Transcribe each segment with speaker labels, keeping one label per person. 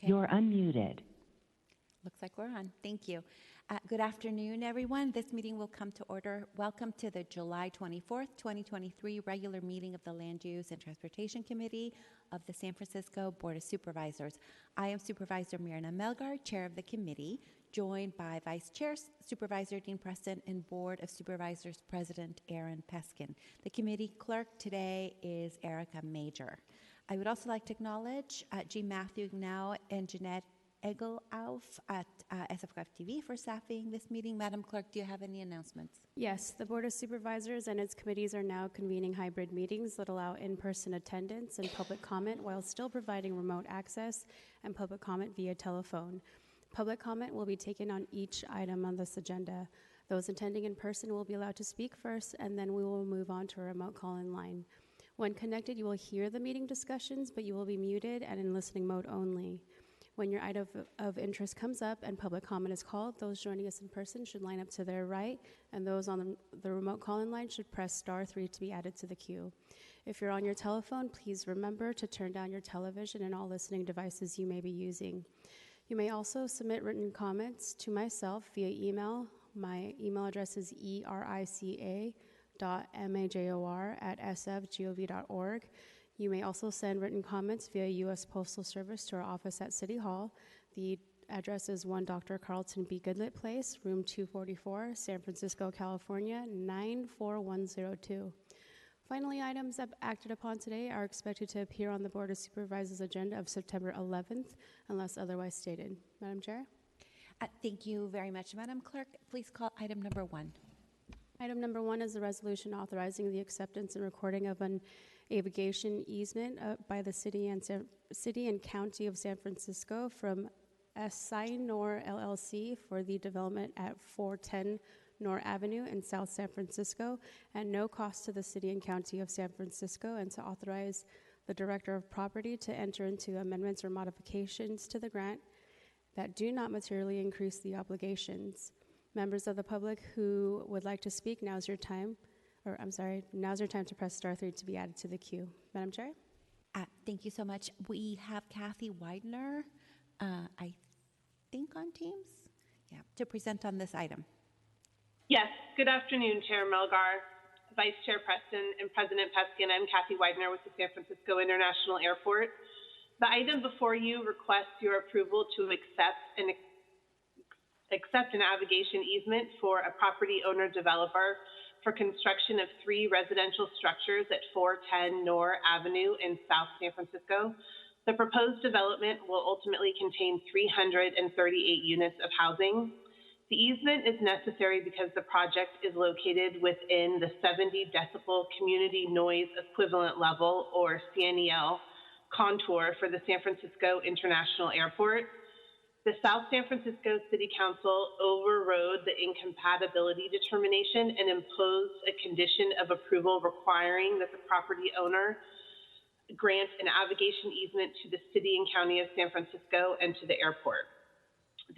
Speaker 1: Okay.
Speaker 2: You're unmuted.
Speaker 1: Looks like we're on. Thank you. Good afternoon, everyone. This meeting will come to order. Welcome to the July 24th, 2023 regular meeting of the Land Use and Transportation Committee of the San Francisco Board of Supervisors. I am Supervisor Mirna Melgar, Chair of the committee, joined by Vice Chair Supervisor Dean Preston and Board of Supervisors President Aaron Peskin. The committee clerk today is Erica Major. I would also like to acknowledge G. Matthew Now and Jeanette Egelauf at SFGov TV for staffing this meeting. Madam Clerk, do you have any announcements?
Speaker 3: Yes, the Board of Supervisors and its committees are now convening hybrid meetings that allow in-person attendance and public comment while still providing remote access and public comment via telephone. Public comment will be taken on each item on this agenda. Those attending in person will be allowed to speak first, and then we will move on to a remote call-in line. When connected, you will hear the meeting discussions, but you will be muted and in listening mode only. When your item of interest comes up and public comment is called, those joining us in person should line up to their right, and those on the remote call-in line should press *3 to be added to the queue. If you're on your telephone, please remember to turn down your television and all listening devices you may be using. You may also submit written comments to myself via email. My email address is erica.major@sfgov.org. You may also send written comments via U.S. Postal Service to our office at City Hall. The address is 1 Dr. Carlton B. Goodlett Place, room 244, San Francisco, California, 94102. Finally, items acted upon today are expected to appear on the Board of Supervisors agenda of September 11th, unless otherwise stated. Madam Chair?
Speaker 1: Thank you very much, Madam Clerk. Please call item number 1.
Speaker 3: Item number 1 is a resolution authorizing the acceptance and recording of an aviation easement by the City and County of San Francisco from Nor LLC for the development at 410 Nor Avenue in South San Francisco at no cost to the City and County of San Francisco, and to authorize the Director of Property to enter into amendments or modifications to the grant that do not materially increase the obligations. Members of the public who would like to speak, now's your time to press *3 to be added to the queue. Madam Chair?
Speaker 1: Thank you so much. We have Kathy Widener, I think on Teams, to present on this item.
Speaker 4: Yes, good afternoon, Chair Melgar, Vice Chair Preston, and President Peskin. I'm Kathy Widener with the San Francisco International Airport. The item before you requests your approval to accept an navigation easement for a property owner developer for construction of 3 residential structures at 410 Nor Avenue in South San Francisco. The proposed development will ultimately contain 338 units of housing. The easement is necessary because the project is located within the 70 decibel community noise equivalent level, or CNEL, contour for the San Francisco International Airport. The South San Francisco City Council overrode the incompatibility determination and imposed a condition of approval requiring that the property owner grant a navigation easement to the City and County of San Francisco and to the airport.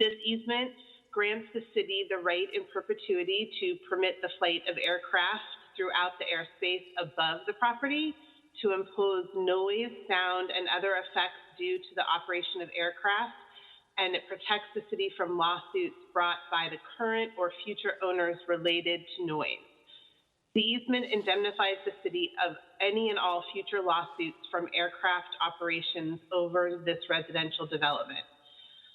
Speaker 4: This easement grants the city the right in perpetuity to permit the flight of aircraft throughout the airspace above the property, to impose noise, sound, and other effects due to the operation of aircraft, and it protects the city from lawsuits brought by the current or future owners related to noise. The easement indemnifies the city of any and all future lawsuits from aircraft operations over this residential development.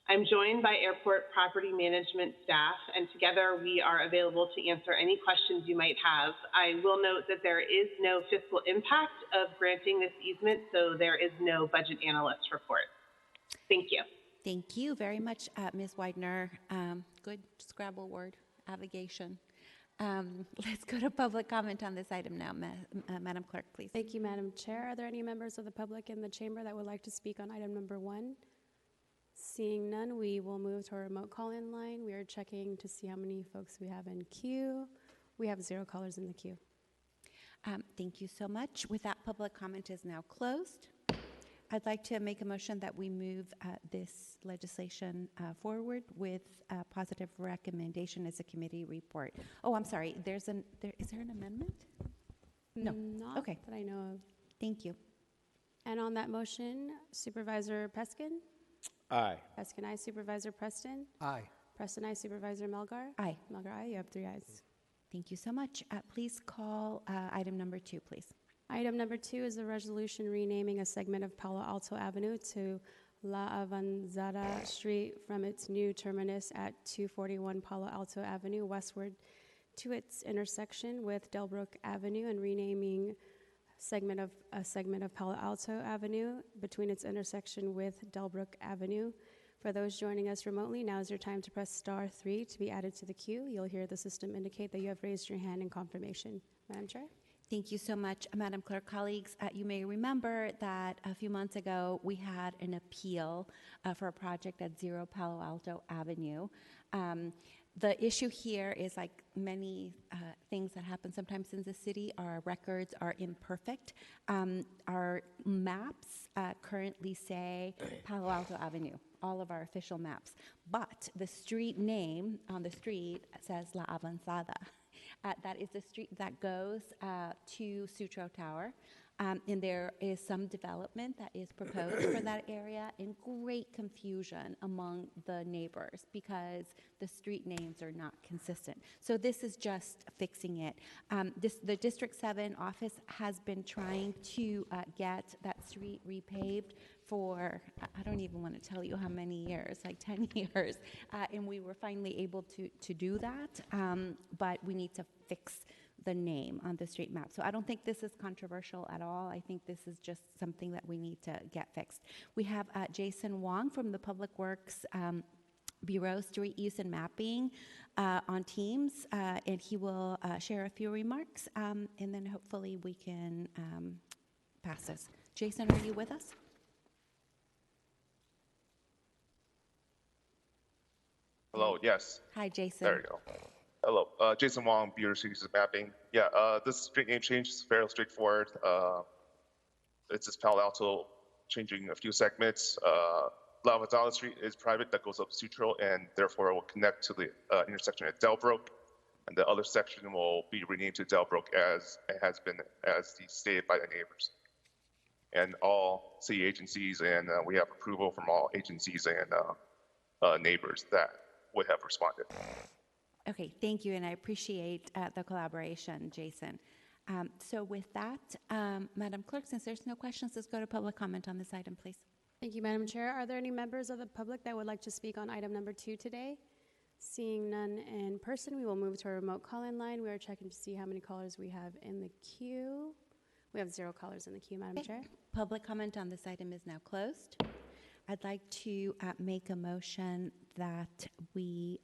Speaker 4: I'm joined by airport property management staff, and together we are available to answer any questions you might have. I will note that there is no fiscal impact of granting this easement, so there is no budget analyst report. Thank you.
Speaker 1: Thank you very much, Ms. Widener. Good Scrabble word, navigation. Let's go to public comment on this item now. Madam Clerk, please.
Speaker 3: Thank you, Madam Chair. Are there any members of the public in the chamber that would like to speak on item number 1? Seeing none, we will move to our remote call-in line. We are checking to see how many folks we have in queue. We have 0 callers in the queue.
Speaker 1: Thank you so much. With that, public comment is now closed. I'd like to make a motion that we move this legislation forward with a positive recommendation as a committee report. Oh, I'm sorry. Is there an amendment? No.
Speaker 3: Not
Speaker 1: okay.
Speaker 3: that I know of.
Speaker 1: Thank you.
Speaker 3: And on that motion, Supervisor Peskin?
Speaker 2: Aye.
Speaker 3: Peskin, aye. Supervisor Preston?
Speaker 2: Aye.
Speaker 3: Preston, aye. Supervisor Melgar?
Speaker 1: Aye.
Speaker 3: Melgar, aye. You have 3 ayes.
Speaker 1: Thank you so much. Please call item number 2, please.
Speaker 3: Item number 2 is a resolution renaming a segment of Palo Alto Avenue to La Avanzada Street from its new terminus at 241 Palo Alto Avenue westward to its intersection with Delbrook Avenue, and renaming a segment of Palo Alto Avenue between its intersection with Delbrook Avenue. For those joining us remotely, now is your time to press *3 to be added to the queue. You'll hear the system indicate that you have raised your hand in confirmation. Madam Chair?
Speaker 1: Thank you so much, Madam Clerk. Colleagues, you may remember that a few months ago we had an appeal for a project at 0 Palo Alto Avenue. The issue here is, like many things that happen sometimes in the city, our records are imperfect. Our maps currently say Palo Alto Avenue, all of our official maps, but the street name on the street says La Avanzada. That is the street that goes to Sutro Tower. And there is some development that is proposed for that area, and great confusion among the neighbors because the street names are not consistent. So this is just fixing it. The District 7 office has been trying to get that street repaved for, I don't even want to tell you how many years, like 10 years. And we were finally able to do that, but we need to fix the name on the street map. So I don't think this is controversial at all. I think this is just something that we need to get fixed. We have Jason Wong from the Public Works Bureau, Street Use and Mapping on Teams, and he will share a few remarks, and then hopefully we can pass this. Jason, are you with us?
Speaker 5: Hello, yes.
Speaker 1: Hi, Jason.
Speaker 5: There you go. Hello, Jason Wong, Bureau of Street Use and Mapping. Yeah, this street name change is fairly straightforward. It's just Palo Alto changing a few segments. La Avanzada Street is private, that goes up Sutro, and therefore it will connect to the intersection at Delbrook. And the other section will be renamed to Delbrook as it has been, as stated by the neighbors. And all city agencies, and we have approval from all agencies and neighbors that would have responded.
Speaker 1: Okay, thank you, and I appreciate the collaboration, Jason. So with that, Madam Clerk, since there's no questions, let's go to public comment on this item, please.
Speaker 3: Thank you, Madam Chair. Are there any members of the public that would like to speak on item number 2 today? Seeing none in person, we will move to our remote call-in line. We are checking to see how many callers we have in the queue. We have 0 callers in the queue, Madam Chair.
Speaker 1: Public comment on this item is now closed. I'd like to make a motion that we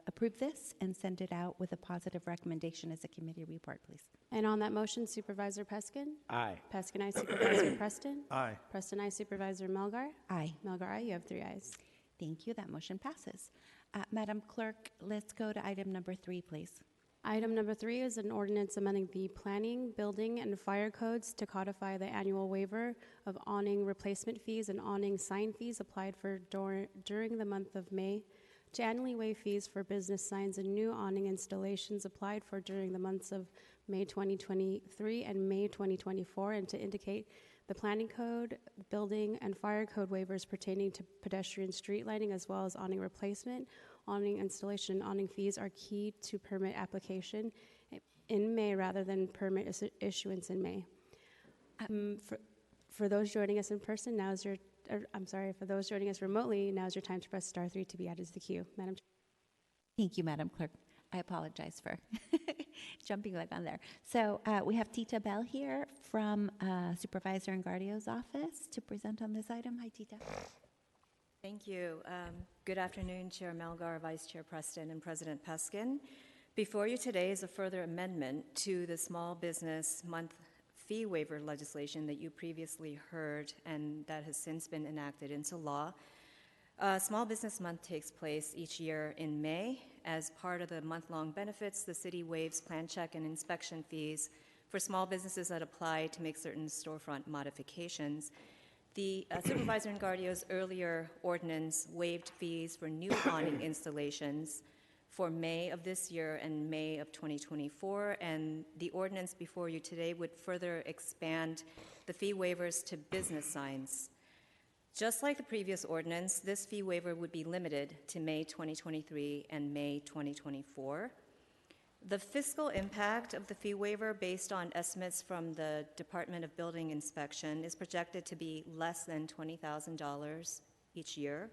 Speaker 1: approve this and send it out with a positive recommendation as a committee report, please.
Speaker 3: And on that motion, Supervisor Peskin?
Speaker 2: Aye.
Speaker 3: Peskin, aye. Supervisor Preston?
Speaker 2: Aye.
Speaker 3: Preston, aye. Supervisor Melgar?
Speaker 1: Aye.
Speaker 3: Melgar, aye. You have 3 ayes.
Speaker 1: Thank you. That motion passes. Madam Clerk, let's go to item number 3, please.
Speaker 3: Item number 3 is an ordinance amending the planning, building, and fire codes to codify the annual waiver of awning replacement fees and awning sign fees applied for during the month of May, to annually waive fees for business signs and new awning installations applied for during the months of May 2023 and May 2024, and to indicate the planning code, building, and fire code waivers pertaining to pedestrian street lighting, as well as awning replacement, awning installation, and awning fees are key to permit application in May rather than permit issuance in May. For those joining us in person, for those joining us remotely, now is your time to press *3 to be added to the queue. Madam Chair.
Speaker 1: Thank you, Madam Clerk. I apologize for jumping right on there. So we have Tita Bell here from Supervisor Engardio's office to present on this item. Hi, Tita.
Speaker 6: Thank you. Good afternoon, Chair Melgar, Vice Chair Preston, and President Peskin. Before you today is a further amendment to the Small Business Month fee waiver legislation that you previously heard and that has since been enacted into law. Small Business Month takes place each year in May. As part of the month-long benefits, the city waives plan check and inspection fees for small businesses that apply to make certain storefront modifications. The Supervisor Engardio's earlier ordinance waived fees for new awning installations for May of this year and May of 2024, and the ordinance before you today would further expand the fee waivers to business signs. Just like the previous ordinance, this fee waiver would be limited to May 2023 and May 2024. The fiscal impact of the fee waiver, based on estimates from the Department of Building Inspection, is projected to be less than $20,000 each year.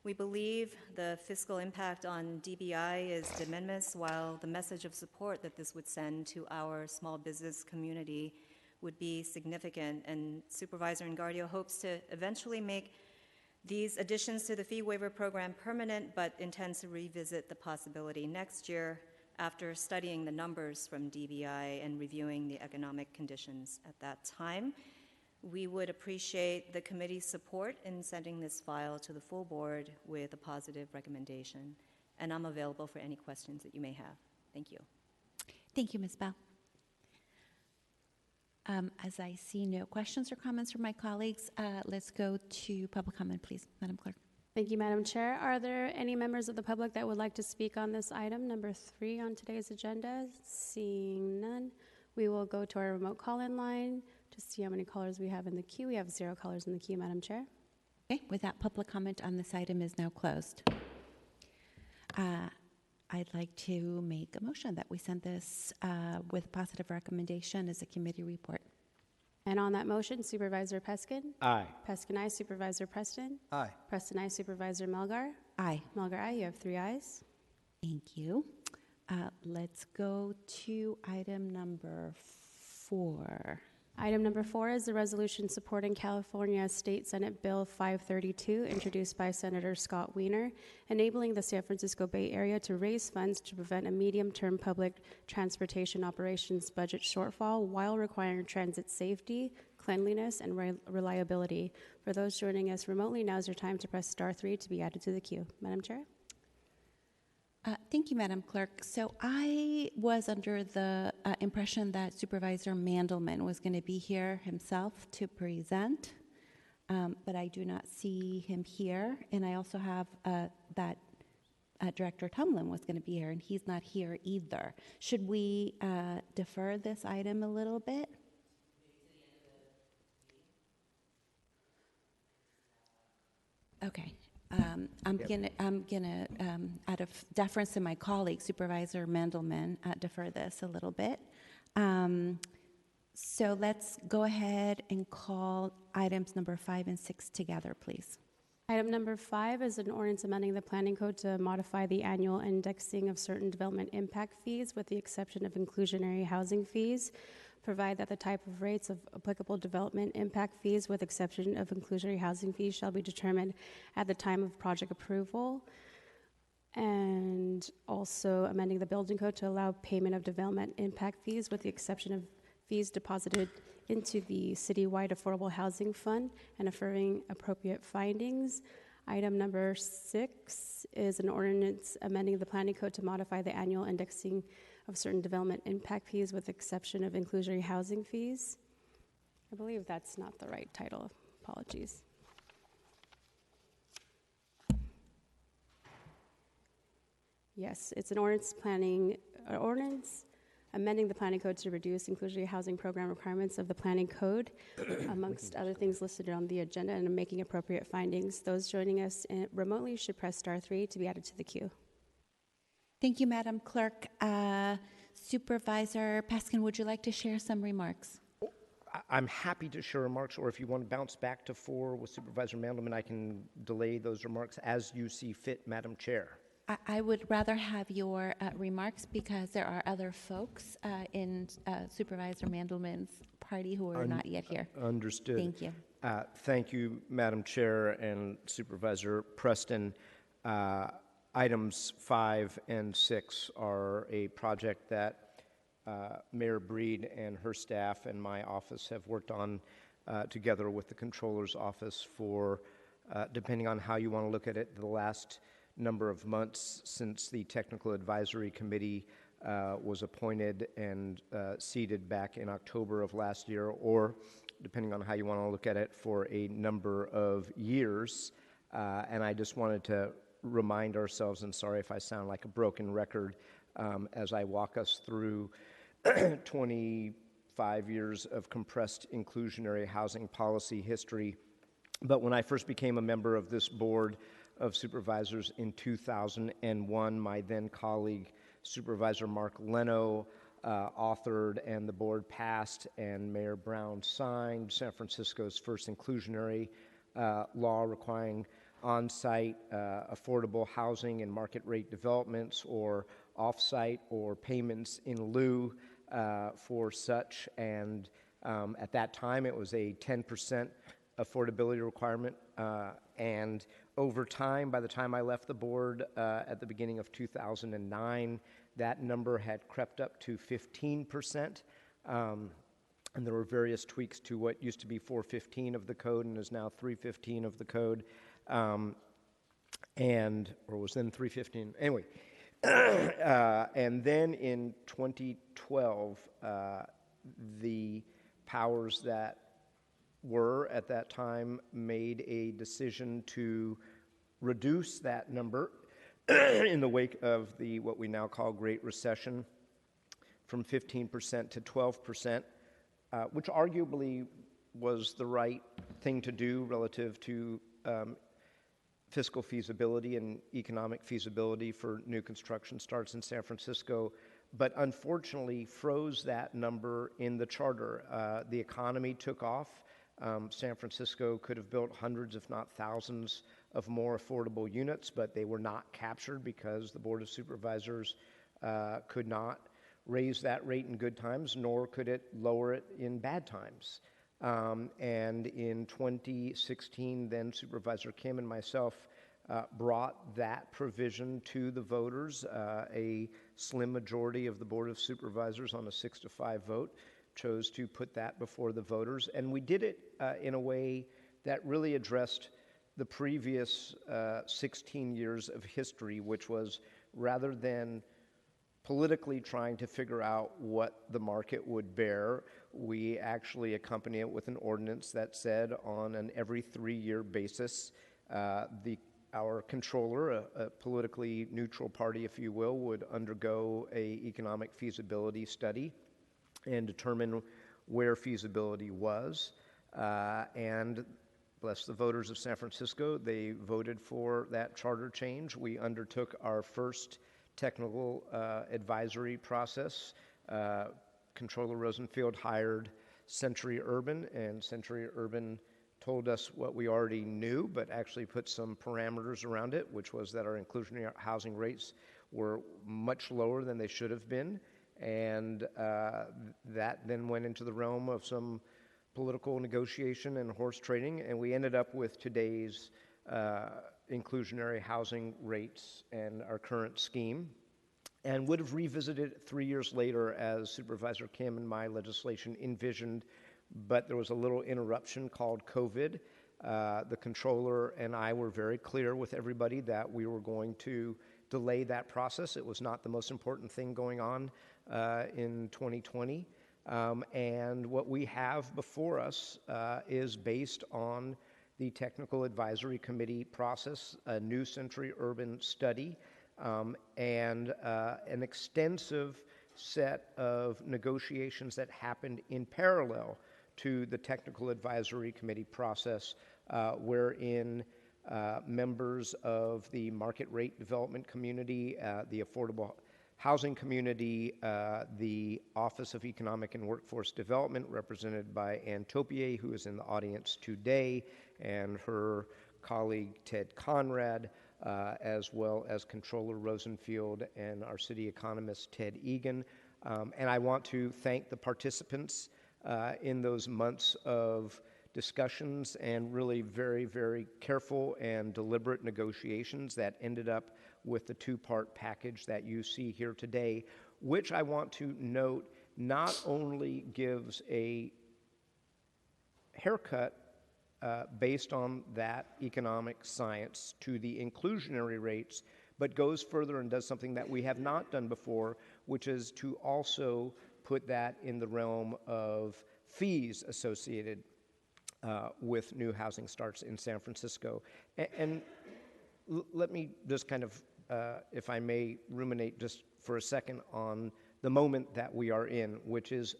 Speaker 6: We believe the fiscal impact on DBI is de minimis, while the message of support that this would send to our small business community would be significant, and Supervisor Engardio hopes to eventually make these additions to the fee waiver program permanent, but intends to revisit the possibility next year after studying the numbers from DBI and reviewing the economic conditions at that time. We would appreciate the committee's support in sending this file to the full board with a positive recommendation, and I'm available for any questions that you may have. Thank you.
Speaker 1: Thank you, Ms. Bell. As I see no questions or comments from my colleagues, let's go to public comment, please, Madam Clerk.
Speaker 3: Thank you, Madam Chair. Are there any members of the public that would like to speak on this item, number 3 on today's agenda? Seeing none, we will go to our remote call-in line to see how many callers we have in the queue. We have 0 callers in the queue, Madam Chair.
Speaker 1: Okay, with that, public comment on this item is now closed. I'd like to make a motion that we send this with positive recommendation as a committee report.
Speaker 3: And on that motion, Supervisor Peskin?
Speaker 2: Aye.
Speaker 3: Peskin, aye. Supervisor Preston?
Speaker 2: Aye.
Speaker 3: Preston, aye. Supervisor Melgar?
Speaker 1: Aye.
Speaker 3: Melgar, aye. You have 3 ayes.
Speaker 1: Thank you. Let's go to item number 4.
Speaker 3: Item number 4 is the resolution supporting California State Senate Bill 532, introduced by Senator Scott Wiener, enabling the San Francisco Bay Area to raise funds to prevent a medium-term public transportation operations budget shortfall while requiring transit safety, cleanliness, and reliability. For those joining us remotely, now is your time to press star 3 to be added to the queue. Madam Chair?
Speaker 1: Thank you, Madam Clerk. So I was under the impression that Supervisor Mandelman was going to be here himself to present, but I do not see him here. And I also have that Director Tumlin was going to be here, and he's not here either. Should we defer this item a little bit? Okay. I'm gonna, out of deference to my colleague, Supervisor Mandelman, defer this a little bit. So let's go ahead and call items number 5 and 6 together, please.
Speaker 3: Item number 5 is an ordinance amending the planning code to modify the annual indexing of certain development impact fees with the exception of inclusionary housing fees. Provide that the type of rates of applicable development impact fees with exception of inclusionary housing fees shall be determined at the time of project approval. And also amending the building code to allow payment of development impact fees with the exception of fees deposited into the citywide affordable housing fund and affirming appropriate findings. Item number 6 is an ordinance amending the planning code to modify the annual indexing of certain development impact fees with exception of inclusionary housing fees. I believe that's not the right title. Apologies. Yes, it's an ordinance amending the planning code to reduce inclusionary housing program requirements of the planning code, amongst other things listed on the agenda, and making appropriate findings. Those joining us remotely should press star 3 to be added to the queue.
Speaker 1: Thank you, Madam Clerk. Supervisor Peskin, would you like to share some remarks?
Speaker 2: I'm happy to share remarks, or if you want to bounce back to 4 with Supervisor Mandelman, I can delay those remarks as you see fit, Madam Chair.
Speaker 1: I would rather have your remarks because there are other folks in Supervisor Mandelman's party who are not yet here.
Speaker 2: Understood.
Speaker 1: Thank you.
Speaker 2: Thank you, Madam Chair and Supervisor Preston. Items 5 and 6 are a project that Mayor Breed and her staff and my office have worked on together with the Controller's Office for, depending on how you want to look at it, the last number of months since the Technical Advisory Committee was appointed and seated back in October of last year, or depending on how you want to look at it, for a number of years. And I just wanted to remind ourselves, and sorry if I sound like a broken record, as I walk us through 25 years of compressed inclusionary housing policy history, But when I first became a member of this Board of Supervisors in 2001, my then colleague, Supervisor Mark Leno, authored and the board passed and Mayor Brown signed San Francisco's first inclusionary law requiring on-site affordable housing and market rate developments or off-site or payments in lieu for such. And at that time, it was a 10% affordability requirement. And over time, by the time I left the board at the beginning of 2009, that number had crept up to 15%. And there were various tweaks to what used to be 415 of the code and is now 315 of the code, or was then 315. Anyway, and then in 2012, the powers that were at that time made a decision to reduce that number in the wake of the what we now call Great Recession from 15% to 12%, which arguably was the right thing to do relative to fiscal feasibility and economic feasibility for new construction starts in San Francisco, but unfortunately froze that number in the charter. The economy took off. San Francisco could have built hundreds, if not thousands, of more affordable units, but they were not captured because the Board of Supervisors could not raise that rate in good times, nor could it lower it in bad times. And in 2016, then Supervisor Kim and myself brought that provision to the voters. A slim majority of the Board of Supervisors on a 6-5 vote chose to put that before the voters. And we did it in a way that really addressed the previous 16 years of history, which was rather than politically trying to figure out what the market would bear, we actually accompany it with an ordinance that said on an every 3-year basis, our controller, a politically neutral party, if you will, would undergo a economic feasibility study and determine where feasibility was. And bless the voters of San Francisco, they voted for that charter change. We undertook our first technical advisory process. Controller Rosenfield hired Century Urban, and Century Urban told us what we already knew, but actually put some parameters around it, which was that our inclusionary housing rates were much lower than they should have been. And that then went into the realm of some political negotiation and horse trading, and we ended up with today's inclusionary housing rates and our current scheme, and would have revisited it 3 years later as Supervisor Kim and my legislation envisioned, but there was a little interruption called COVID. The controller and I were very clear with everybody that we were going to delay that process. It was not the most important thing going on in 2020. And what we have before us is based on the Technical Advisory Committee process, a new Century Urban study, and an extensive set of negotiations that happened in parallel to the Technical Advisory Committee process, wherein members of the market rate development community, the affordable housing community, the Office of Economic and Workforce Development, represented by Ann Topier, who is in the audience today, and her colleague Ted Conrad, as well as Controller Rosenfield and our city economist Ted Egan. And I want to thank the participants in those months of discussions and really very, very careful and deliberate negotiations that ended up with the 2-part package that you see here today, which I want to note not only gives a haircut based on that economic science to the inclusionary rates, but goes further and does something that we have not done before, which is to also put that in the realm of fees associated with new housing starts in San Francisco. And let me just kind of, if I may, ruminate just for a second on the moment that we are in, which is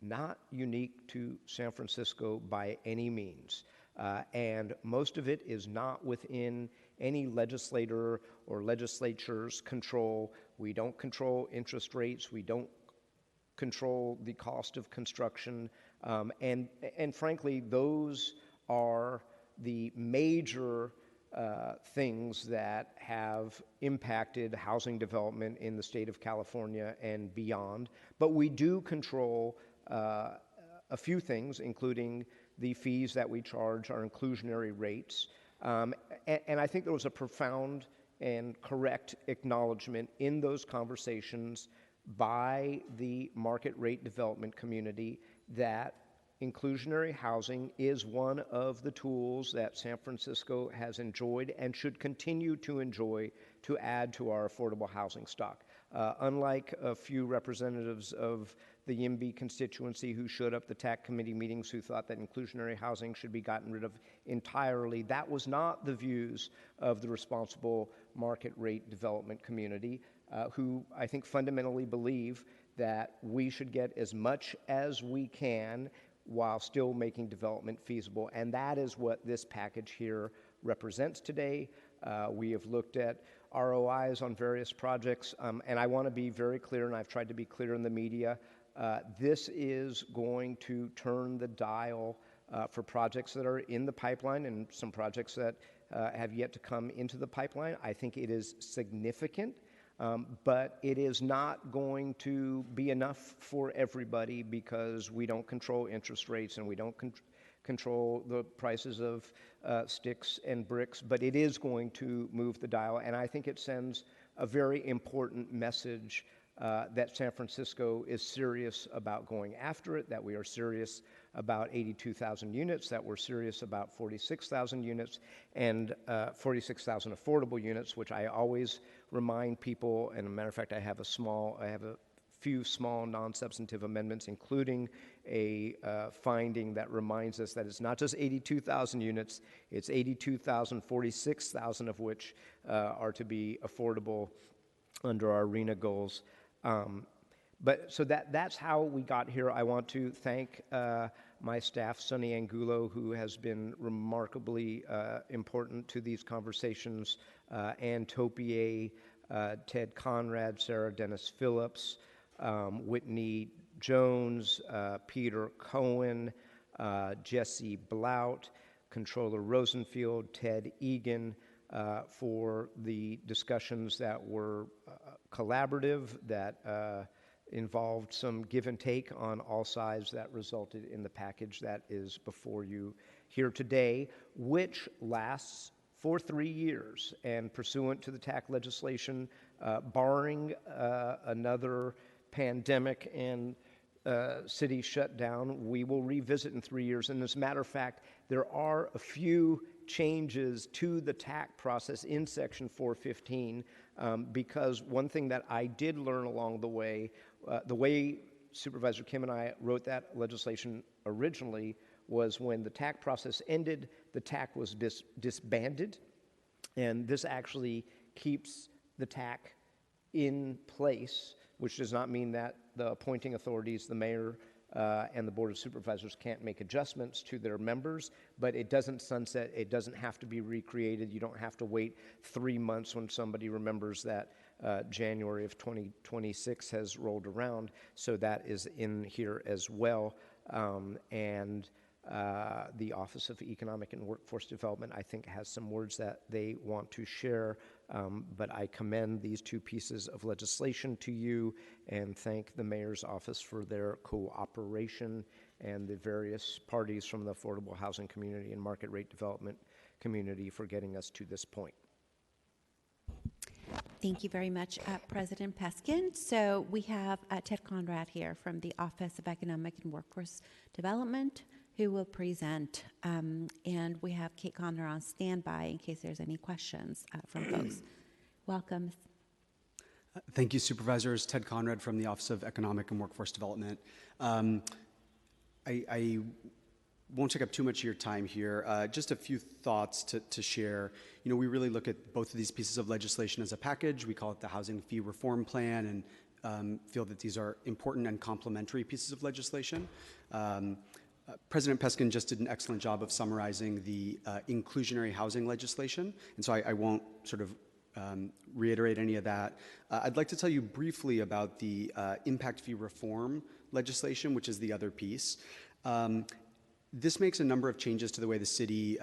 Speaker 2: not unique to San Francisco by any means. And most of it is not within any legislator or legislature's control. We don't control interest rates. We don't control the cost of construction. And frankly, those are the major things that have impacted housing development in the state of California and beyond. But we do control a few things, including the fees that we charge, our inclusionary rates. And I think there was a profound and correct acknowledgement in those conversations by the market rate development community that inclusionary housing is one of the tools that San Francisco has enjoyed and should continue to enjoy to add to our affordable housing stock. Unlike a few representatives of the YIMBY constituency who showed up the TAC committee meetings who thought that inclusionary housing should be gotten rid of entirely, that was not the views of the responsible market rate development community, who I think fundamentally believe that we should get as much as we can while still making development feasible. And that is what this package here represents today. We have looked at ROIs on various projects, and I want to be very clear, and I've tried to be clear in the media, this is going to turn the dial for projects that are in the pipeline and some projects that have yet to come into the pipeline. I think it is significant. But it is not going to be enough for everybody because we don't control interest rates and we don't control the prices of sticks and bricks, but it is going to move the dial. And I think it sends a very important message that San Francisco is serious about going after it, that we are serious about 82,000 units, that we're serious about 46,000 units, and 46,000 affordable units, which I always remind people. And a matter of fact, I have a few small non-substantive amendments, including a finding that reminds us that it's not just 82,000 units, it's 82,000, 46,000 of which are to be affordable under our RENA goals. But so that's how we got here. I want to thank my staff, Sunny Angulo, who has been remarkably important to these conversations, Ann Topier, Ted Conrad, Sarah Dennis Phillips, Whitney Jones, Peter Cohen, Jesse Blout, Controller Rosenfield, Ted Egan, for the discussions that were collaborative, that involved some give and take on all sides, that resulted in the package that is before you here today, which lasts for 3 years. And pursuant to the TAC legislation, barring another pandemic and city shutdown, we will revisit in 3 years. And as a matter of fact, there are a few changes to the TAC process in Section 415, because one thing that I did learn along the way Supervisor Kim and I wrote that legislation originally was when the TAC process ended, the TAC was disbanded, and this actually keeps the TAC in place, which does not mean that the appointing authorities, the mayor and the Board of Supervisors, can't make adjustments to their members, but it doesn't sunset, it doesn't have to be recreated. You don't have to wait 3 months when somebody remembers that January of 2026 has rolled around, so that is in here as well. And the Office of Economic and Workforce Development, I think, has some words that they want to share, but I commend these two pieces of legislation to you and thank the Mayor's Office for their cooperation and the various parties from the affordable housing community and market rate development community for getting us to this point.
Speaker 1: Thank you very much, President Peskin. So we have Ted Conrad here from the Office of Economic and Workforce Development who will present. And we have Kate Conner on standby in case there's any questions from folks. Welcome.
Speaker 7: Thank you, Supervisors. Ted Conrad from the Office of Economic and Workforce Development. I won't take up too much of your time here. Just a few thoughts to share. You know, we really look at both of these pieces of legislation as a package. We call it the Housing Fee Reform Plan, and feel that these are important and complementary pieces of legislation. President Peskin just did an excellent job of summarizing the inclusionary housing legislation, and so I won't sort of reiterate any of that. I'd like to tell you briefly about the impact fee reform legislation, which is the other piece. This makes a number of changes to the way the city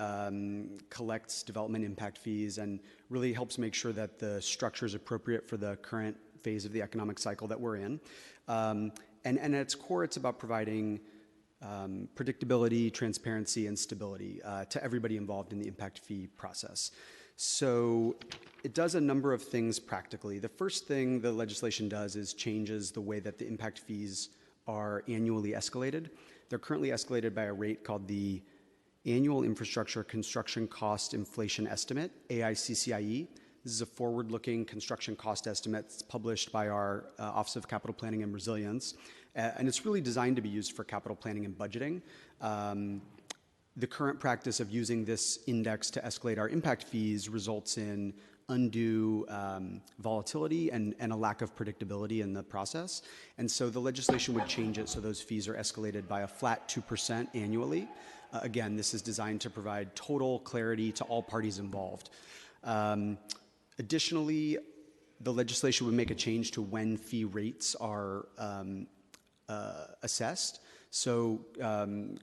Speaker 7: collects development impact fees and really helps make sure that the structure is appropriate for the current phase of the economic cycle that we're in. And at its core, it's about providing predictability, transparency, and stability to everybody involved in the impact fee process. So it does a number of things practically. The first thing the legislation does is changes the way that the impact fees are annually escalated. They're currently escalated by a rate called the Annual Infrastructure Construction Cost Inflation Estimate, AICCIE. This is a forward-looking construction cost estimate that's published by our Office of Capital Planning and Resilience, and it's really designed to be used for capital planning and budgeting. The current practice of using this index to escalate our impact fees results in undue volatility and a lack of predictability in the process. And so the legislation would change it so those fees are escalated by a flat 2% annually. Again, this is designed to provide total clarity to all parties involved. Additionally, the legislation would make a change to when fee rates are assessed. So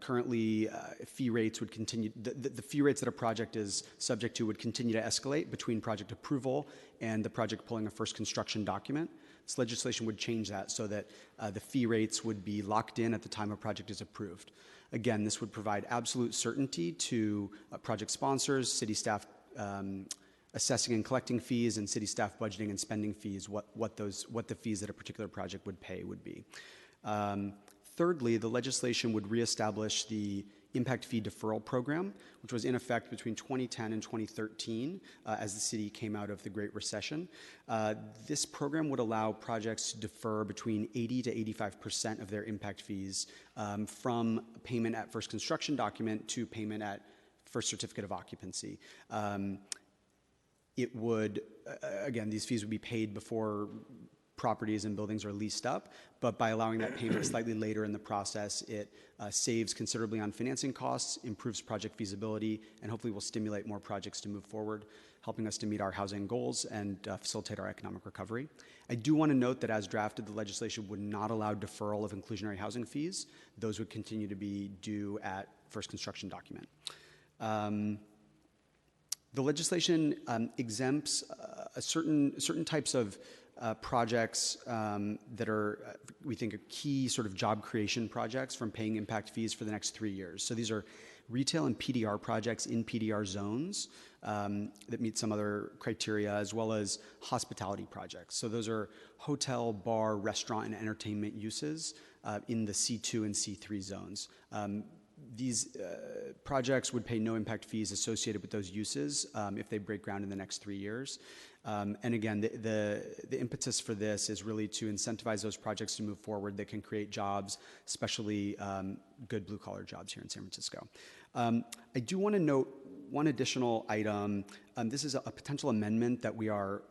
Speaker 7: currently, fee rates would continue, the fee rates that a project is subject to would continue to escalate between project approval and the project pulling a first construction document. This legislation would change that so that the fee rates would be locked in at the time a project is approved. Again, this would provide absolute certainty to project sponsors, city staff assessing and collecting fees, and city staff budgeting and spending fees, what the fees that a particular project would pay would be. Thirdly, the legislation would reestablish the impact fee deferral program, which was in effect between 2010 and 2013 as the city came out of the Great Recession. This program would allow projects to defer between 80 to 85% of their impact fees from payment at first construction document to payment at first certificate of occupancy. It would, again, these fees would be paid before properties and buildings are leased up, but by allowing that payment slightly later in the process, it saves considerably on financing costs, improves project feasibility, and hopefully will stimulate more projects to move forward, helping us to meet our housing goals and facilitate our economic recovery. I do want to note that as drafted, the legislation would not allow deferral of inclusionary housing fees. Those would continue to be due at first construction document. The legislation exempts certain types of projects that are, we think, key sort of job creation projects from paying impact fees for the next 3 years. So these are retail and PDR projects in PDR zones that meet some other criteria, as well as hospitality projects. So those are hotel, bar, restaurant, and entertainment uses in the C2 and C3 zones. These projects would pay no impact fees associated with those uses if they break ground in the next 3 years. And again, the impetus for this is really to incentivize those projects to move forward that can create jobs, especially good blue-collar jobs here in San Francisco. I do want to note one additional item. This is a potential amendment that we are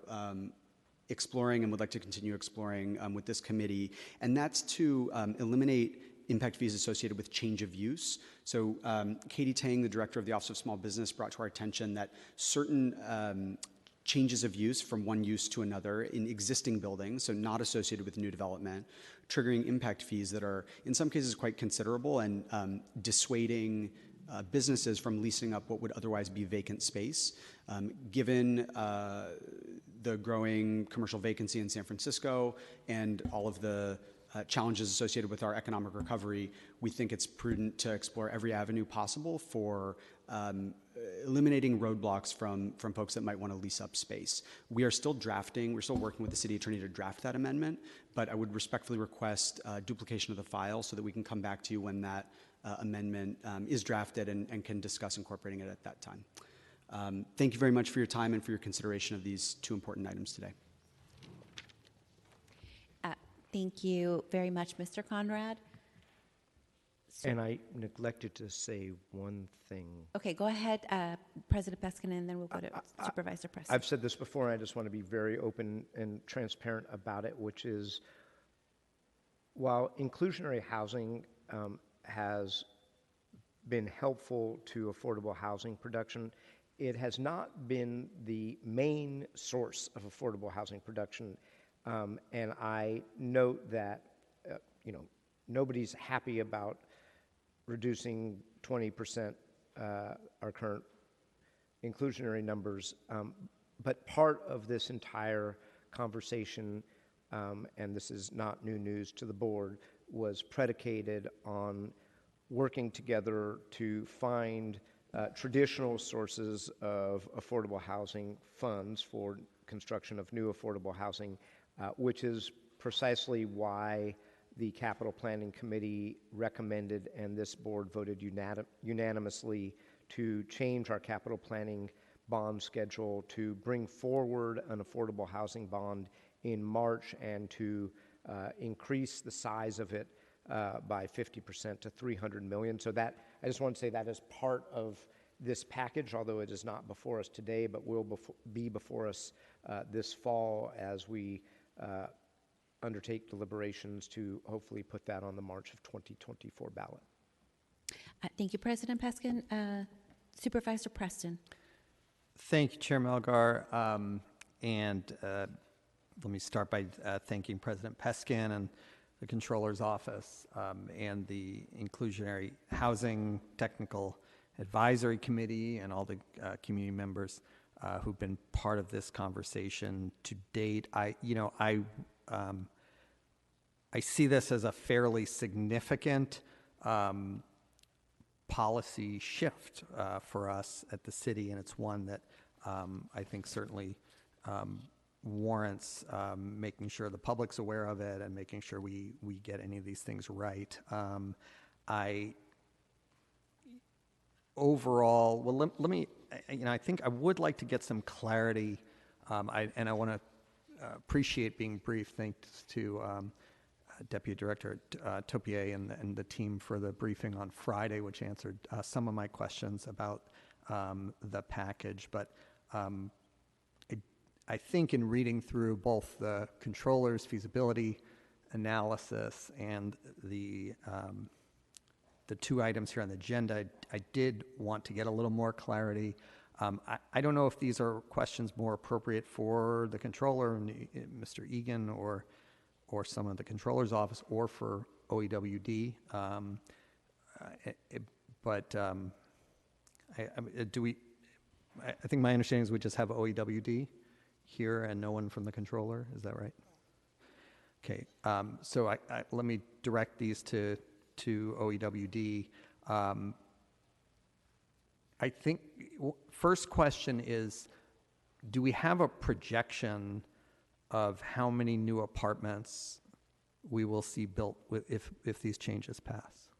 Speaker 7: exploring and would like to continue exploring with this committee, and that's to eliminate impact fees associated with change of use. So Katie Tang, the director of the Office of Small Business, brought to our attention that certain changes of use from one use to another in existing buildings, so not associated with new development, triggering impact fees that are in some cases quite considerable and dissuading businesses from leasing up what would otherwise be vacant space. Given the growing commercial vacancy in San Francisco and all of the challenges associated with our economic recovery, we think it's prudent to explore every avenue possible for eliminating roadblocks from folks that might want to lease up space. We are still drafting, we're still working with the city attorney to draft that amendment, but I would respectfully request duplication of the file so that we can come back to you when that amendment is drafted and can discuss incorporating it at that time. Thank you very much for your time and for your consideration of these two important items today.
Speaker 1: Thank you very much, Mr. Conrad.
Speaker 2: And I neglected to say one thing.
Speaker 1: Okay, go ahead, President Peskin, and then we'll go to Supervisor Preston.
Speaker 2: I've said this before, and I just want to be very open and transparent about it, which is while inclusionary housing has been helpful to affordable housing production. It has not been the main source of affordable housing production, and I note that nobody's happy about reducing 20% our current inclusionary numbers, but part of this entire conversation, and this is not new news to the board, was predicated on working together to find traditional sources of affordable housing funds for construction of new affordable housing, which is precisely why the Capital Planning Committee recommended and this board voted unanimously to change our capital planning bond schedule to bring forward an affordable housing bond in March and to increase the size of it by 50% to $300 million. So that, I just want to say that is part of this package, although it is not before us today, but will be before us this fall as we undertake deliberations to hopefully put that on the March of 2024 ballot.
Speaker 1: Thank you, President Peskin. Supervisor Preston.
Speaker 8: Thank you, Chair Melgar. Let me start by thanking President Peskin and the Controller's Office and the Inclusionary Housing Technical Advisory Committee and all the community members who've been part of this conversation to date. I see this as a fairly significant policy shift for us at the city, and it's one that I think certainly warrants making sure the public's aware of it and making sure we get any of these things right. Overall, well, let me, I think I would like to get some clarity, and I want to appreciate being brief. Thanks to Deputy Director Topier and the team for the briefing on Friday, which answered some of my questions about the package. But I think in reading through both the controller's feasibility analysis and the two items here on the agenda, I did want to get a little more clarity. I don't know if these are questions more appropriate for the controller, Mr. Egan, or some of the controller's office, or for OEWD. I think my understanding is we just have OEWD here and no one from the controller. Is that right? Okay. So let me direct these to OEWD. I think first question is, do we have a projection of how many new apartments we will see built if these changes pass?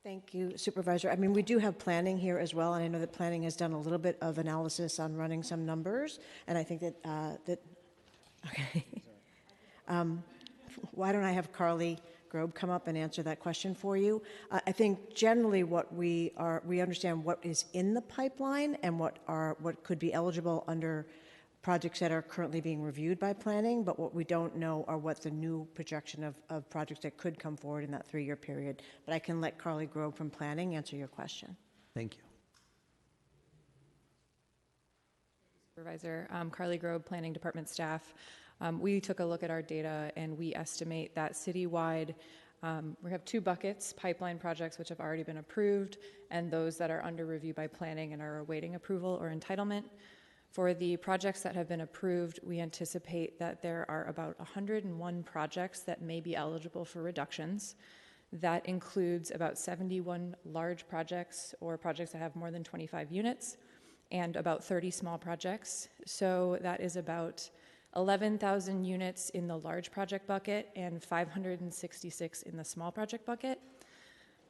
Speaker 9: Thank you, Supervisor. I mean, we do have planning here as well, and I know that planning has done a little bit of analysis on running some numbers, and I think that, okay. Why don't I have Carly Grobe come up and answer that question for you? I think generally what we understand what is in the pipeline and what could be eligible under projects that are currently being reviewed by planning, but what we don't know are what the new projection of projects that could come forward in that 3-year period. But I can let Carly Grobe from planning answer your question.
Speaker 8: Thank you.
Speaker 10: Supervisor, Carly Grobe, Planning Department staff. We took a look at our data and we estimate that citywide, we have 2 buckets, pipeline projects which have already been approved and those that are under review by planning and are awaiting approval or entitlement. For the projects that have been approved, we anticipate that there are about 101 projects that may be eligible for reductions. That includes about 71 large projects or projects that have more than 25 units and about 30 small projects. So that is about 11,000 units in the large project bucket and 566 in the small project bucket.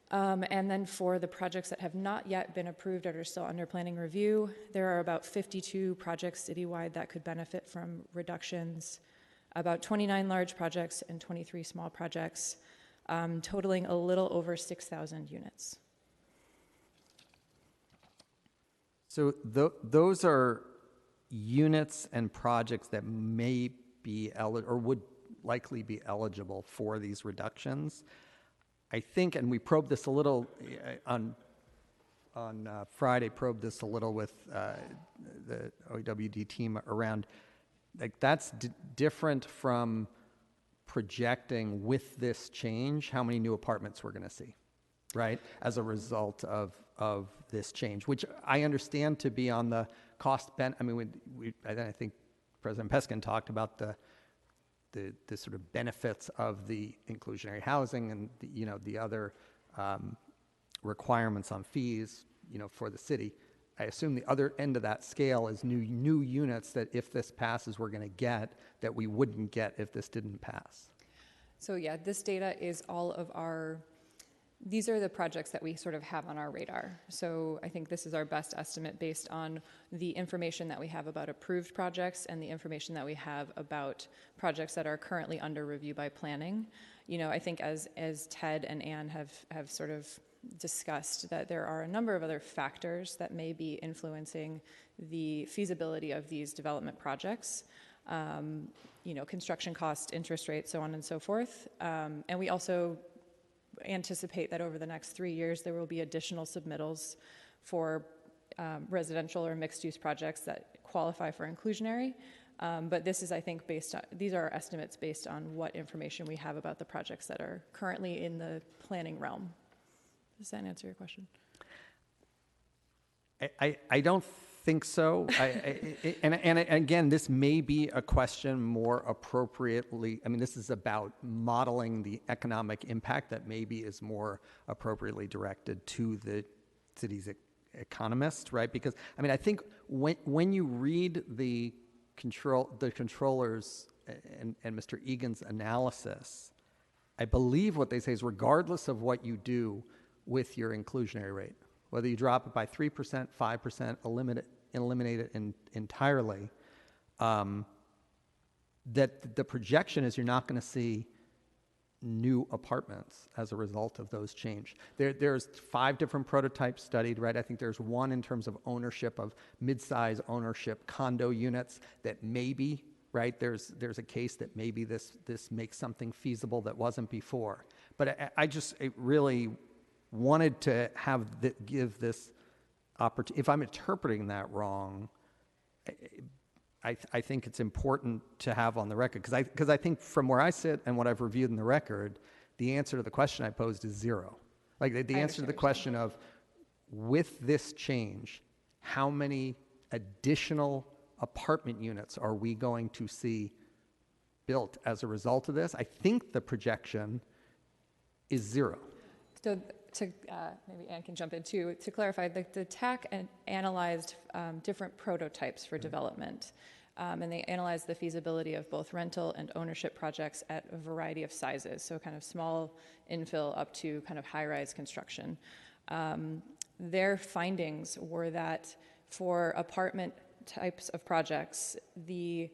Speaker 10: And then for the projects that have not yet been approved or are still under planning review, there are about 52 projects citywide that could benefit from reductions, about 29 large projects and 23 small projects, totaling a little over 6,000 units.
Speaker 8: So those are units and projects that may be or would likely be eligible for these reductions. I think, and we probed this a little on Friday, probed this a little with the OEWD team around, like that's different from projecting with this change how many new apartments we're going to see, right, as a result of this change, which I understand to be on the cost I mean, I think President Peskin talked about the sort of benefits of the inclusionary housing and the other requirements on fees, for the city. I assume the other end of that scale is new units that if this passes, we're going to get that we wouldn't get if this didn't pass.
Speaker 10: So yeah, this data is all of these are the projects that we sort of have on our radar. So I think this is our best estimate based on the information that we have about approved projects and the information that we have about projects that are currently under review by planning. I think as Ted and Ann have sort of discussed, that there are a number of other factors that may be influencing the feasibility of these development projects. Construction cost, interest rates, so on and so forth. And we also anticipate that over the next 3 years, there will be additional submittals for residential or mixed-use projects that qualify for inclusionary. But this is, I think, these are our estimates based on what information we have about the projects that are currently in the planning realm. Does that answer your question?
Speaker 8: I don't think so. And again, this may be a question more appropriately. I mean, this is about modeling the economic impact that maybe is more appropriately directed to the city's economist, right? Because I mean, I think when you read the controllers and Mr. Egan's analysis, I believe what they say is regardless of what you do with your inclusionary rate, whether you drop it by 3%, 5%, eliminate it entirely, that the projection is you're not going to see new apartments as a result of those change. There's 5 different prototypes studied, right? I think there's one in terms of ownership of mid-size ownership condo units that maybe, right? There's a case that maybe this makes something feasible that wasn't before. But I really wanted to give this opportunity. If I'm interpreting that wrong, I think it's important to have on the record, because I think from where I sit and what I've reviewed in the record, the answer to the question I posed is 0. Like the answer to the question of, with this change, how many additional apartment units are we going to see built as a result of this? I think the projection is 0.
Speaker 10: So maybe Ann can jump in too. To clarify, the TAC analyzed different prototypes for development, and they analyzed the feasibility of both rental and ownership projects at a variety of sizes, so kind of small infill up to kind of high-rise construction. Their findings were that for apartment types of projects, the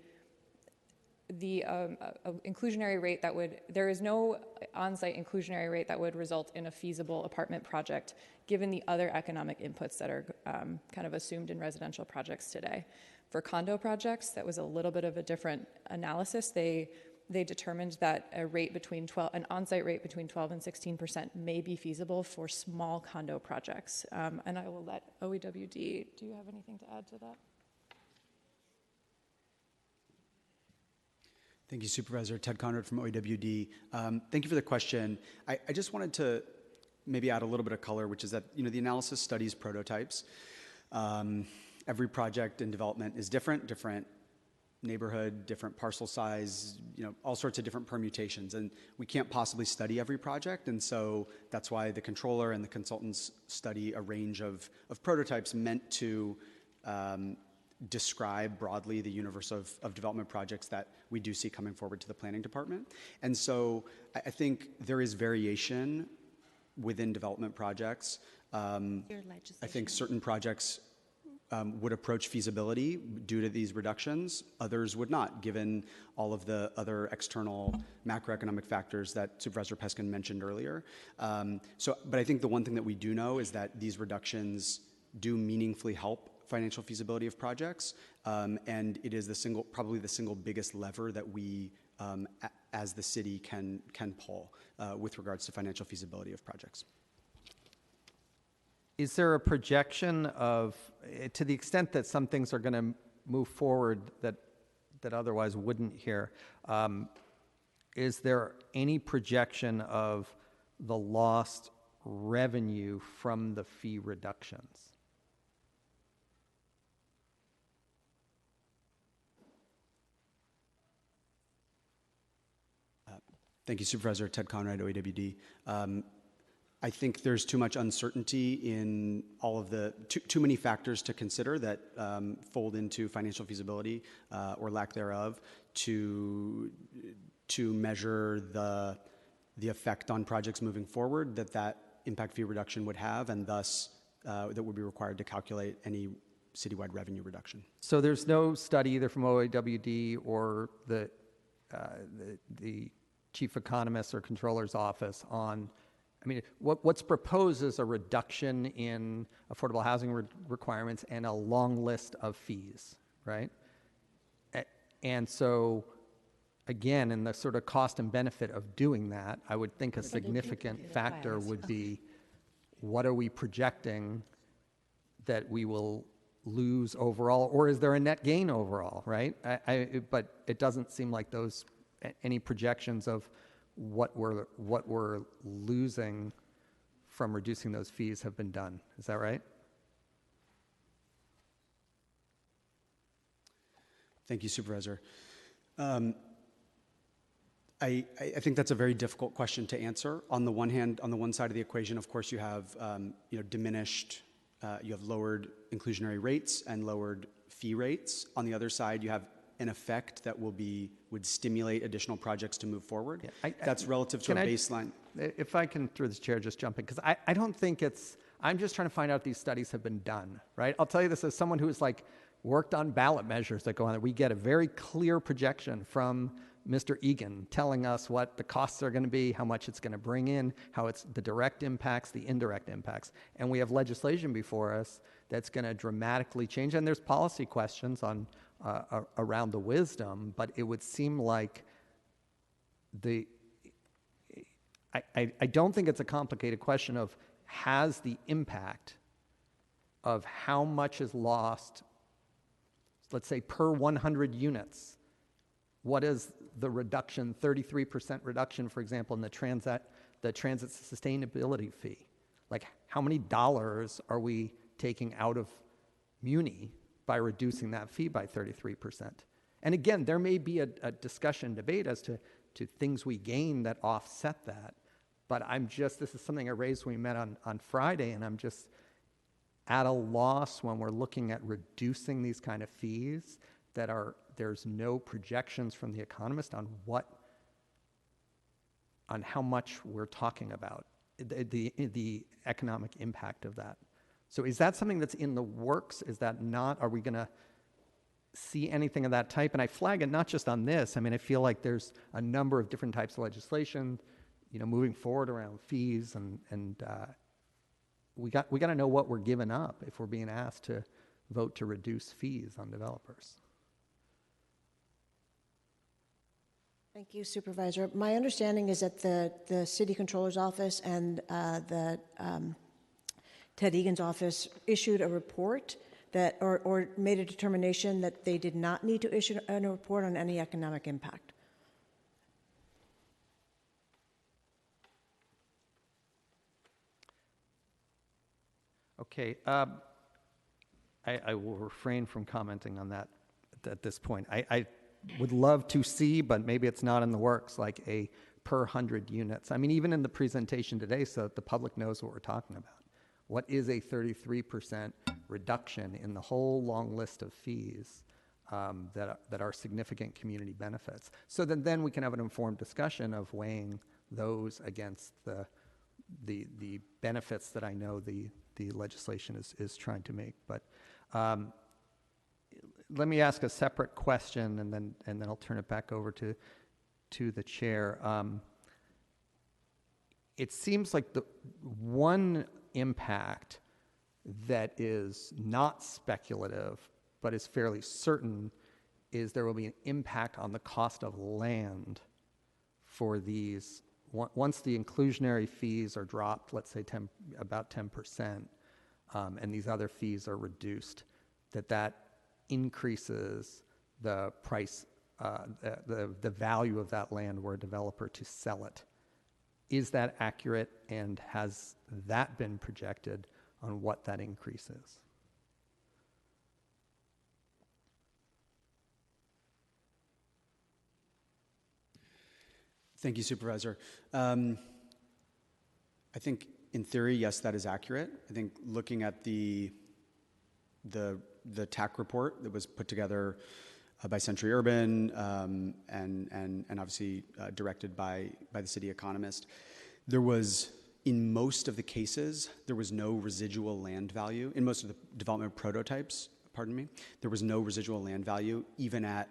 Speaker 10: inclusionary rate there is no on-site inclusionary rate that would result in a feasible apartment project, given the other economic inputs that are kind of assumed in residential projects today. For condo projects, that was a little bit of a different analysis. They determined that an on-site rate between 12 and 16% may be feasible for small condo projects. And I will let OEWD, do you have anything to add to that?
Speaker 7: Thank you, Supervisor. Ted Conrad from OEWD. Thank you for the question. I just wanted to maybe add a little bit of color, which is that the analysis studies prototypes. Every project in development is different neighborhood, different parcel size, all sorts of different permutations, and we can't possibly study every project, and so that's why the controller and the consultants study a range of prototypes meant to describe broadly the universe of development projects that we do see coming forward to the planning department. And so I think there is variation within development projects. I think certain projects would approach feasibility due to these reductions. Others would not, given all of the other external macroeconomic factors that Supervisor Peskin mentioned earlier. But I think the one thing that we do know is that these reductions do meaningfully help financial feasibility of projects, and it is probably the single biggest lever that we, as the city, can pull with regards to financial feasibility of projects.
Speaker 8: Is there a projection of, to the extent that some things are going to move forward that otherwise wouldn't here, is there any projection of the lost revenue from the fee reductions?
Speaker 7: Thank you, Supervisor. Ted Conrad, OAWD. I think there's too much uncertainty in all of the, too many factors to consider that fold into financial feasibility or lack thereof to measure the effect on projects moving forward that impact fee reduction would have, and thus that would be required to calculate any citywide revenue reduction.
Speaker 8: So there's no study either from OAWD or the chief economist or controller's office on, I mean, what's proposed is a reduction in affordable housing requirements and a long list of fees, right? And so, again, in the sort of cost and benefit of doing that, I would think a significant factor would be, what are we projecting that we will lose overall, or is there a net gain overall, right? But it doesn't seem like those, any projections of what we're losing from reducing those fees have been done. Is that right?
Speaker 7: Thank you, Supervisor. I think that's a very difficult question to answer. On the one hand, on the one side of the equation, of course, you have diminished, you have lowered inclusionary rates and lowered fee rates. On the other side, you have an effect that would stimulate additional projects to move forward. Yeah, that's relative to a baseline.
Speaker 8: If I can, through this chair, just jump in, because I don't think I'm just trying to find out if these studies have been done, right? I'll tell you this as someone who's worked on ballot measures that go on there. We get a very clear projection from Mr. Egan telling us what the costs are going to be, how much it's going to bring in, how it's the direct impacts, the indirect impacts. And we have legislation before us that's going to dramatically change. And there's policy questions on around the wisdom, but it would seem like I don't think it's a complicated question of, has the impact of how much is lost, let's say per 100 units, what is the reduction, 33% reduction, for example, in the transit sustainability fee? Like, how many dollars are we taking out of Muni by reducing that fee by 33%? And again, there may be a discussion, debate as to things we gain that offset that. But this is something I raised when we met on Friday, and I'm just at a loss when we're looking at reducing these kind of fees that there's no projections from the economist on how much we're talking about, the economic impact of that. So is that something that's in the works? Is that not? Are we going to see anything of that type? And I flag it not just on this. I mean, I feel like there's a number of different types of legislation, moving forward around fees, and we got to know what we're giving up if we're being asked to vote to reduce fees on developers.
Speaker 9: Thank you, Supervisor. My understanding is that the City Controller's Office and Ted Egan's office issued a report that, or made a determination that they did not need to issue a report on any economic impact.
Speaker 8: Okay, I will refrain from commenting on that at this point. I would love to see, but maybe it's not in the works, like a per 100 units. I mean, even in the presentation today, so that the public knows what we're talking about. What is a 33% reduction in the whole long list of fees that are significant community benefits? So then we can have an informed discussion of weighing those against the benefits that I know the legislation is trying to make. But let me ask a separate question, and then I'll turn it back over to the chair. It seems like the one impact that is not speculative, but is fairly certain, is there will be an impact on the cost of land for these. Once the inclusionary fees are dropped, let's say about 10%, and these other fees are reduced, that increases the price, the value of that land where a developer to sell it. Is that accurate, and has that been projected on what that increase is?
Speaker 7: Thank you, Supervisor. I think in theory, yes, that is accurate. I think looking at the TAC report that was put together by Century Urban and obviously directed by the city economist, there was, in most of the cases, there was no residual land value. In most of the development prototypes, pardon me, there was no residual land value, even at,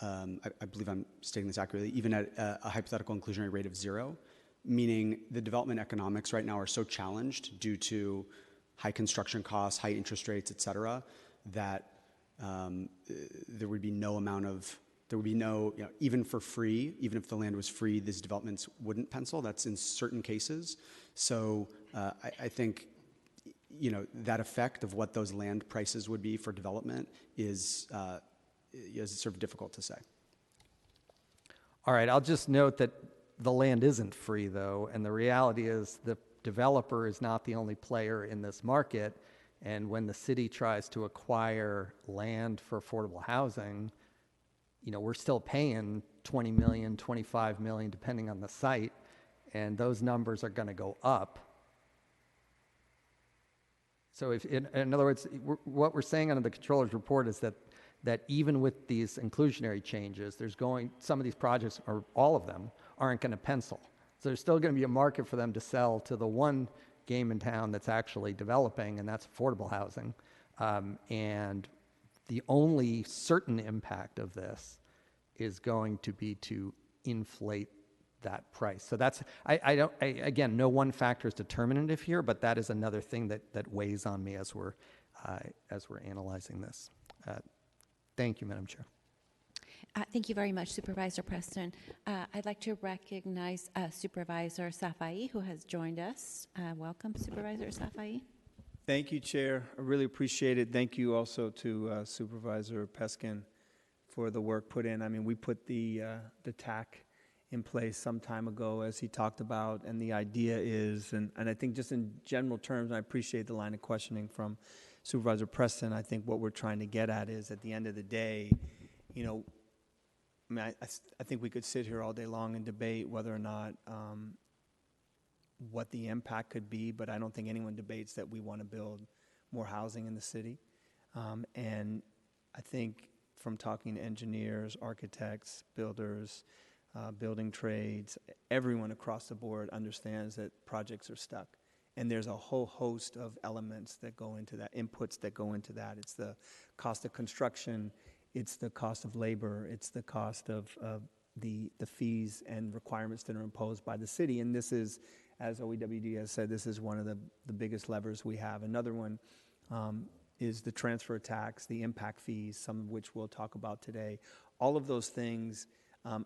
Speaker 7: I believe I'm stating this accurately, even at a hypothetical inclusionary rate of 0, meaning the development economics right now are so challenged due to high construction costs, high interest rates, et cetera, that there would be no, even for free, even if the land was free, these developments wouldn't pencil. That's in certain cases. So I think, that effect of what those land prices would be for development is sort of difficult to say.
Speaker 8: All right, I'll just note that the land isn't free, though, and the reality is the developer is not the only player in this market. And when the city tries to acquire land for affordable housing, we're still paying $20 million, $25 million, depending on the site, and those numbers are going to go up. So if, in other words, what we're saying under the controller's report is that even with these inclusionary changes, some of these projects, or all of them, aren't going to pencil. So there's still going to be a market for them to sell to the one game in town that's actually developing, and that's affordable housing. And the only certain impact of this is going to be to inflate that price. So that's, again, no one factor is determinative here, but that is another thing that weighs on me as we're analyzing this. Thank you, Madam Chair.
Speaker 1: Thank you very much, Supervisor Preston. I'd like to recognize Supervisor Safai, who has joined us. Welcome, Supervisor Safai.
Speaker 11: Thank you, Chair. I really appreciate it. Thank you also to Supervisor Peskin for the work put in. I mean, we put the TAC in place some time ago, as he talked about, and the idea is, and I think just in general terms, and I appreciate the line of questioning from Supervisor Preston, I think what we're trying to get at is, at the end of the day, I think we could sit here all day long and debate whether or not what the impact could be, but I don't think anyone debates that we want to build more housing in the city. And I think from talking to engineers, architects, builders, building trades, everyone across the board understands that projects are stuck. And there's a whole host of elements that go into that, inputs that go into that. It's the cost of construction, it's the cost of labor, it's the cost of the fees and requirements that are imposed by the city. And this is, as OEWD has said, this is one of the biggest levers we have. Another one is the transfer tax, the impact fees, some of which we'll talk about today. All of those things,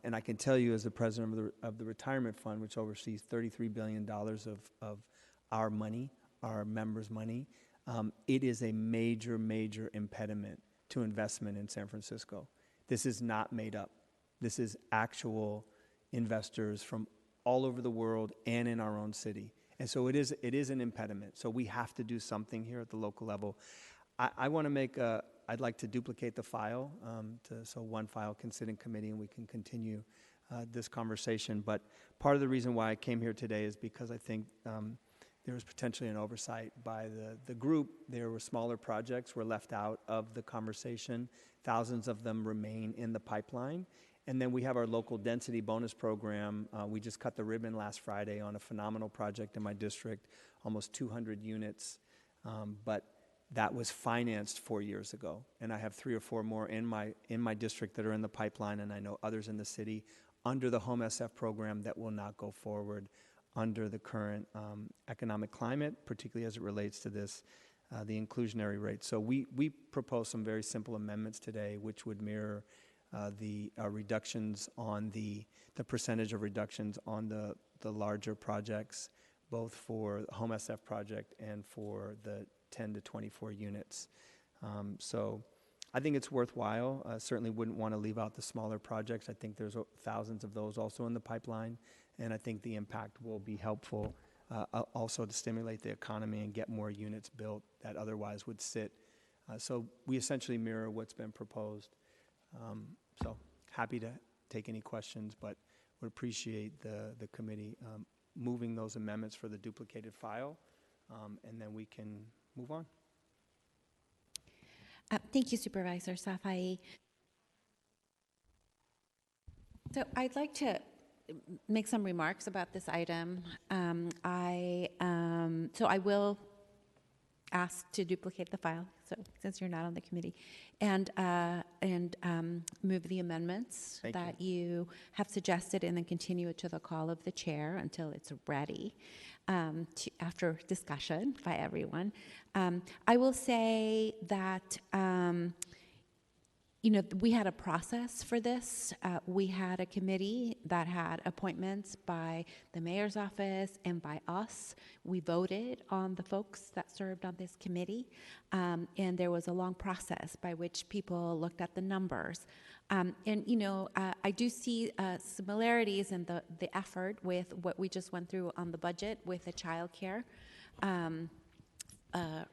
Speaker 11: and I can tell you as the president of the retirement fund, which oversees $33 billion of our money, our members' money, it is a major, major impediment to investment in San Francisco. This is not made up. This is actual investors from all over the world and in our own city. And so it is an impediment. So we have to do something here at the local level. I want to make I'd like to duplicate the file so one file can sit in committee and we can continue this conversation. But part of the reason why I came here today is because I think there was potentially an oversight by the group. There were smaller projects were left out of the conversation. Thousands of them remain in the pipeline. And then we have our local density bonus program. We just cut the ribbon last Friday on a phenomenal project in my district, almost 200 units. But that was financed 4 years ago. And I have 3 or 4 more in my district that are in the pipeline, and I know others in the city under the Home SF program that will not go forward under the current economic climate, particularly as it relates to this, the inclusionary rate. So we propose some very simple amendments today, which would mirror the reductions on the percentage of reductions on the larger projects, both for the Home SF project and for the 10 to 24 units. So I think it's worthwhile. Certainly wouldn't want to leave out the smaller projects. I think there's thousands of those also in the pipeline, and I think the impact will be helpful also to stimulate the economy and get more units built that otherwise would sit. So we essentially mirror what's been proposed. So happy to take any questions, but would appreciate the committee moving those amendments for the duplicated file, and then we can move on.
Speaker 1: Thank you, Supervisor Safai. So I'd like to make some remarks about this item. So I will ask to duplicate the file, so since you're not on the committee, and move the amendments that you have suggested, and then continue it to the call of the chair until it's ready after discussion by everyone. I will say that we had a process for this. We had a committee that had appointments by the mayor's office and by us. We voted on the folks that served on this committee, and there was a long process by which people looked at the numbers. I do see similarities in the effort with what we just went through on the budget with the child care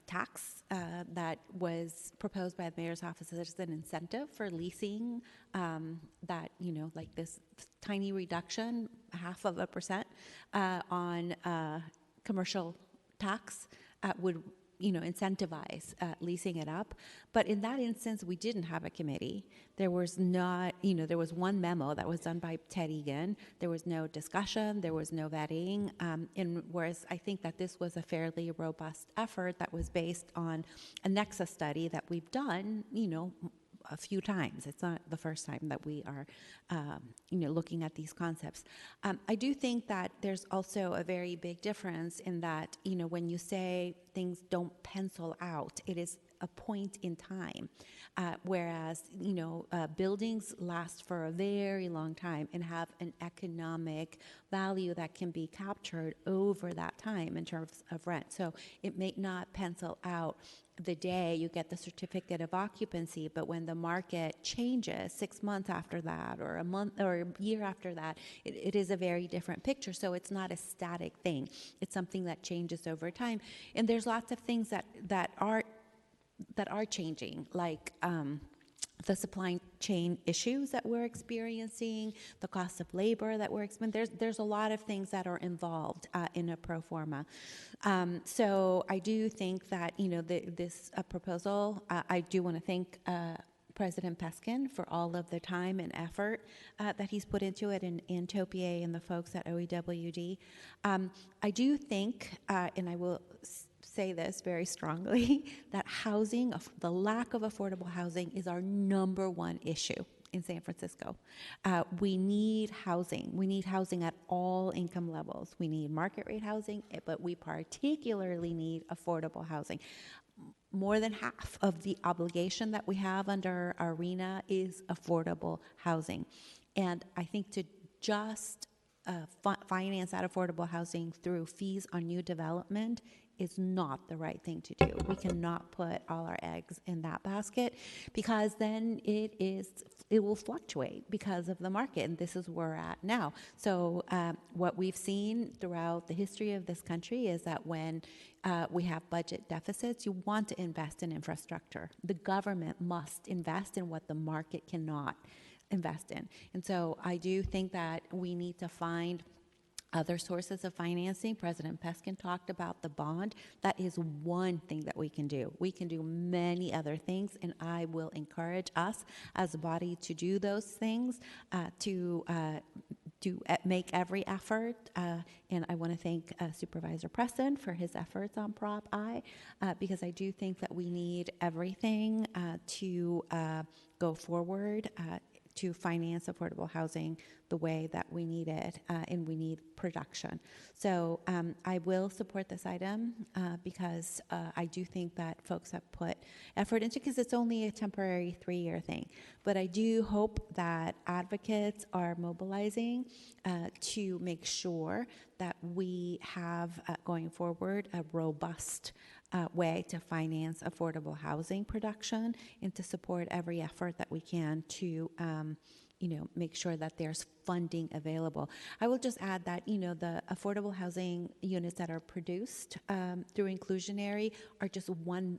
Speaker 1: tax that was proposed by the mayor's office as an incentive for leasing, that, like this tiny reduction, 0.5% on commercial tax would, incentivize leasing it up. But in that instance, we didn't have a committee. There was not, there was one memo that was done by Ted Egan. There was no discussion. There was no vetting. And whereas I think that this was a fairly robust effort that was based on a Nexus study that we've done, a few times. It's not the first time that we are, looking at these concepts. I do think that there's also a very big difference in that, when you say things don't pencil out, it is a point in time, whereas, buildings last for a very long time and have an economic value that can be captured over that time in terms of rent. So it may not pencil out the day you get the certificate of occupancy, but when the market changes 6 months after that, or a month or a year after that, it is a very different picture. So it's not a static thing. It's something that changes over time. And there's lots of things that are changing, like the supply chain issues that we're experiencing, the cost of labor that we're experiencing. There's a lot of things that are involved in a pro forma. So I do think that, this proposal, I do want to thank President Peskin for all of the time and effort that he's put into it, and Topier and the folks at OEWD. I do think, and I will say this very strongly, that housing, the lack of affordable housing, is our number one issue in San Francisco. We need housing. We need housing at all income levels. We need market rate housing, but we particularly need affordable housing. More than half of the obligation that we have under our RENA is affordable housing. And I think to just finance that affordable housing through fees on new development is not the right thing to do. We cannot put all our eggs in that basket, because then it will fluctuate because of the market, and this is where we're at now. So what we've seen throughout the history of this country is that when we have budget deficits, you want to invest in infrastructure. The government must invest in what the market cannot invest in. And so I do think that we need to find other sources of financing. President Peskin talked about the bond. That is one thing that we can do. We can do many other things, and I will encourage us as a body to do those things, to make every effort. And I want to thank Supervisor Preston for his efforts on Prop I, because I do think that we need everything to go forward to finance affordable housing the way that we need it, and we need production. So I will support this item because I do think that folks have put effort into, because it's only a temporary 3-year thing. But I do hope that advocates are mobilizing to make sure that we have, going forward, a robust way to finance affordable housing production and to support every effort that we can to make sure that there's funding available. I will just add that, the affordable housing units that are produced through inclusionary are just one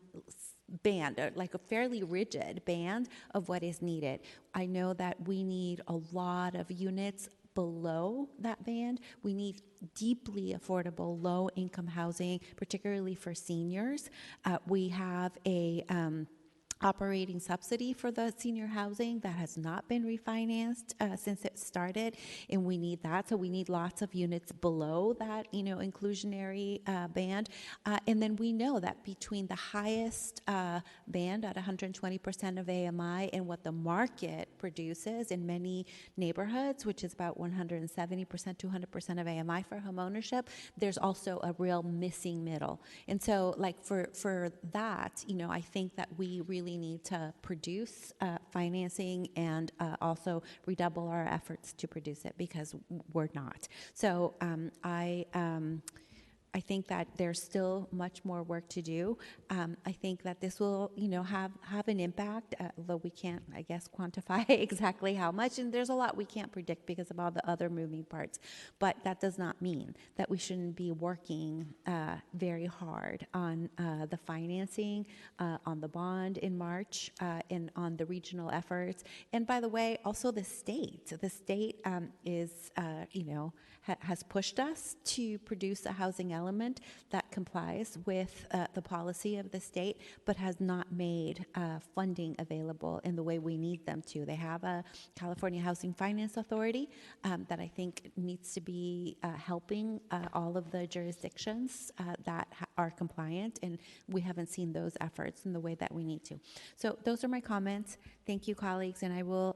Speaker 1: band, like a fairly rigid band of what is needed. I know that we need a lot of units below that band. We need deeply affordable low-income housing, particularly for seniors. We have a operating subsidy for the senior housing that has not been refinanced since it started, and we need that. So we need lots of units below that, inclusionary band. And then we know that between the highest band at 120% of AMI and what the market produces in many neighborhoods, which is about 170%, 200% of AMI for home ownership, there's also a real missing middle. And so, like, for that, I think that we really need to produce financing and also redouble our efforts to produce it, because we're not. So I think that there's still much more work to do. I think that this will, have an impact, although we can't, I guess, quantify exactly how much. And there's a lot we can't predict because of all the other moving parts. But that does not mean that we shouldn't be working very hard on the financing, on the bond in March, and on the regional efforts. And by the way, also the state. The state is, has pushed us to produce a housing element that complies with the policy of the state, but has not made funding available in the way we need them to. They have a California Housing Finance Authority that I think needs to be helping all of the jurisdictions that are compliant, and we haven't seen those efforts in the way that we need to. So those are my comments. Thank you, colleagues, and I will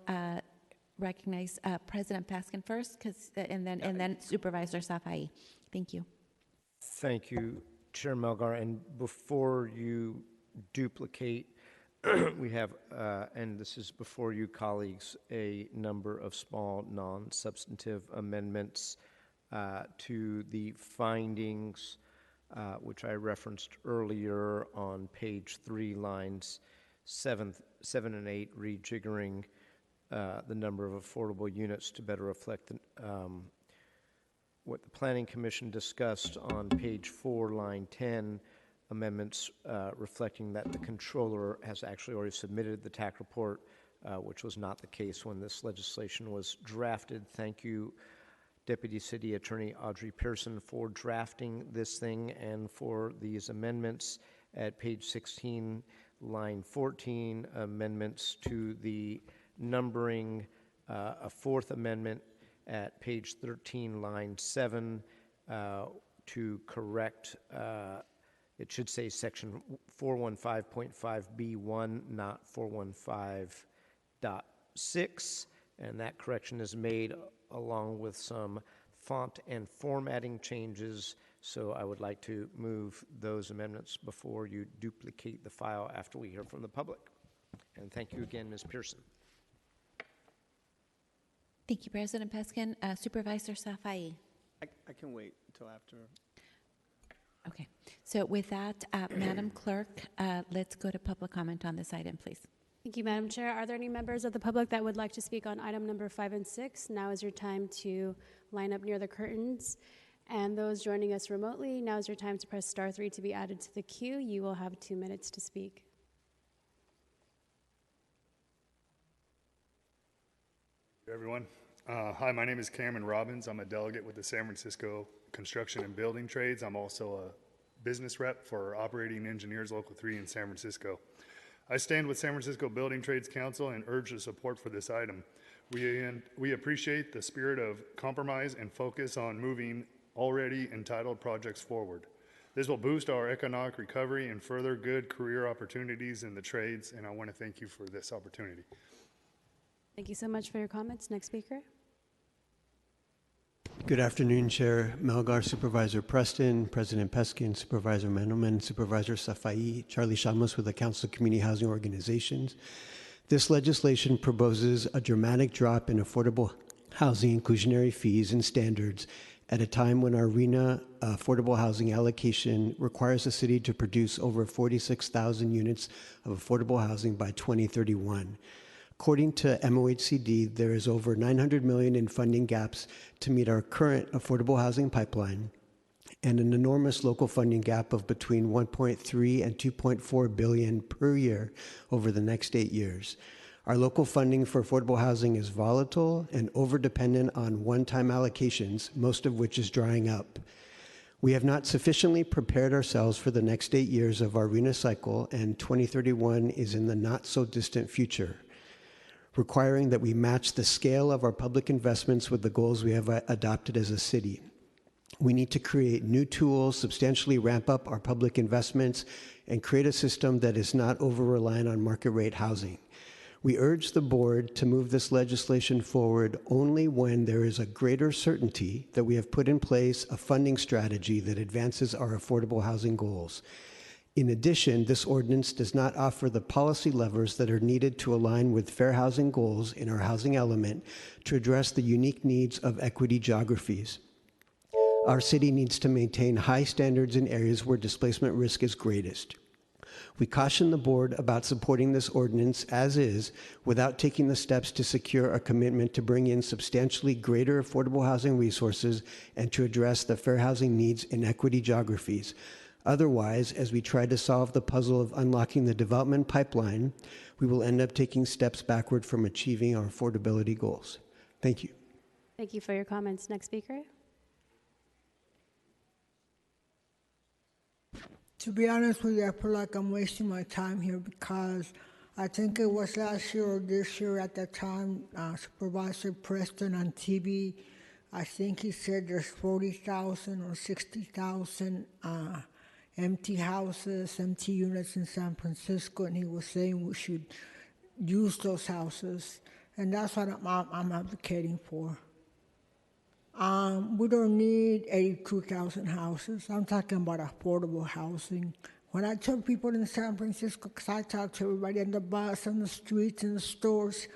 Speaker 1: recognize President Paskin first, and then Supervisor Safai. Thank you.
Speaker 2: Thank you, Chair Melgar. And before you duplicate, we have, and this is before you, colleagues, a number of small non-substantive amendments to the findings, which I referenced earlier on page 3, lines 7 and 8, rejiggering the number of affordable units to better reflect what the Planning Commission discussed on page 4, line 10, amendments reflecting that the controller has actually already submitted the TAC report, which was not the case when this legislation was drafted. Thank you, Deputy City Attorney Audrey Pearson, for drafting this thing and for these amendments. At page 16, line 14, amendments to the numbering, a fourth amendment at page 13, line 7, to correct, it should say section 415.5B1, not 415.6, and that correction is made along with some font and formatting changes. So I would like to move those amendments before you duplicate the file after we hear from the public. And thank you again, Ms. Pearson.
Speaker 1: Thank you, President Peskin. Supervisor Safai.
Speaker 11: I can wait until after.
Speaker 1: Okay. So with that, Madam Clerk, let's go to public comment on this item, please.
Speaker 3: Thank you, Madam Chair. Are there any members of the public that would like to speak on item number 5 and 6? Now is your time to line up near the curtains. And those joining us remotely, now is your time to press star 3 to be added to the queue. You will have 2 minutes to speak.
Speaker 12: Everyone. Hi, my name is Cameron Robbins. I'm a delegate with the San Francisco Construction and Building Trades. I'm also a business rep for Operating Engineers Local 3 in San Francisco. I stand with San Francisco Building Trades Council and urge the support for this item. We appreciate the spirit of compromise and focus on moving already entitled projects forward. This will boost our economic recovery and further good career opportunities in the trades, and I want to thank you for this opportunity.
Speaker 3: Thank you so much for your comments. Next speaker.
Speaker 13: Good afternoon, Chair Melgar, Supervisor Preston, President Peskin, Supervisor Mendelman, Supervisor Safai, Charlie Shamos with the Council of Community Housing Organizations. This legislation proposes a dramatic drop in affordable housing inclusionary fees and standards at a time when our RENA affordable housing allocation requires the city to produce over 46,000 units of affordable housing by 2031. According to MOHCD, there is over $900 million in funding gaps to meet our current affordable housing pipeline and an enormous local funding gap of between 1.3 and 2.4 billion per year over the next 8 years. Our local funding for affordable housing is volatile and over-dependent on one-time allocations, most of which is drying up. We have not sufficiently prepared ourselves for the next 8 years of our RENA cycle, and 2031 is in the not-so-distant future, requiring that we match the scale of our public investments with the goals we have adopted as a city. We need to create new tools, substantially ramp up our public investments, and create a system that is not over-reliant on market rate housing. We urge the board to move this legislation forward only when there is a greater certainty that we have put in place a funding strategy that advances our affordable housing goals. In addition, this ordinance does not offer the policy levers that are needed to align with fair housing goals in our housing element to address the unique needs of equity geographies. Our city needs to maintain high standards in areas where displacement risk is greatest. We caution the board about supporting this ordinance as is without taking the steps to secure a commitment to bring in substantially greater affordable housing resources and to address the fair housing needs in equity geographies. Otherwise, as we try to solve the puzzle of unlocking the development pipeline, we will end up taking steps backward from achieving our affordability goals. Thank you.
Speaker 3: Thank you for your comments. Next speaker.
Speaker 14: To be honest with you, I feel like I'm wasting my time here because I think it was last year or this year at the time, Supervisor Preston on TV, I think he said there's 40,000 or 60,000 empty houses, empty units in San Francisco, and he was saying we should use those houses, and that's what I'm advocating for. We don't need 82,000 houses. I'm talking about affordable housing. When I tell people in San Francisco, because I talk to everybody on the bus, on the streets, in the stores,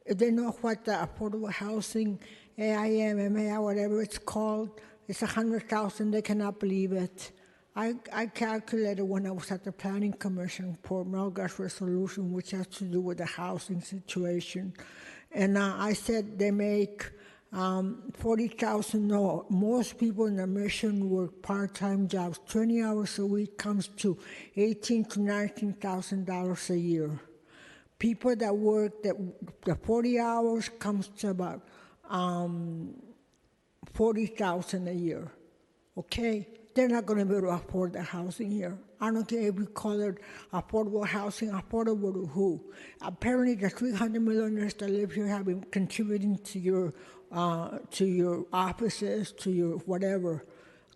Speaker 14: if they know what the affordable housing, AIM, MAI, whatever it's called, it's 100,000, they cannot believe it. I calculated when I was at the Planning Commission for Melgar's resolution, which has to do with the housing situation. And I said they make 40,000, no, most people in the mission work part-time jobs. 20 hours a week comes to $18,000 to $19,000 a year. People that work the 40 hours comes to about 40,000 a year, okay? They're not going to be able to afford the housing here. I don't care if we call it affordable housing, affordable to who? Apparently the 300 millionaires that live here have been contributing to your offices, to your whatever,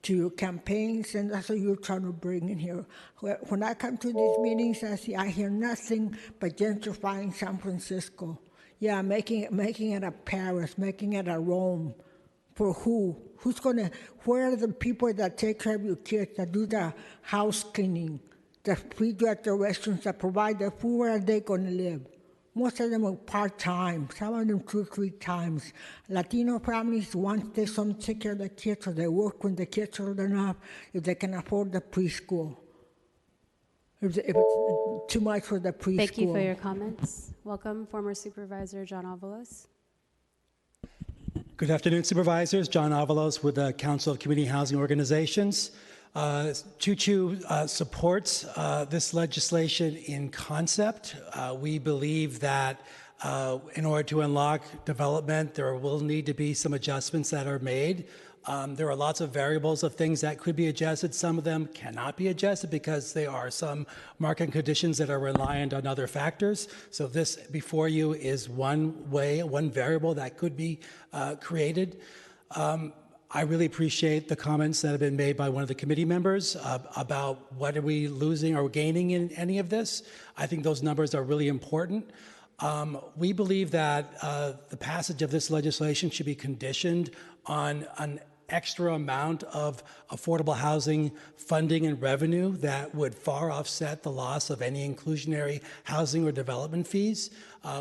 Speaker 14: to your campaigns, and that's what you're trying to bring in here. When I come to these meetings, I hear nothing but gentrifying San Francisco. Yeah, making it a Paris, making it a Rome. For who? Where are the people that take care of your kids, that do the house cleaning, that feed you at the restaurants, that provide the food? Where are they going to live? Most of them are part-time, some of them 2 or 3 times. Latino families, once they take care of the kids, or they work when the kids are old enough, if they can afford the preschool. If it's too much for the preschool.
Speaker 3: Thank you for your comments. Welcome, former Supervisor John Avalos.
Speaker 15: Good afternoon, Supervisors. John Avalos with the Council of Community Housing Organizations. Choo-Choo supports this legislation in concept. We believe that in order to unlock development, there will need to be some adjustments that are made. There are lots of variables of things that could be adjusted. Some of them cannot be adjusted because there are some market conditions that are reliant on other factors. So this before you is one variable that could be created. I really appreciate the comments that have been made by one of the committee members about what are we losing or gaining in any of this. I think those numbers are really important. We believe that the passage of this legislation should be conditioned on an extra amount of affordable housing funding and revenue that would far offset the loss of any inclusionary housing or development fees.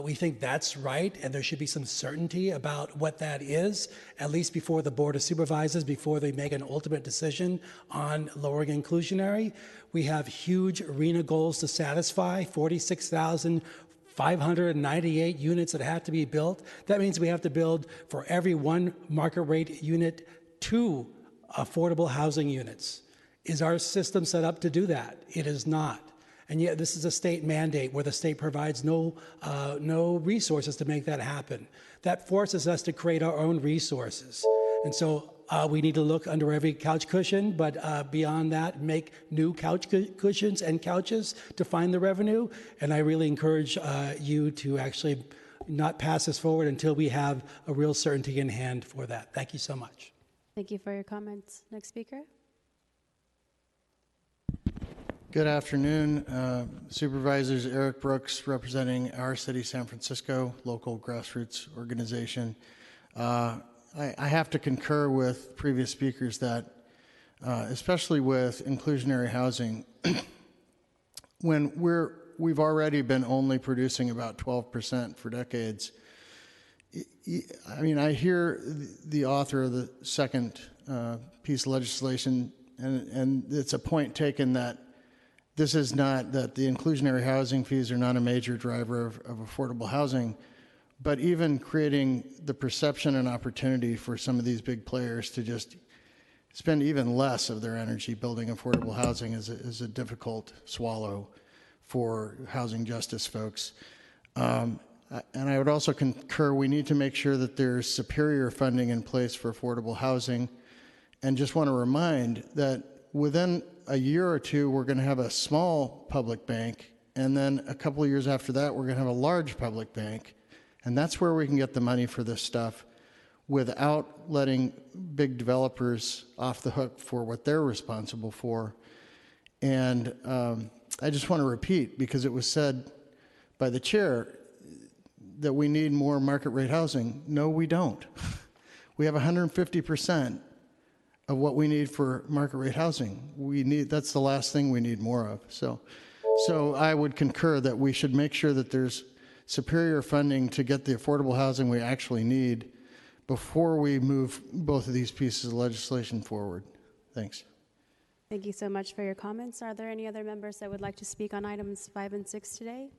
Speaker 15: We think that's right, and there should be some certainty about what that is, at least before the Board of Supervisors, before they make an ultimate decision on lowering inclusionary. We have huge arena goals to satisfy, 46,598 units that have to be built. That means we have to build for every one market rate unit 2 affordable housing units. Is our system set up to do that? It is not. And yet this is a state mandate where the state provides no resources to make that happen. That forces us to create our own resources. And so we need to look under every couch cushion, but beyond that, make new couch cushions and couches to find the revenue. And I really encourage you to actually not pass this forward until we have a real certainty in hand for that. Thank you so much.
Speaker 3: Thank you for your comments. Next speaker.
Speaker 16: Good afternoon, Supervisors. Eric Brooks, representing our city, San Francisco, local grassroots organization. I have to concur with previous speakers that, especially with inclusionary housing, when we've already been only producing about 12% for decades. I mean, I hear the author of the second piece of legislation, and it's a point taken that this is not, that the inclusionary housing fees are not a major driver of affordable housing, but even creating the perception and opportunity for some of these big players to just spend even less of their energy building affordable housing is a difficult swallow for housing justice folks. And I would also concur we need to make sure that there's superior funding in place for affordable housing. And just want to remind that within a year or two, we're going to have a small public bank. And then a couple of years after that, we're going to have a large public bank. And that's where we can get the money for this stuff without letting big developers off the hook for what they're responsible for. And I just want to repeat, because it was said by the chair, that we need more market rate housing. No, we don't. We have 150% of what we need for market rate housing. That's the last thing we need more of. So I would concur that we should make sure that there's superior funding to get the affordable housing we actually need before we move both of these pieces of legislation forward. Thanks.
Speaker 3: Thank you so much for your comments. Are there any other members that would like to speak on items 5 and 6 today?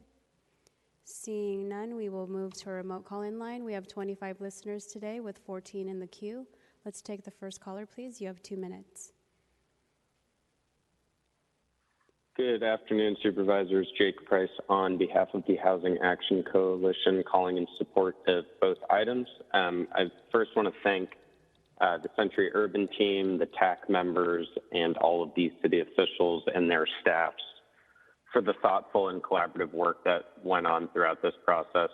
Speaker 3: Seeing none, we will move to a remote call-in line. We have 25 listeners today with 14 in the queue. Let's take the first caller, please. You have 2 minutes.
Speaker 17: Good afternoon, Supervisors. Jake Price on behalf of the Housing Action Coalition, calling in support of both items. I first want to thank the Century Urban team, the TAC members, and all of the city officials and their staffs for the thoughtful and collaborative work that went on throughout this process.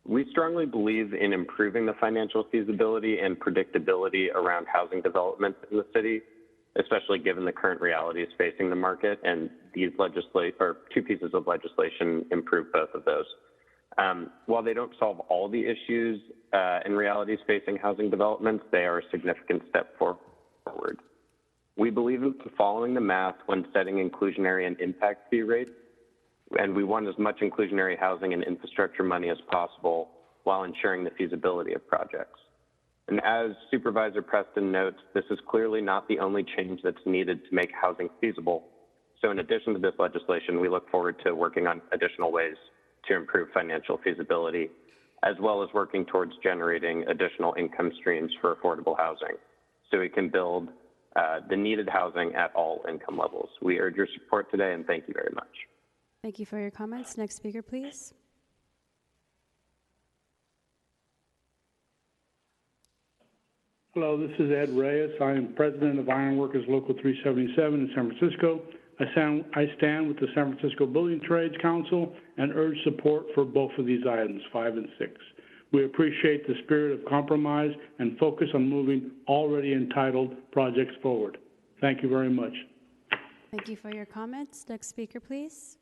Speaker 17: We strongly believe in improving the financial feasibility and predictability around housing development in the city, especially given the current realities facing the market, and these two pieces of legislation improve both of those. While they don't solve all the issues and realities facing housing developments, they are a significant step forward. We believe in following the math when setting inclusionary and impact fee rates, and we want as much inclusionary housing and infrastructure money as possible while ensuring the feasibility of projects. And as Supervisor Preston notes, this is clearly not the only change that's needed to make housing feasible. So in addition to this legislation, we look forward to working on additional ways to improve financial feasibility, as well as working towards generating additional income streams for affordable housing so we can build the needed housing at all income levels. We urge your support today, and thank you very much.
Speaker 3: Thank you for your comments. Next speaker, please.
Speaker 18: Hello, this is Ed Reyes. I am president of Iron Workers Local 377 in San Francisco. I stand with the San Francisco Building Trades Council and urge support for both of these items, 5 and 6. We appreciate the spirit of compromise and focus on moving already entitled projects forward. Thank you very much.
Speaker 3: Thank you for your comments. Next speaker, please.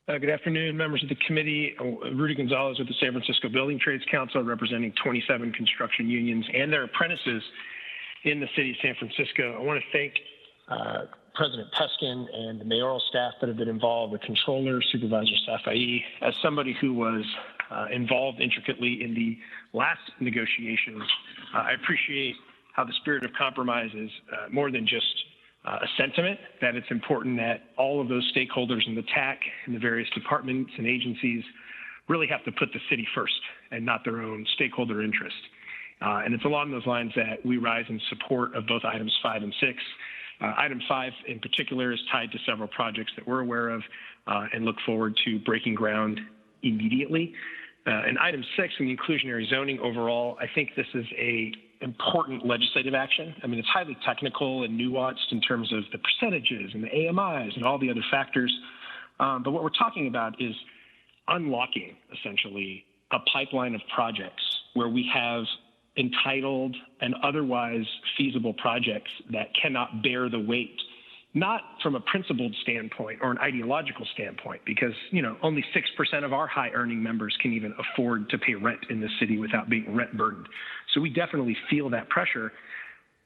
Speaker 19: Good afternoon, members of the committee. Rudy Gonzalez with the San Francisco Building Trades Council, representing 27 construction unions and their apprentices in the city of San Francisco. I want to thank President Peskin and the mayoral staff that have been involved, the controller, Supervisor Safai. As somebody who was involved intricately in the last negotiations, I appreciate how the spirit of compromise is more than just a sentiment, that it's important that all of those stakeholders in the TAC and the various departments and agencies really have to put the city first and not their own stakeholder interest. And it's along those lines that we rise in support of both items 5 and 6. Item 5 in particular is tied to several projects that we're aware of and look forward to breaking ground immediately. And item 6 in the inclusionary zoning overall, I think this is a important legislative action. I mean, it's highly technical and nuanced in terms of the percentages and the AMIs and all the other factors. But what we're talking about is unlocking, essentially, a pipeline of projects where we have entitled and otherwise feasible projects that cannot bear the weight, not from a principled standpoint or an ideological standpoint, because, you know, only 6% of our high earning members can even afford to pay rent in the city without being rent burdened. So we definitely feel that pressure,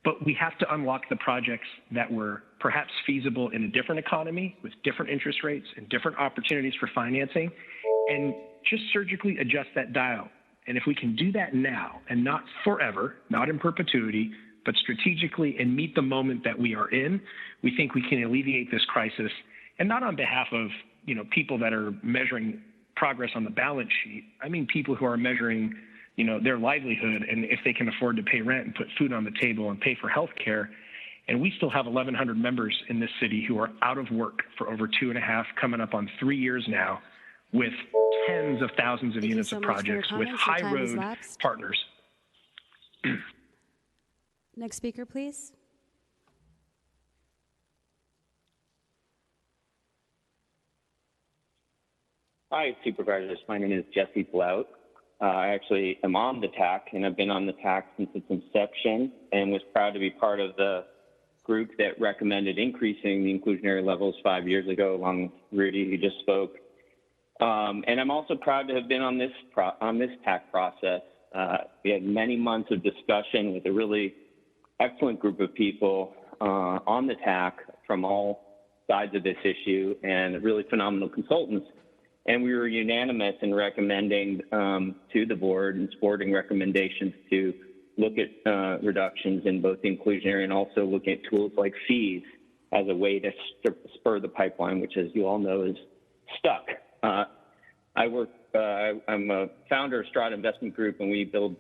Speaker 19: but we have to unlock the projects that were perhaps feasible in a different economy with different interest rates and different opportunities for financing, and just surgically adjust that dial. And if we can do that now and not forever, not in perpetuity, but strategically and meet the moment that we are in, we think we can alleviate this crisis, and not on behalf of, you know, people that are measuring progress on the balance sheet. I mean people who are measuring, you know, their livelihood and if they can afford to pay rent and put food on the table and pay for health care. And we still have 1,100 members in this city who are out of work for over 2.5, coming up on 3 years now, with tens of thousands of units of projects with high road partners.
Speaker 3: Next speaker, please.
Speaker 17: Hi, Supervisors. My name is Jesse Blout. I actually am on the TAC, and I've been on the TAC since its inception, and was proud to be part of the group that recommended increasing the inclusionary levels 5 years ago, along with Rudy, who just spoke. And I'm also proud to have been on this TAC process. We had many months of discussion with a really excellent group of people on the TAC from all sides of this issue, and really phenomenal consultants. And we were unanimous in recommending to the board and supporting recommendations to look at reductions in both the inclusionary and also looking at tools like fees as a way to spur the pipeline, which, as you all know, is stuck. I'm a founder of Strata Investment Group, and we build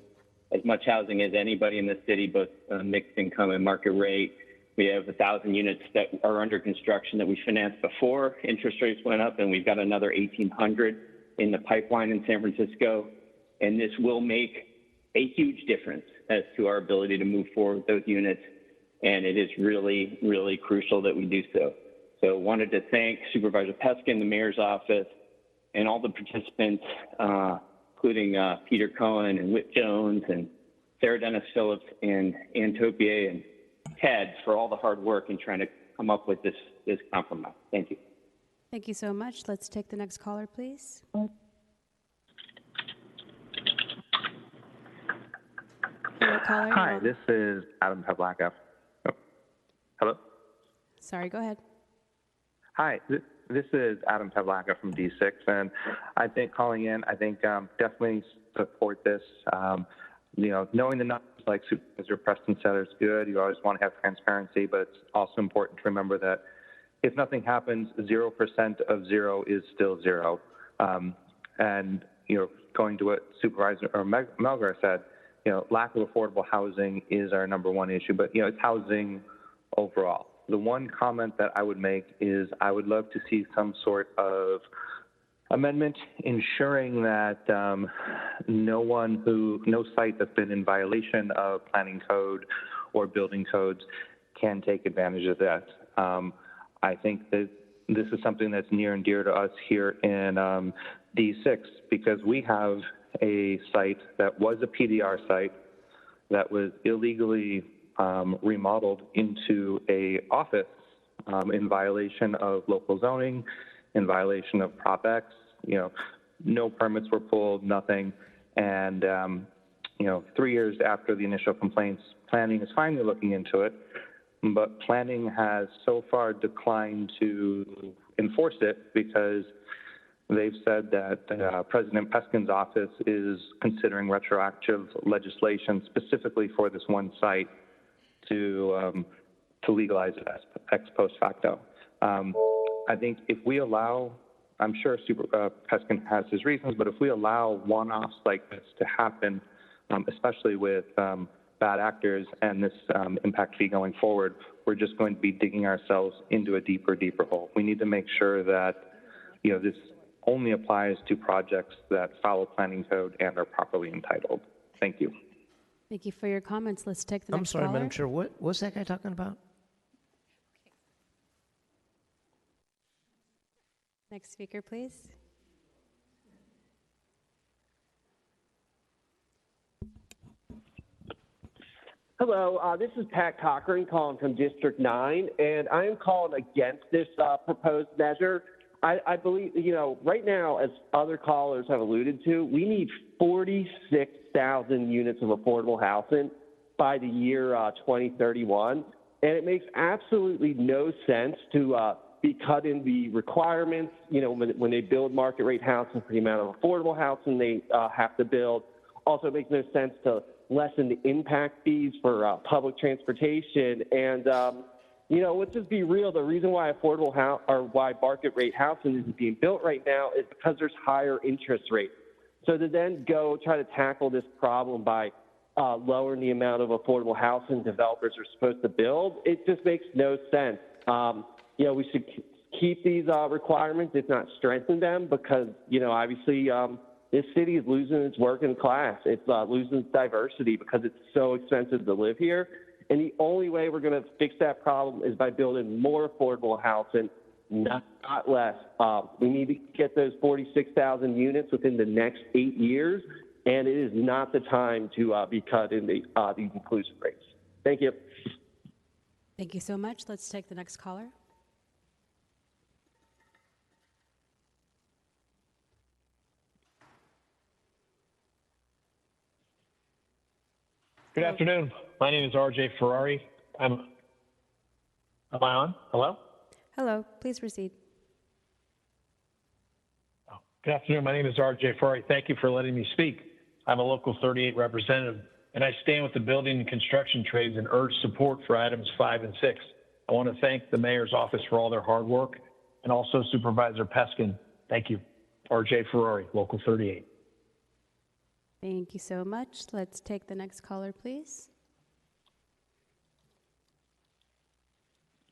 Speaker 17: as much housing as anybody in the city, both mixed income and market rate. We have 1,000 units that are under construction that we financed before interest rates went up, and we've got another 1,800 in the pipeline in San Francisco. And this will make a huge difference as to our ability to move forward with those units. And it is really, really crucial that we do so. So wanted to thank Supervisor Peskin, the mayor's office, and all the participants, including Peter Cohen and Whit Jones and Sarah Dennis Phillips and Ann Topier and Ted, for all the hard work in trying to come up with this compromise. Thank you.
Speaker 3: Thank you so much. Let's take the next caller, please. Hello, caller.
Speaker 20: Hi, this is Adam Pavlaka. Oh. Hello?
Speaker 3: Sorry, go ahead.
Speaker 20: Hi, this is Adam Pavlaka from D6, and I think definitely support this. You know, knowing the numbers, like Supervisor Preston said, is good. You always want to have transparency, but it's also important to remember that if nothing happens, 0% of 0 is still 0. And, you know, going to what Supervisor Melgar said, you know, lack of affordable housing is our number one issue, but, you know, it's housing overall. The one comment that I would make is I would love to see some sort of amendment ensuring that no site that's been in violation of planning code or building codes can take advantage of that. I think that this is something that's near and dear to us here in D6, because we have a site that was a PDR site that was illegally remodeled into a office in violation of local zoning in violation of Prop X. No permits were pulled, nothing. And, 3 years after the initial complaints, planning is finally looking into it, but planning has so far declined to enforce it because they've said that President Peskin's office is considering retroactive legislation specifically for this one site to legalize it ex post facto. I think if we allow, I'm sure Peskin has his reasons, but if we allow one-offs like this to happen, especially with bad actors and this impact fee going forward, we're just going to be digging ourselves into a deeper hole. We need to make sure that, this only applies to projects that follow planning code and are properly entitled. Thank you.
Speaker 3: Thank you for your comments. Let's take the next
Speaker 2: I'm sorry,
Speaker 3: caller.
Speaker 2: Madam Chair, what's that guy talking about?
Speaker 3: Next speaker, please.
Speaker 21: Hello, this is Pat Cochran calling from District 9, and I am calling against this proposed measure. I believe, right now, as other callers have alluded to, we need 46,000 units of affordable housing by the year 2031, and it makes absolutely no sense to be cutting the requirements, when they build market rate housing for the amount of affordable housing they have to build. Also, it makes no sense to lessen the impact fees for public transportation. And, let's just be real. The reason why why market rate housing isn't being built right now is because there's higher interest rates. So to then go try to tackle this problem by lowering the amount of affordable housing developers are supposed to build, it just makes no sense. We should keep these requirements, if not strengthen them, because, obviously this city is losing its working class. It's losing its diversity because it's so expensive to live here. And the only way we're going to fix that problem is by building more affordable housing, not less. We need to get those 46,000 units within the next 8 years, and it is not the time to be cutting these inclusion rates. Thank you.
Speaker 3: Thank you so much. Let's take the next caller.
Speaker 22: Good afternoon. My name is RJ Ferrari. Am I on? Hello?
Speaker 3: Hello. Please proceed.
Speaker 22: Good afternoon. My name is RJ Ferrari. Thank you for letting me speak. I'm a Local 38 representative, and I stand with the building and construction trades and urge support for items 5 and 6. I want to thank the mayor's office for all their hard work, and also Supervisor Peskin. Thank you. RJ Ferrari, Local 38.
Speaker 3: Thank you so much. Let's take the next caller, please.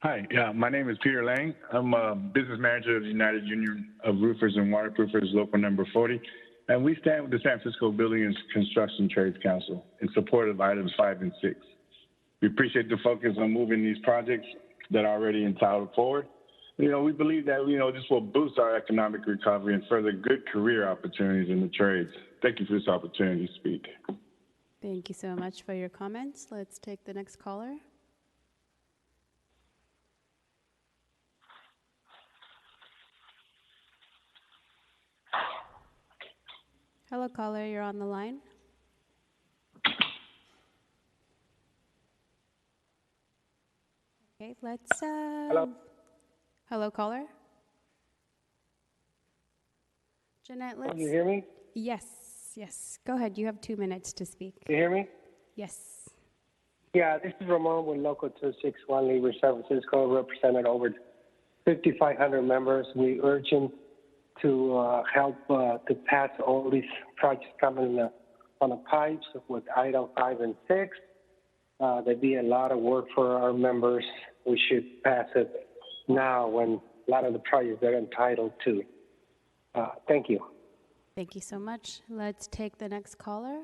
Speaker 23: Hi, my name is Peter Lang. I'm a business manager of the United Union of Roofers and Waterproofers, local number 40. And we stand with the San Francisco Building and Construction Trades Council in support of items 5 and 6. We appreciate the focus on moving these projects that are already entitled forward. We believe that, this will boost our economic recovery and further good career opportunities in the trades. Thank you for this opportunity to speak.
Speaker 3: Thank you so much for your comments. Let's take the next caller. Hello, caller. You're on the line. Okay, let's...
Speaker 24: Hello.
Speaker 3: Hello, caller. Jeanette, let's...
Speaker 24: Can you hear me?
Speaker 3: Yes. Go ahead. You have 2 minutes to speak.
Speaker 24: Can you hear me?
Speaker 3: Yes.
Speaker 24: Yeah, this is Ramon with Local 261, Libre, San Francisco, represented over 5,500 members. We urge him to help to pass all these projects coming on the pipes with item 5 and 6. There'd be a lot of work for our members. We should pass it now when a lot of the projects they're entitled to. Thank you.
Speaker 3: Thank you so much. Let's take the next caller.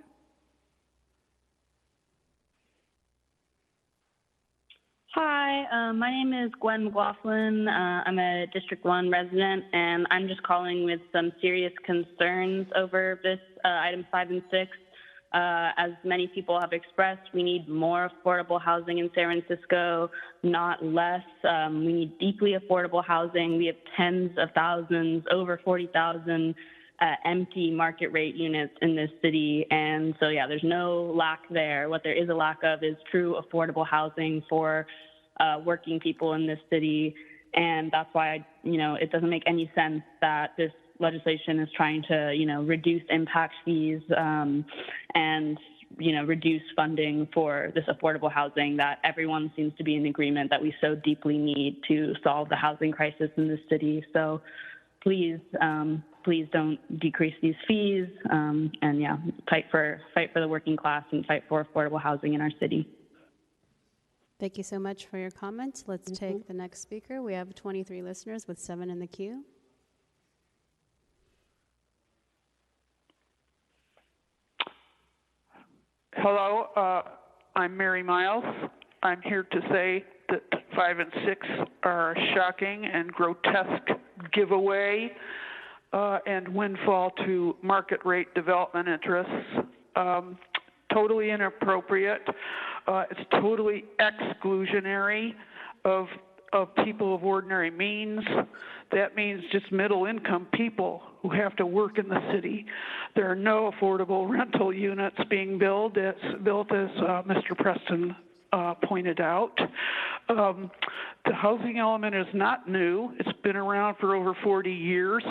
Speaker 25: Hi, my name is Gwen McLaughlin. I'm a District 1 resident, and I'm just calling with some serious concerns over this item 5 and 6. As many people have expressed, we need more affordable housing in San Francisco, not less. We need deeply affordable housing. We have tens of thousands, over 40,000 empty market rate units in this city. And so, yeah, there's no lack there. What there is a lack of is true affordable housing for working people in this city. And that's why, it doesn't make any sense that this legislation is trying to, reduce impact fees and, reduce funding for this affordable housing that everyone seems to be in agreement that we so deeply need to solve the housing crisis in this city. So please don't decrease these fees, and yeah, fight for the working class and fight for affordable housing in our city.
Speaker 3: Thank you so much for your comments. Let's take the next speaker. We have 23 listeners with 7 in the queue.
Speaker 4: Hello, I'm Mary Miles. I'm here to say that 5 and 6 are a shocking and grotesque giveaway and windfall to market rate development interests. Totally inappropriate. It's totally exclusionary of people of ordinary means. That means just middle income people who have to work in the city. There are no affordable rental units being built, as Mr. Preston pointed out. The housing element is not new. It's been around for over 40 years.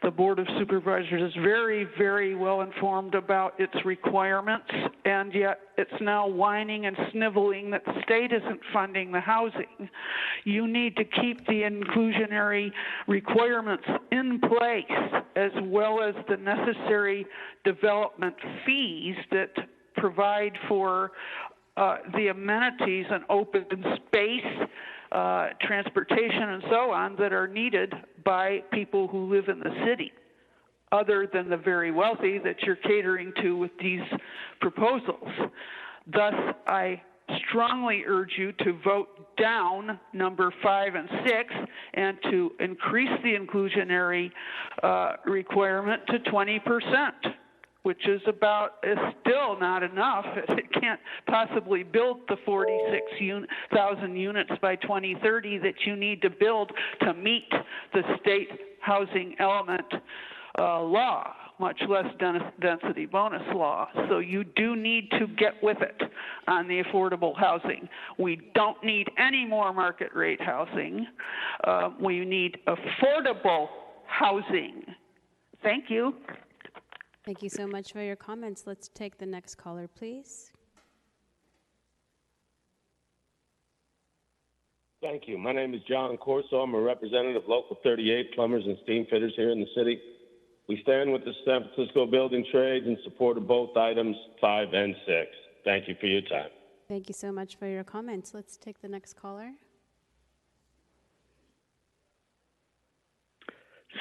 Speaker 4: The Board of Supervisors is very, very well informed about its requirements, and yet it's now whining and sniveling that the state isn't funding the housing. You need to keep the inclusionary requirements in place, as well as the necessary development fees that provide for the amenities and open space, transportation, and so on that are needed by people who live in the city, other than the very wealthy that you're catering to with these proposals. Thus, I strongly urge you to vote down number 5 and 6 and to increase the inclusionary requirement to 20%. Which is still not enough. It can't possibly build the 46,000 units by 2030 that you need to build to meet the state housing element law, much less density bonus law. So you do need to get with it on the affordable housing. We don't need any more market rate housing. We need affordable housing. Thank you.
Speaker 3: Thank you so much for your comments. Let's take the next caller, please.
Speaker 5: Thank you. My name is John Corso. I'm a representative of Local 38 Plumbers and Steam Fitters here in the city. We stand with the San Francisco building trades in support of both items 5 and 6. Thank you for your time.
Speaker 3: Thank you so much for your comments. Let's take the next caller.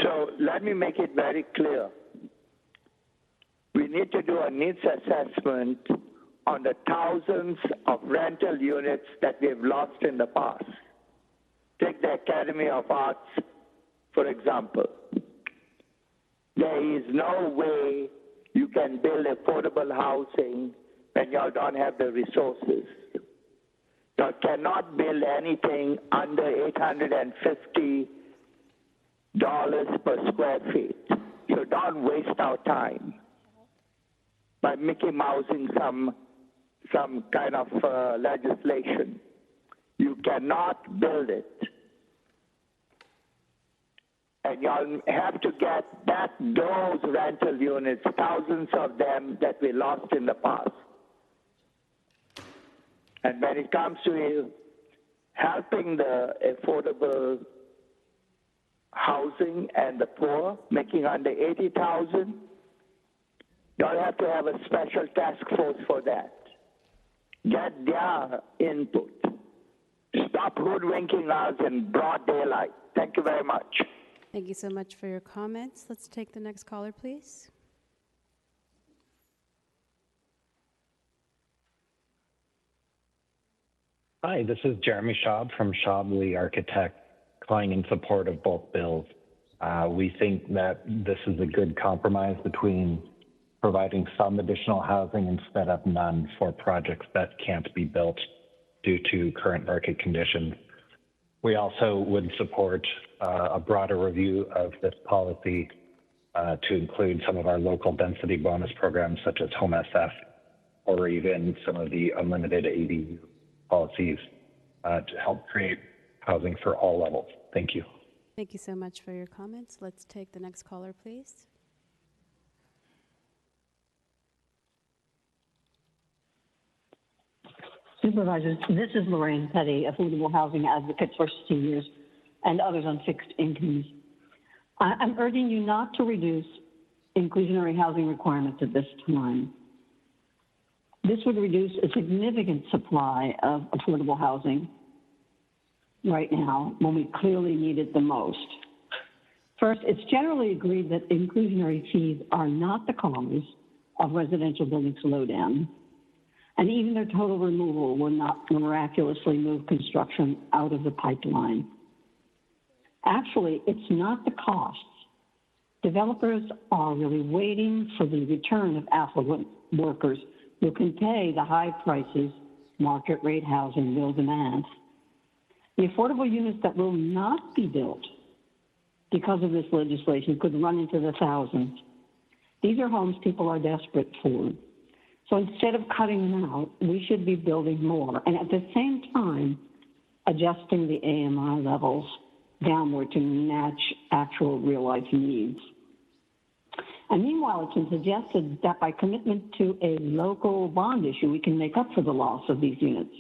Speaker 6: So let me make it very clear. We need to do a needs assessment on the thousands of rental units that we've lost in the past. Take the Academy of Arts, for example. There is no way you can build affordable housing when you don't have the resources. You cannot build anything under $850 per square feet. So don't waste our time by Mickey Mousing some kind of legislation. You cannot build it. And you'll have to get back those rental units, thousands of them that we lost in the past. And when it comes to helping the affordable housing and the poor, making under 80,000, you'll have to have a special task force for that. Get their input. Stop hoodwinking us in broad daylight. Thank you very much.
Speaker 3: Thank you so much for your comments. Let's take the next caller, please.
Speaker 9: Hi, this is Jeremy Schaub from Schaub Lee Architect, calling in support of both bills. We think that this is a good compromise between providing some additional housing instead of none for projects that can't be built due to current market conditions. We also would support a broader review of this policy to include some of our local density bonus programs such as Home SF, or even some of the unlimited ADU policies to help create housing for all levels. Thank you.
Speaker 3: Thank you so much for your comments. Let's take the next caller, please.
Speaker 1: Supervisors, this is Lorraine Petty, Affordable Housing Advocate for Seniors and others on fixed incomes. I'm urging you not to reduce inclusionary housing requirements at this time. This would reduce a significant supply of affordable housing right now when we clearly need it the most. First, it's generally agreed that inclusionary fees are not the cause of residential building slowdown, and even their total removal will not miraculously move construction out of the pipeline. Actually, it's not the costs. Developers are really waiting for the return of affluent workers who can pay the high prices market rate housing will demand. The affordable units that will not be built because of this legislation could run into the thousands. These are homes people are desperate for. So instead of cutting them out, we should be building more, and at the same time, adjusting the AMI levels downward to match actual real-life needs. And meanwhile, it's been suggested that by commitment to a local bond issue, we can make up for the loss of these units.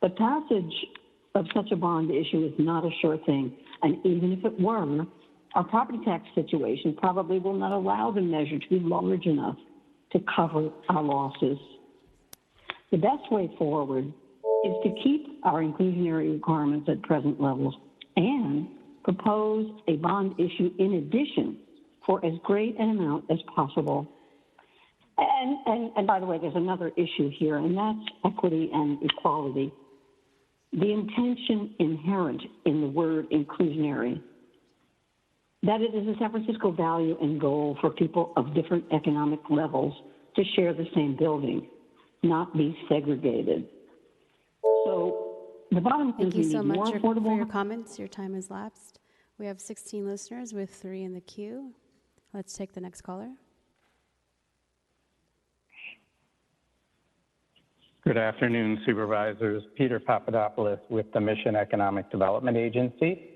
Speaker 1: The passage of such a bond issue is not a sure thing, and even if it were, our property tax situation probably will not allow the measure to be large enough to cover our losses. The best way forward is to keep our inclusionary requirements at present levels and propose a bond issue in addition for as great an amount as possible. And by the way, there's another issue here, and that's equity and equality. The intention inherent in the word inclusionary, that it is a San Francisco value and goal for people of different economic levels to share the same building, not be segregated. So the bottom
Speaker 3: Thank you so much
Speaker 1: more affordable
Speaker 3: for your comments. Your time has lapsed. We have 16 listeners with 3 in the queue. Let's take the next caller.
Speaker 7: Good afternoon, Supervisors. Peter Papadopoulos with the Mission Economic Development Agency.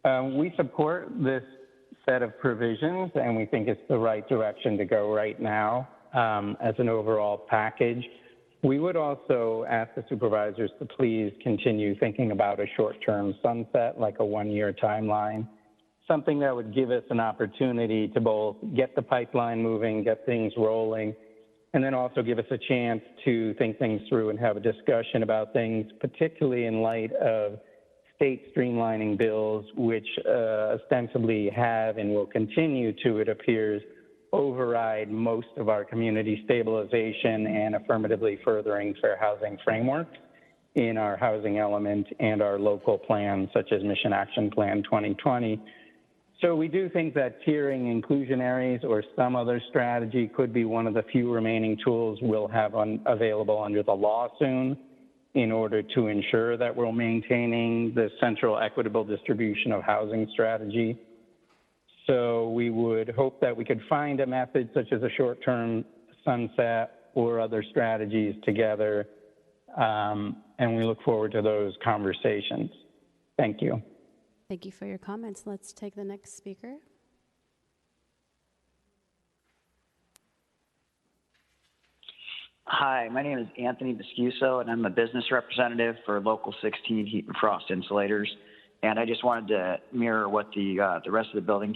Speaker 7: We support this set of provisions, and we think it's the right direction to go right now as an overall package. We would also ask the supervisors to please continue thinking about a short-term sunset, like a 1-year timeline, something that would give us an opportunity to both get the pipeline moving, get things rolling, and then also give us a chance to think things through and have a discussion about things, particularly in light of state streamlining bills, which ostensibly have and will continue to, it appears, override most of our community stabilization and affirmatively furthering fair housing framework in our housing element and our local plans, such as Mission Action Plan 2020. So we do think that tiering inclusionaries or some other strategy could be one of the few remaining tools we'll have available under the law soon in order to ensure that we're maintaining the central equitable distribution of housing strategy. So we would hope that we could find a method such as a short-term sunset or other strategies together, and we look forward to those conversations. Thank you.
Speaker 3: Thank you for your comments. Let's take the next speaker.
Speaker 8: Hi, my name is Anthony Biscuso, and I'm a business representative for Local 16 Heat and Frost Insulators. And I just wanted to mirror what the rest of the Building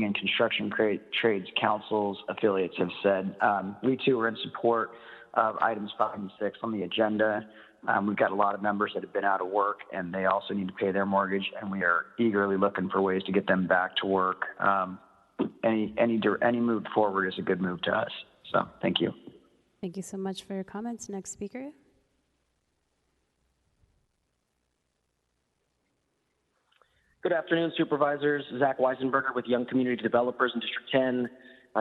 Speaker 8: and Construction Trades Council's affiliates have said. We too are in support of items 5 and 6 on the agenda. We've got a lot of members that have been out of work, and they also need to pay their mortgage, and we are eagerly looking for ways to get them back to work. Any move forward is a good move to us. So thank you.
Speaker 3: Thank you so much for your comments. Next speaker.
Speaker 10: Good afternoon, Supervisors. Zach Weisenberger with Young Community Developers in District 10.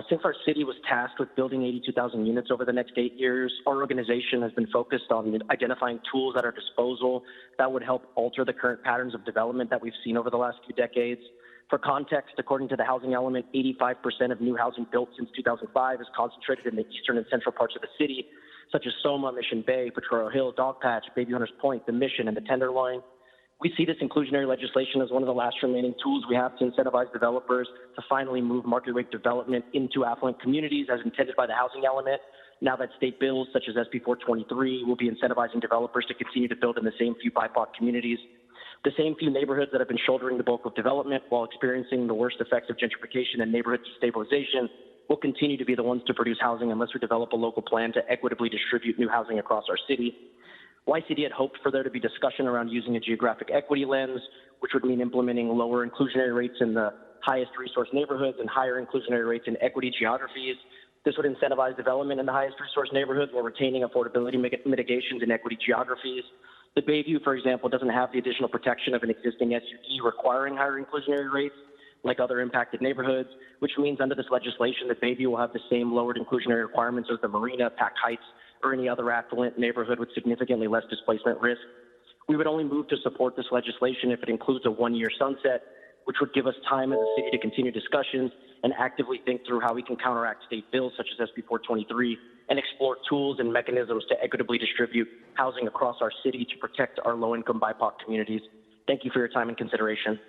Speaker 10: Since our city was tasked with building 82,000 units over the next 8 years, our organization has been focused on identifying tools at our disposal that would help alter the current patterns of development that we've seen over the last few decades. For context, according to the housing element, 85% of new housing built since 2005 is concentrated in the eastern and central parts of the city, such as Soma, Mission Bay, Potrero Hill, Dogpatch, Baby Hunters Point, the Mission, and the Tenderloin. We see this inclusionary legislation as one of the last remaining tools we have to incentivize developers to finally move market rate development into affluent communities as intended by the housing element. Now that state bills such as SB 423 will be incentivizing developers to continue to build in the same few BIPOC communities. The same few neighborhoods that have been shouldering the bulk of development while experiencing the worst effects of gentrification and neighborhood destabilization will continue to be the ones to produce housing unless we develop a local plan to equitably distribute new housing across our city. YCD had hoped for there to be discussion around using a geographic equity lens, which would mean implementing lower inclusionary rates in the highest resource neighborhoods and higher inclusionary rates in equity geographies. This would incentivize development in the highest resource neighborhoods while retaining affordability mitigations in equity geographies. The Bayview, for example, doesn't have the additional protection of an existing SUD requiring higher inclusionary rates like other impacted neighborhoods, which means under this legislation that Bayview will have the same lowered inclusionary requirements as the Marina, Pack Heights, or any other affluent neighborhood with significantly less displacement risk. We would only move to support this legislation if it includes a one-year sunset, which would give us time as a city to continue discussions and actively think through how we can counteract state bills such as SB 423 and explore tools and mechanisms to equitably distribute housing across our city to protect our low-income BIPOC communities. Thank you for your time and consideration.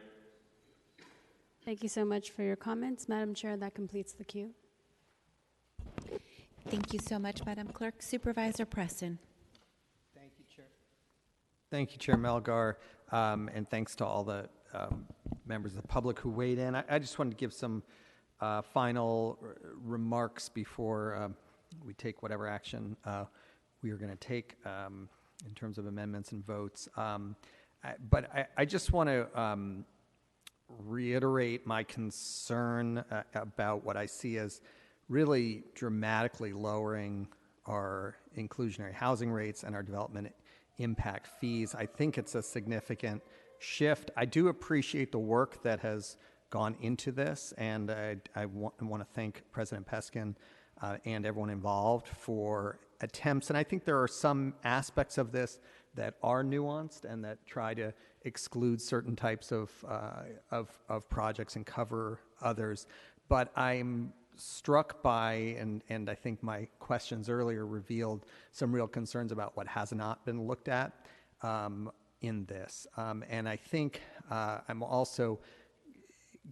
Speaker 3: Thank you so much for your comments. Madam Chair, that completes the queue.
Speaker 11: Thank you so much, Madam Clerk. Supervisor Preston.
Speaker 12: Thank you, Chair. Thank you, Chair Melgar, and thanks to all the members of the public who weighed in. I just wanted to give some final remarks before we take whatever action we are going to take in terms of amendments and votes. But I just want to reiterate my concern about what I see as really dramatically lowering our inclusionary housing rates and our development impact fees. I think it's a significant shift. I do appreciate the work that has gone into this, and I want to thank President Peskin and everyone involved for attempts. And I think there are some aspects of this that are nuanced and that try to exclude certain types of projects and cover others. But I'm struck by, and I think my questions earlier revealed some real concerns about what has not been looked at in this. And I think I'm also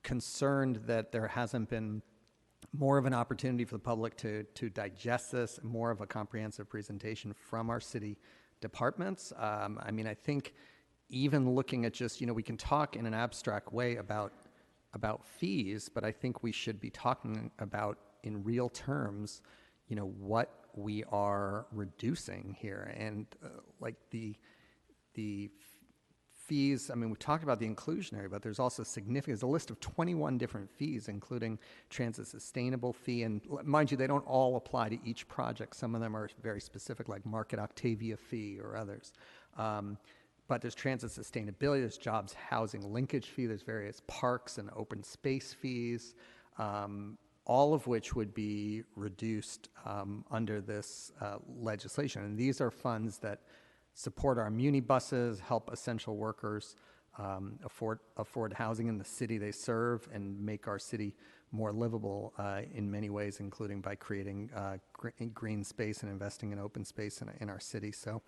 Speaker 12: concerned that there hasn't been more of an opportunity for the public to digest this, more of a comprehensive presentation from our city departments. I mean, I think even looking at just, we can talk in an abstract way about fees, but I think we should be talking about in real terms, what we are reducing here. And like the fees, I mean, we talked about the inclusionary, but there's also there's a list of 21 different fees, including transit sustainable fee. And mind you, they don't all apply to each project. Some of them are very specific, like Market Octavia fee or others. But there's transit sustainability, there's jobs housing linkage fee, there's various parks and open space fees, all of which would be reduced under this legislation. And these are funds that support our muni buses, help essential workers afford housing in the city they serve, and make our city more livable in many ways, including by creating green space and investing in open space in our city. So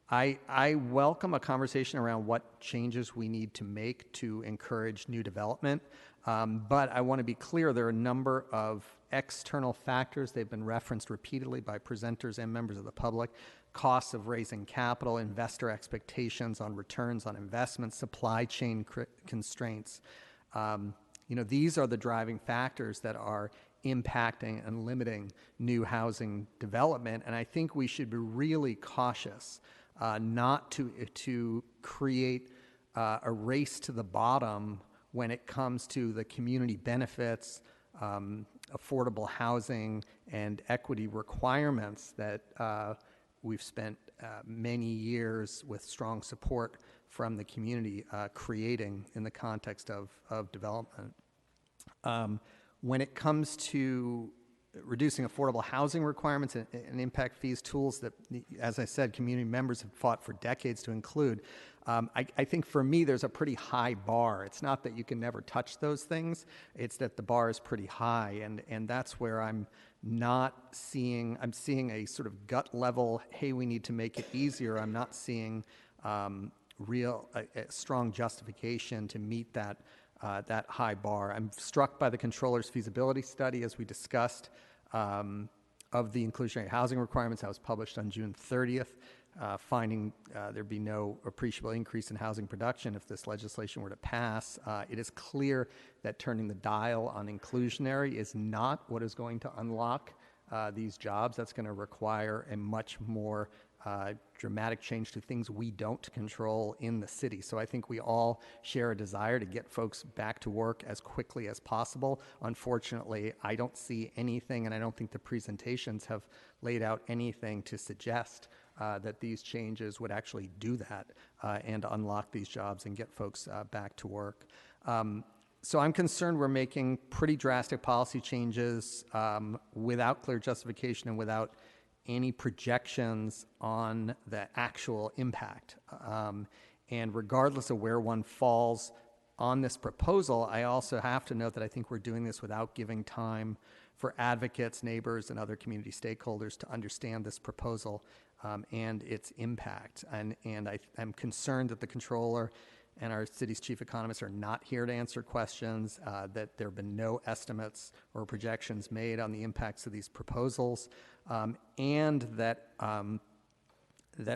Speaker 12: I welcome a conversation around what changes we need to make to encourage new development. But I want to be clear, there are a number of external factors. They've been referenced repeatedly by presenters and members of the public. Costs of raising capital, investor expectations on returns on investments, supply chain constraints. These are the driving factors that are impacting and limiting new housing development. And I think we should be really cautious not to create a race to the bottom when it comes to the community benefits, affordable housing, and equity requirements that we've spent many years with strong support from the community creating in the context of development. When it comes to reducing affordable housing requirements and impact fees, tools that, as I said, community members have fought for decades to include. I think for me, there's a pretty high bar. It's not that you can never touch those things. It's that the bar is pretty high. And that's where I'm seeing a sort of gut level, hey, we need to make it easier. I'm not seeing a strong justification to meet that high bar. I'm struck by the controller's feasibility study, as we discussed, of the inclusionary housing requirements that was published on June 30th, finding there'd be no appreciable increase in housing production if this legislation were to pass. It is clear that turning the dial on inclusionary is not what is going to unlock these jobs. That's going to require a much more dramatic change to things we don't control in the city. So I think we all share a desire to get folks back to work as quickly as possible. Unfortunately, I don't see anything, and I don't think the presentations have laid out anything to suggest that these changes would actually do that and unlock these jobs and get folks back to work. So I'm concerned we're making pretty drastic policy changes without clear justification and without any projections on the actual impact. And regardless of where one falls on this proposal, I also have to note that I think we're doing this without giving time for advocates, neighbors, and other community stakeholders to understand this proposal and its impact. And I'm concerned that the controller and our city's chief economist are not here to answer questions, that there have been no estimates or projections made on the impacts of these proposals, and that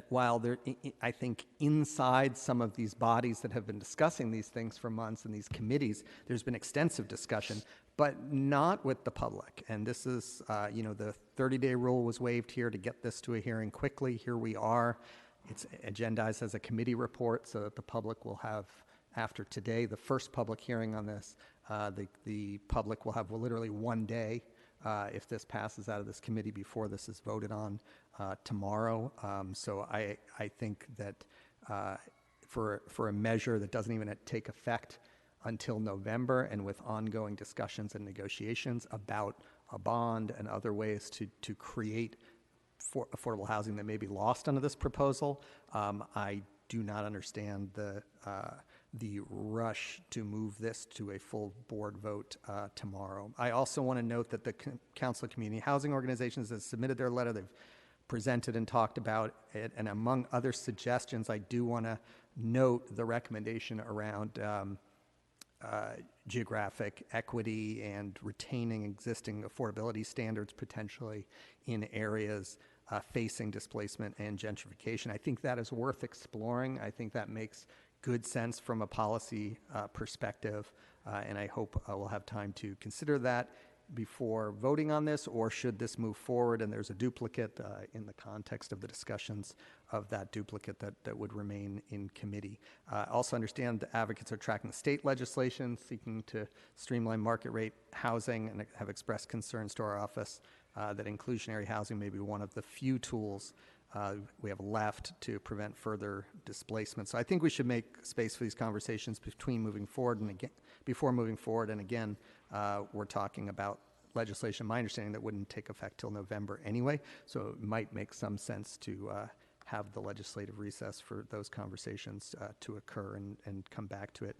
Speaker 12: while there, I think inside some of these bodies that have been discussing these things for months in these committees, there's been extensive discussion, but not with the public. And this is, the 30-day rule was waived here to get this to a hearing quickly. Here we are. It's agendized as a committee report so that the public will have, after today, the first public hearing on this. The public will have literally 1 day if this passes out of this committee before this is voted on tomorrow. So I think that for a measure that doesn't even take effect until November, and with ongoing discussions and negotiations about a bond and other ways to create affordable housing that may be lost under this proposal, I do not understand the rush to move this to a full board vote tomorrow. I also want to note that the Council of Community Housing Organizations has submitted their letter. They've presented and talked about it, and among other suggestions, I do want to note the recommendation around geographic equity and retaining existing affordability standards potentially in areas facing displacement and gentrification. I think that is worth exploring. I think that makes good sense from a policy perspective, and I hope we'll have time to consider that before voting on this, or should this move forward and there's a duplicate in the context of the discussions of that duplicate that would remain in committee. Also understand the advocates are tracking the state legislation seeking to streamline market rate housing and have expressed concerns to our office that inclusionary housing may be one of the few tools we have left to prevent further displacement. So I think we should make space for these conversations before moving forward. And again, we're talking about legislation, my understanding, that wouldn't take effect till November anyway. So it might make some sense to have the legislative recess for those conversations to occur and come back to it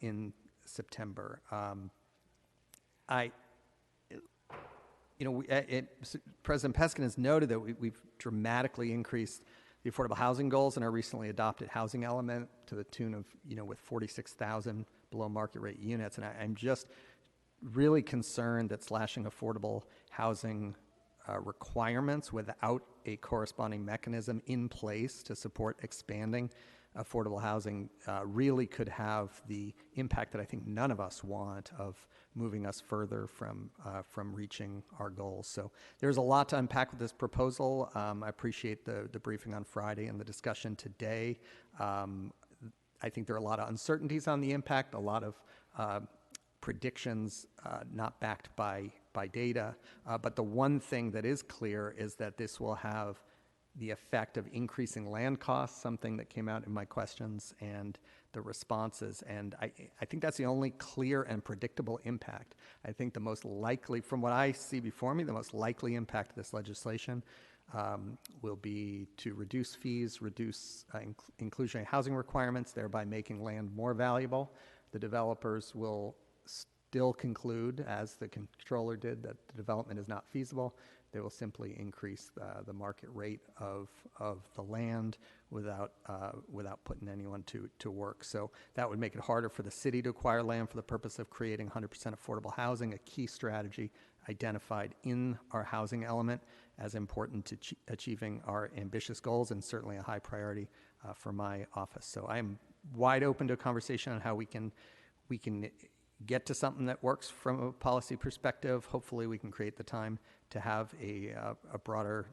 Speaker 12: in September. President Peskin has noted that we've dramatically increased the affordable housing goals in our recently adopted housing element to the tune of, with 46,000 below market rate units. And I'm just really concerned that slashing affordable housing requirements without a corresponding mechanism in place to support expanding affordable housing really could have the impact that I think none of us want of moving us further from reaching our goals. So there's a lot to unpack with this proposal. I appreciate the briefing on Friday and the discussion today. I think there are a lot of uncertainties on the impact, a lot of predictions not backed by data. But the one thing that is clear is that this will have the effect of increasing land costs, something that came out in my questions and the responses. And I think that's the only clear and predictable impact. I think the most likely, from what I see before me, the most likely impact of this legislation will be to reduce fees, reduce inclusionary housing requirements, thereby making land more valuable. The developers will still conclude, as the controller did, that the development is not feasible. They will simply increase the market rate of the land without putting anyone to work. So that would make it harder for the city to acquire land for the purpose of creating 100% affordable housing, a key strategy identified in our housing element as important to achieving our ambitious goals, and certainly a high priority for my office. So I'm wide open to a conversation on how we can get to something that works from a policy perspective. Hopefully we can create the time to have a broader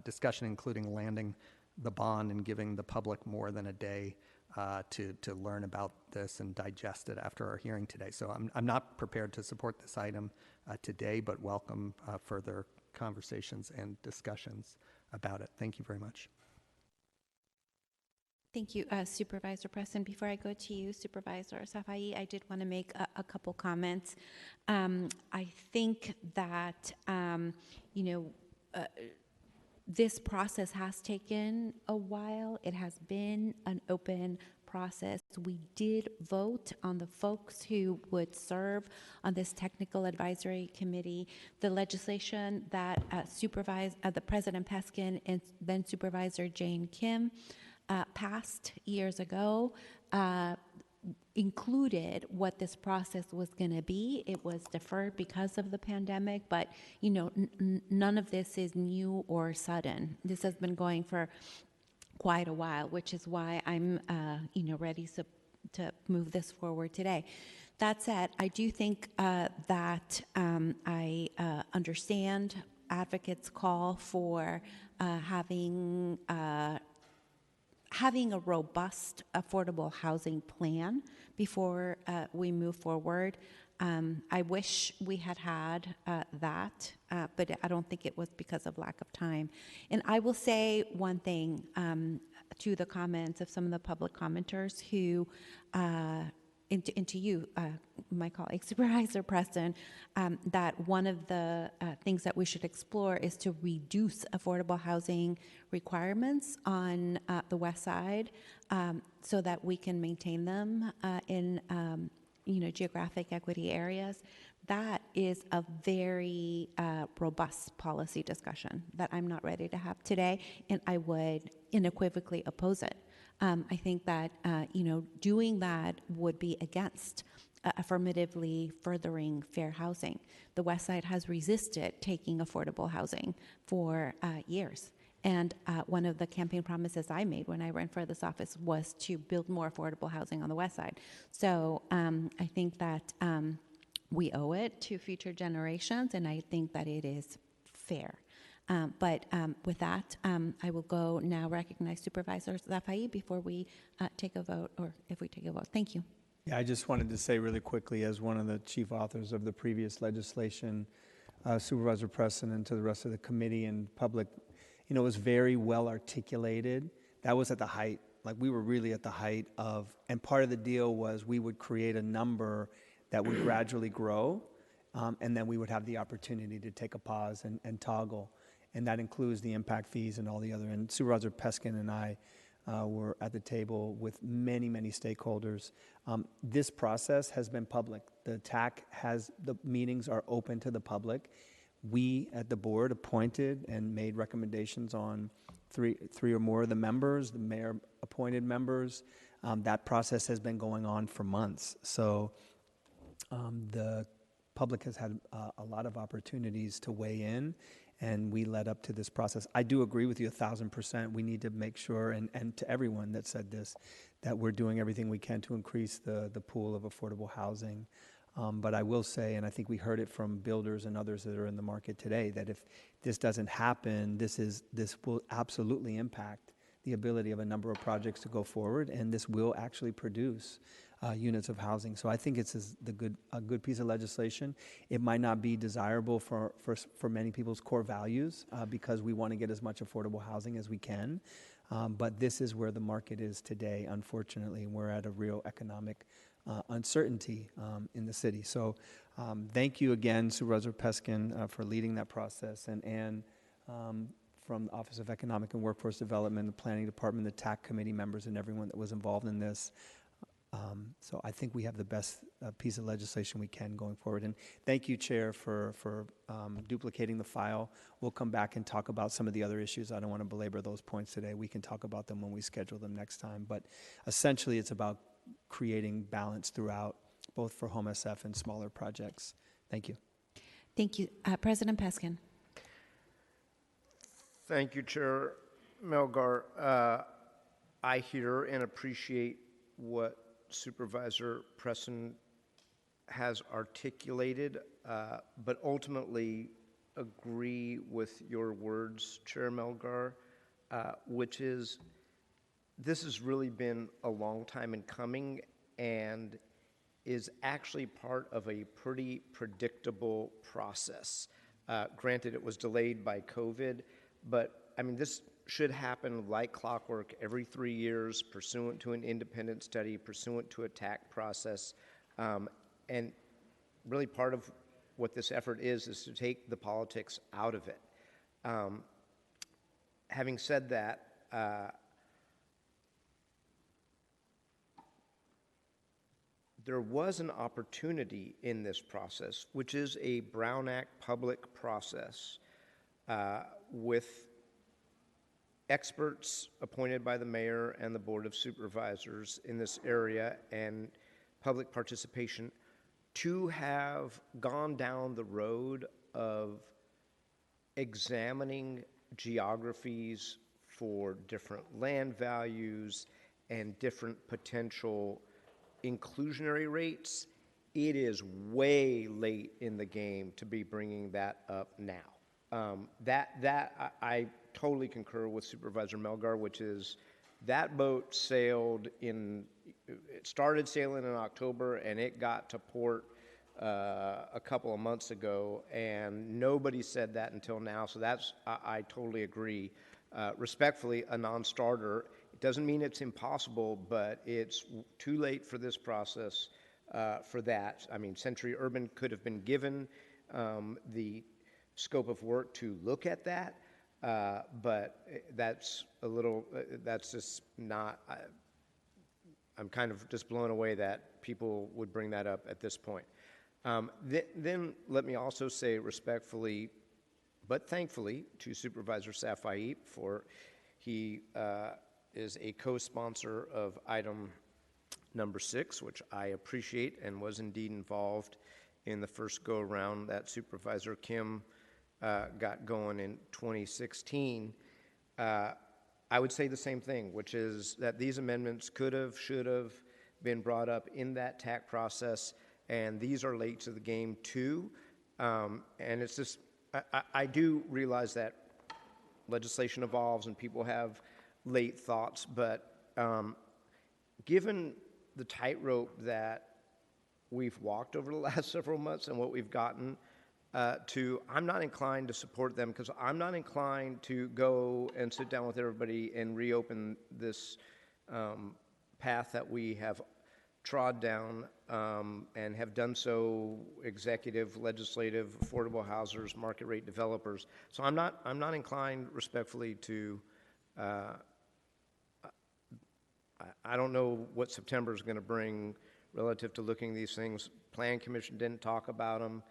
Speaker 12: discussion, including landing the bond and giving the public more than a day to learn about this and digest it after our hearing today. So I'm not prepared to support this item today, but welcome further conversations and discussions about it. Thank you very much.
Speaker 11: Thank you, Supervisor Preston. Before I go to you, Supervisor Safai, I did want to make a couple comments. I think that, this process has taken a while. It has been an open process. We did vote on the folks who would serve on this technical advisory committee. The legislation that the President Peskin and then Supervisor Jane Kim passed years ago included what this process was going to be. It was deferred because of the pandemic, but none of this is new or sudden. This has been going for quite a while, which is why I'm ready to move this forward today. That said, I do think that I understand advocates' call for having a robust affordable housing plan before we move forward. I wish we had that, but I don't think it was because of lack of time. And I will say one thing to the comments of some of the public commenters who, and to you, my colleague, Supervisor Preston, that one of the things that we should explore is to reduce affordable housing requirements on the West Side so that we can maintain them in geographic equity areas. That is a very robust policy discussion that I'm not ready to have today, and I would unequivocally oppose it. I think that doing that would be against affirmatively furthering fair housing. The West Side has resisted taking affordable housing for years. And one of the campaign promises I made when I ran for this office was to build more affordable housing on the West Side. So I think that we owe it to future generations, and I think that it is fair. But with that, I will go now recognize Supervisor Safai before we take a vote, or if we take a vote. Thank you.
Speaker 13: Yeah, I just wanted to say really quickly, as one of the chief authors of the previous legislation, Supervisor Preston, and to the rest of the committee and public, it was very well articulated. That was at the height, like we were really at the height of, and part of the deal was we would create a number that would gradually grow, and then we would have the opportunity to take a pause and toggle. And that includes the impact fees and all the other. And Supervisor Peskin and I were at the table with many, many stakeholders. This process has been public. The meetings are open to the public. We at the board appointed and made recommendations on three or more of the members, the mayor appointed members. That process has been going on for months. So the public has had a lot of opportunities to weigh in, and we led up to this process. I do agree with you 1,000%. We need to make sure, and to everyone that said this, that we're doing everything we can to increase the pool of affordable housing. But I will say, and I think we heard it from builders and others that are in the market today, that if this doesn't happen, this will absolutely impact the ability of a number of projects to go forward, and this will actually produce units of housing. So I think it's a good piece of legislation. It might not be desirable for many people's core values because we want to get as much affordable housing as we can. But this is where the market is today, unfortunately. We're at a real economic uncertainty in the city. So thank you again, Supervisor Peskin, for leading that process, and from the Office of Economic and Workforce Development, the Planning Department, the TAC committee members, and everyone that was involved in this. So I think we have the best piece of legislation we can going forward. And thank you, Chair, for duplicating the file. We'll come back and talk about some of the other issues. I don't want to belabor those points today. We can talk about them when we schedule them next time. But essentially, it's about creating balance throughout, both for Home SF and smaller projects. Thank you.
Speaker 11: Thank you. President Peskin.
Speaker 2: Thank you, Chair Melgar. I hear and appreciate what Supervisor Preston has articulated, but ultimately agree with your words, Chair Melgar, which is this has really been a long time in coming and is actually part of a pretty predictable process. Granted, it was delayed by COVID, but I mean, this should happen like clockwork every 3 years, pursuant to an independent study, pursuant to a TAC process. And really part of what this effort is to take the politics out of it. Having said that, there was an opportunity in this process, which is a Brown Act public process with experts appointed by the mayor and the Board of Supervisors in this area and public participation, to have gone down the road of examining geographies for different land values and different potential inclusionary rates. It is way late in the game to be bringing that up now. I totally concur with Supervisor Melgar, which is that boat sailed it started sailing in October and it got to port a couple of months ago, and nobody said that until now. So I totally agree. Respectfully, a non-starter. It doesn't mean it's impossible, but it's too late for this process for that. I mean, Century Urban could have been given the scope of work to look at that, but that's just not, I'm kind of just blown away that people would bring that up at this point. Then let me also say respectfully, but thankfully, to Supervisor Safai for he is a co-sponsor of item number 6, which I appreciate and was indeed involved in the first go-around that Supervisor Kim got going in 2016. I would say the same thing, which is that these amendments could have, should have been brought up in that TAC process, and these are late to the game too. And it's just, I do realize that legislation evolves and people have late thoughts, but given the tightrope that we've walked over the last several months and what we've gotten to, I'm not inclined to support them, because I'm not inclined to go and sit down with everybody and reopen this path that we have trod down and have done so, executive, legislative, affordable housers, market rate developers. So I'm not inclined respectfully to, I don't know what September is going to bring relative to looking at these things. Plan Commission didn't talk about them,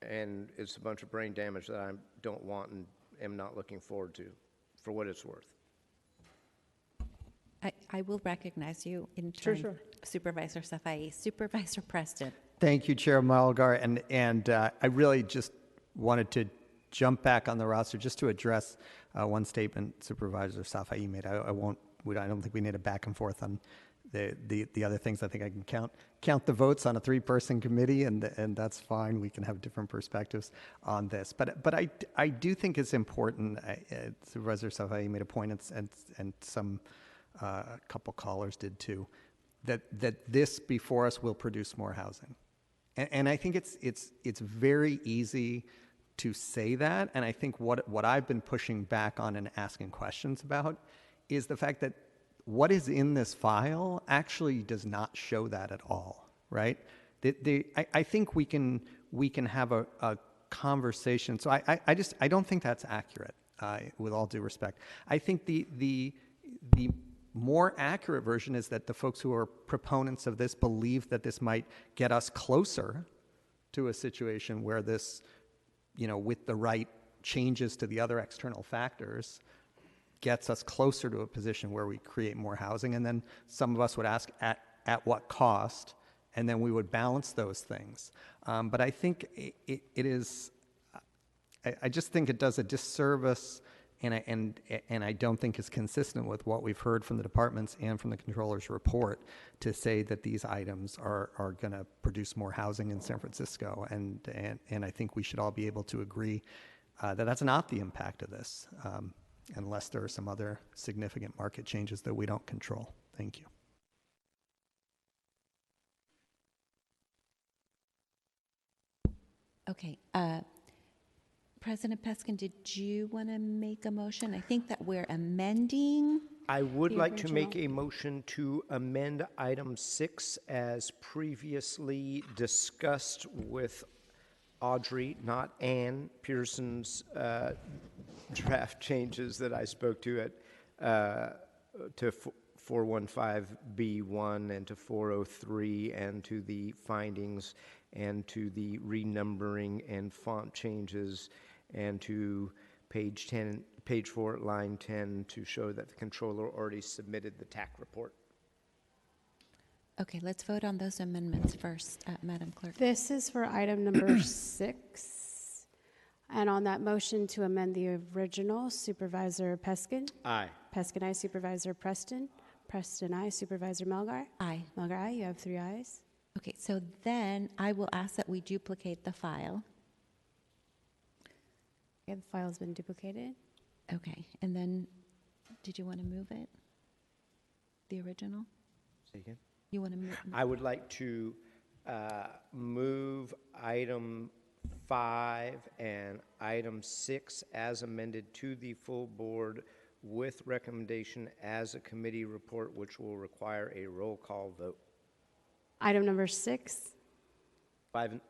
Speaker 2: and it's a bunch of brain damage that I don't want and am not looking forward to, for what it's worth.
Speaker 11: I will recognize you in turn,
Speaker 12: Sure.
Speaker 11: Supervisor Safai. Supervisor Preston.
Speaker 12: Thank you, Chair Malgar, and I really just wanted to jump back on the roster just to address one statement Supervisor Safai made. I don't think we need a back and forth on The other things, I think I can count the votes on a 3-person committee, and that's fine. We can have different perspectives on this. But I do think it's important. Supervisor Safai made a point, and some a couple callers did too, that this before us will produce more housing. And I think it's very easy to say that. And I think what I've been pushing back on and asking questions about is the fact that what is in this file actually does not show that at all, right? I think we can have a conversation. So I don't think that's accurate, with all due respect. I think the more accurate version is that the folks who are proponents of this believe that this might get us closer to a situation where this, with the right changes to the other external factors, gets us closer to a position where we create more housing. And then some of us would ask at what cost, and then we would balance those things. But I think it is, I just think it does a disservice, and I don't think is consistent with what we've heard from the departments and from the controller's report to say that these items are going to produce more housing in San Francisco. And I think we should all be able to agree that that's not the impact of this, unless there are some other significant market changes that we don't control. Thank you.
Speaker 11: Okay. President Peskin, did you want to make a motion? I think that we're amending.
Speaker 2: I would like to make a motion to amend item 6 as previously discussed with Audrey, not Ann Pearson's draft changes that I spoke to to 415B1 and to 403 and to the findings and to the renumbering and font changes and to page 4, line 10, to show that the controller already submitted the TAC report.
Speaker 11: Okay, let's vote on those amendments first, Madam Clerk.
Speaker 3: This is for item number 6. And on that motion to amend the original, Supervisor Peskin?
Speaker 2: Aye.
Speaker 3: Peskin, aye. Supervisor Preston? Preston, aye. Supervisor Melgar?
Speaker 11: Aye.
Speaker 3: Melgar, aye. You have 3 ayes.
Speaker 11: Okay, so then I will ask that we duplicate the file.
Speaker 3: Okay, the file's been duplicated.
Speaker 11: Okay, and then did you want to move it? The original?
Speaker 2: Say again?
Speaker 11: You want to move?
Speaker 2: I would like to move item 5 and item 6 as amended to the full board with recommendation as a committee report, which will require a roll call vote.
Speaker 3: Item number 6?
Speaker 2: 5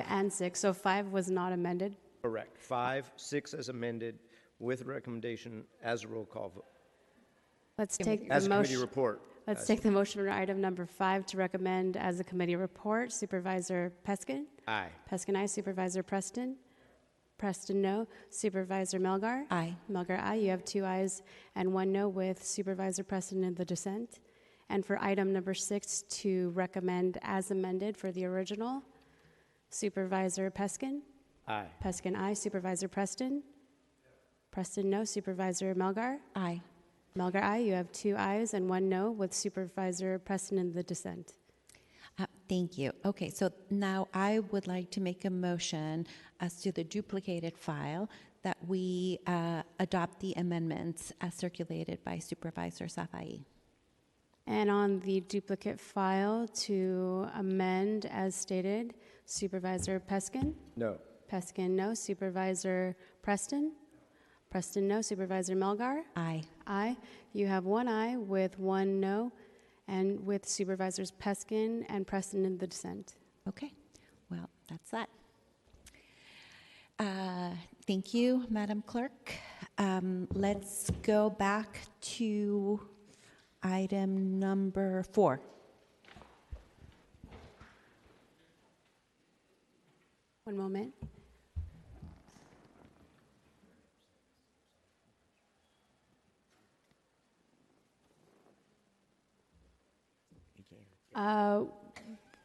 Speaker 3: and 6. So 5 was not amended?
Speaker 2: Correct. 5, 6 as amended with recommendation as a roll call vote.
Speaker 3: Let's take
Speaker 2: as
Speaker 3: the
Speaker 2: a committee
Speaker 3: motion.
Speaker 2: report.
Speaker 3: Let's take the motion for item number 5 to recommend as a committee report. Supervisor Peskin?
Speaker 2: Aye.
Speaker 3: Peskin, aye. Supervisor Preston? Preston, no. Supervisor Melgar?
Speaker 11: Aye.
Speaker 3: Melgar, aye. You have 2 ayes and 1 no with Supervisor Preston in the dissent. And for item number 6 to recommend as amended for the original, Supervisor Peskin?
Speaker 2: Aye.
Speaker 3: Peskin, aye. Supervisor Preston? Preston, no. Supervisor Melgar?
Speaker 11: Aye.
Speaker 3: Melgar, aye. You have 2 ayes and 1 no with Supervisor Preston in the dissent.
Speaker 11: Thank you. Okay, so now I would like to make a motion as to the duplicated file that we adopt the amendments as circulated by Supervisor Safai.
Speaker 3: And on the duplicate file to amend as stated, Supervisor Peskin?
Speaker 2: No.
Speaker 3: Peskin, no. Supervisor Preston? Preston, no. Supervisor Melgar?
Speaker 11: Aye.
Speaker 3: Aye. You have 1 aye with 1 no, and with Supervisors Peskin and Preston in the dissent.
Speaker 11: Okay, well, that's that. Thank you, Madam Clerk. Let's go back to item number 4.
Speaker 3: One moment.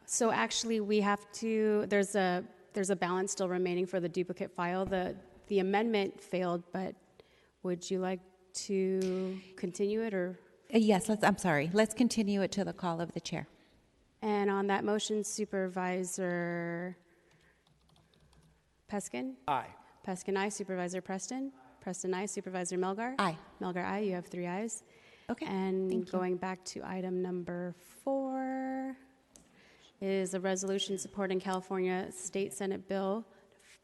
Speaker 3: So actually, we have to. There's a balance still remaining for the duplicate file. The amendment failed, but would you like to continue it or?
Speaker 11: Yes, I'm sorry. Let's continue it to the call of the chair.
Speaker 3: And on that motion, Supervisor Peskin?
Speaker 2: Aye.
Speaker 3: Peskin, aye. Supervisor Preston? Preston, aye. Supervisor Melgar?
Speaker 11: Aye.
Speaker 3: Melgar, aye. You have 3 ayes.
Speaker 11: Okay,
Speaker 3: And
Speaker 11: thank you.
Speaker 3: going back to item number 4 is a resolution supporting California State Senate Bill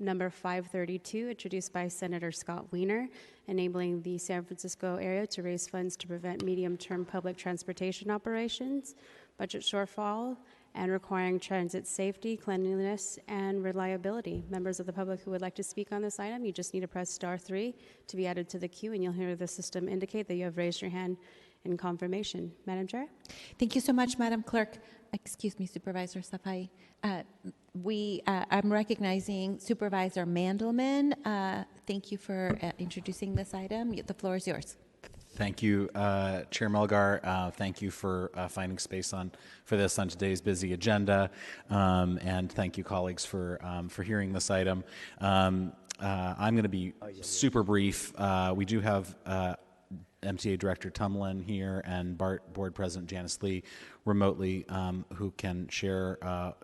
Speaker 3: number 532, introduced by Senator Scott Wiener, enabling the San Francisco area to raise funds to prevent medium-term public transportation operations, budget shortfall, and requiring transit safety, cleanliness, and reliability. Members of the public who would like to speak on this item, you just need to press *3 to be added to the queue, and you'll hear the system indicate that you have raised your hand in confirmation. Madam Chair?
Speaker 11: Thank you so much, Madam Clerk. Excuse me, Supervisor Safai. I'm recognizing Supervisor Mandelman. Thank you for introducing this item. The floor is yours.
Speaker 14: Thank you, Chair Melgar. Thank you for finding space for this on today's busy agenda, and thank you, colleagues, for hearing this item. I'm going to be super brief. We do have MTA Director Tumlin here and Board President Janice Lee remotely, who can share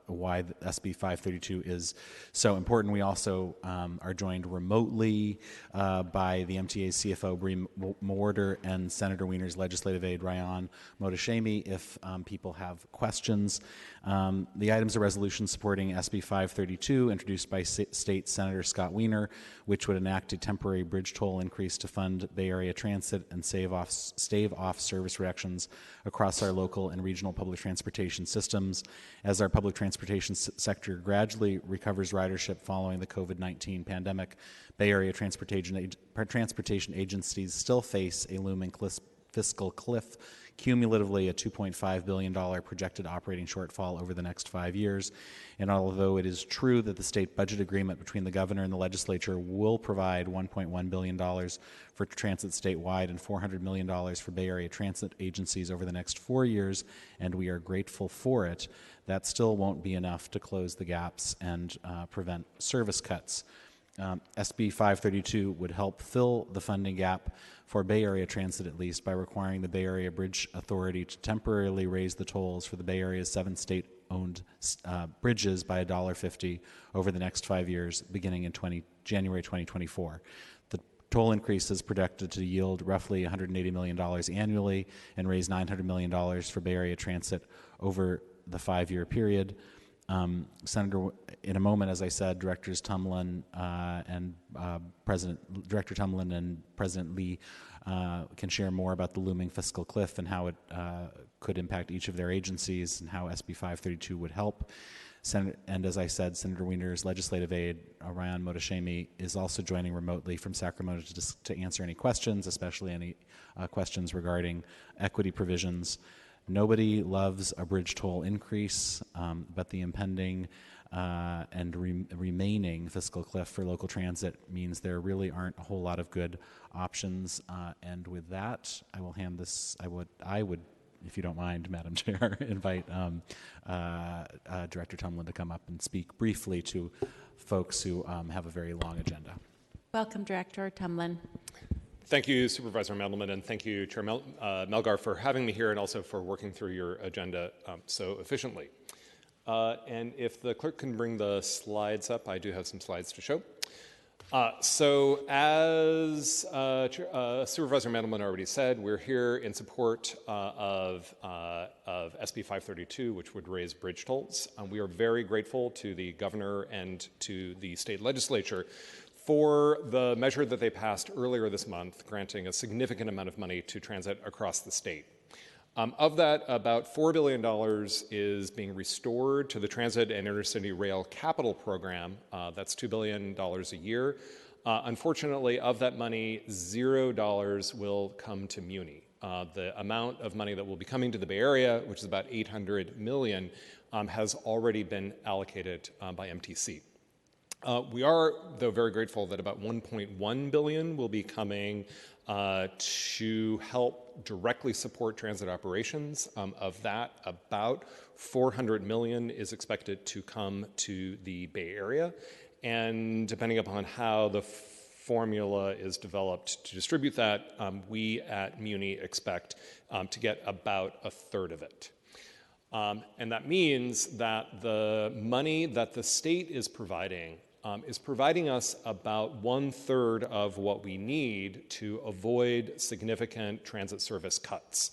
Speaker 14: why the SB 532 is so important. We also are joined remotely by the MTA's CFO Bree Morder and Senator Wiener's legislative aide Ryan Motashemi if people have questions. The items of resolution supporting SB 532, introduced by State Senator Scott Wiener, which would enact a temporary bridge toll increase to fund Bay Area transit and stave off service reductions across our local and regional public transportation systems. As our public transportation sector gradually recovers ridership following the COVID-19 pandemic, Bay Area transportation agencies still face a looming fiscal cliff, cumulatively a $2.5 billion projected operating shortfall over the next 5 years. And although it is true that the state budget agreement between the governor and the legislature will provide $1.1 billion for transit statewide and $400 million for Bay Area transit agencies over the next 4 years, and we are grateful for it, that still won't be enough to close the gaps and prevent service cuts. SB 532 would help fill the funding gap for Bay Area Transit, at least, by requiring the Bay Area Bridge Authority to temporarily raise the tolls for the Bay Area's 7 state-owned bridges by $1.50 over the next 5 years, beginning in January 2024. The toll increase is projected to yield roughly $180 million annually and raise $900 million for Bay Area Transit over the 5-year period. Senator, in a moment, as I said, Director Tumlin and President Lee can share more about the looming fiscal cliff and how it could impact each of their agencies and how SB 532 would help. And as I said, Senator Wiener's legislative aide, Ryan Motashemi, is also joining remotely from Sacramento to answer any questions, especially any questions regarding equity provisions. Nobody loves a bridge toll increase, but the impending and remaining fiscal cliff for local transit means there really aren't a whole lot of good options. And with that, I will hand this. I would, if you don't mind, Madam Chair, invite Director Tumlin to come up and speak briefly to folks who have a very long agenda.
Speaker 11: Welcome, Director Tumlin.
Speaker 15: Thank you, Supervisor Mandelman, and thank you, Chair Melgar, for having me here and also for working through your agenda so efficiently. And if the clerk can bring the slides up, I do have some slides to show. So as Supervisor Mandelman already said, we're here in support of SB 532, which would raise bridge tolls. We are very grateful to the governor and to the state legislature for the measure that they passed earlier this month, granting a significant amount of money to transit across the state. Of that, about $4 billion is being restored to the Transit and Intercity Rail Capital Program. That's $2 billion a year. Unfortunately, of that money, $0 will come to Muni. The amount of money that will be coming to the Bay Area, which is about $800 million, has already been allocated by MTC. We are, though, very grateful that about $1.1 billion will be coming to help directly support transit operations. Of that, about $400 million is expected to come to the Bay Area. And depending upon how the formula is developed to distribute that, we at Muni expect to get about a third of it. And that means that the money that the state is providing us about 1/3 of what we need to avoid significant transit service cuts.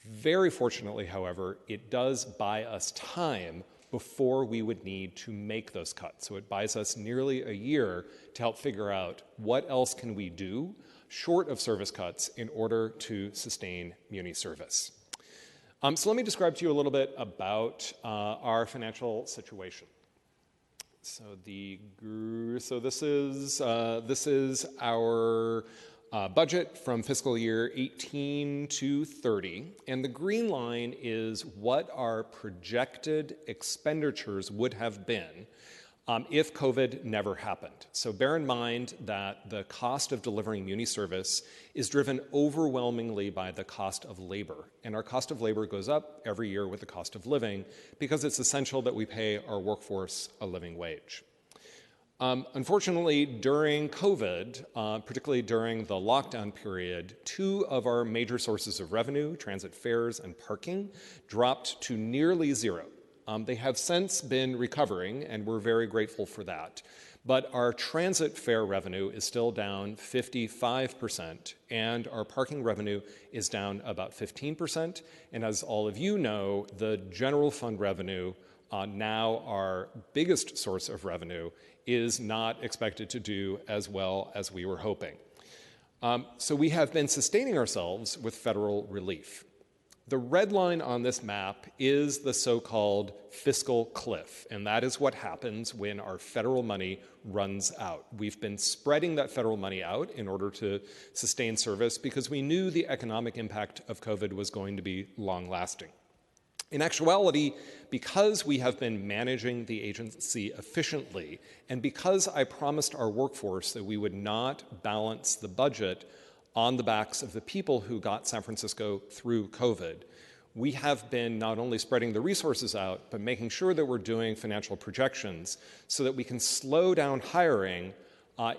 Speaker 15: Very fortunately, however, it does buy us time before we would need to make those cuts. So it buys us nearly a year to help figure out what else can we do short of service cuts in order to sustain Muni service. So let me describe to you a little bit about our financial situation. So this is our budget from fiscal year 18 to 30, and the green line is what our projected expenditures would have been if COVID never happened. So bear in mind that the cost of delivering Muni service is driven overwhelmingly by the cost of labor. And our cost of labor goes up every year with the cost of living because it's essential that we pay our workforce a living wage. Unfortunately, during COVID, particularly during the lockdown period, two of our major sources of revenue, transit fares and parking, dropped to nearly zero. They have since been recovering, and we're very grateful for that. But our transit fare revenue is still down 55%, and our parking revenue is down about 15%. And as all of you know, the general fund revenue, now our biggest source of revenue, is not expected to do as well as we were hoping. So we have been sustaining ourselves with federal relief. The red line on this map is the so-called fiscal cliff, and that is what happens when our federal money runs out. We've been spreading that federal money out in order to sustain service because we knew the economic impact of COVID was going to be long-lasting. In actuality, because we have been managing the agency efficiently, and because I promised our workforce that we would not balance the budget on the backs of the people who got San Francisco through COVID, we have been not only spreading the resources out, but making sure that we're doing financial projections so that we can slow down hiring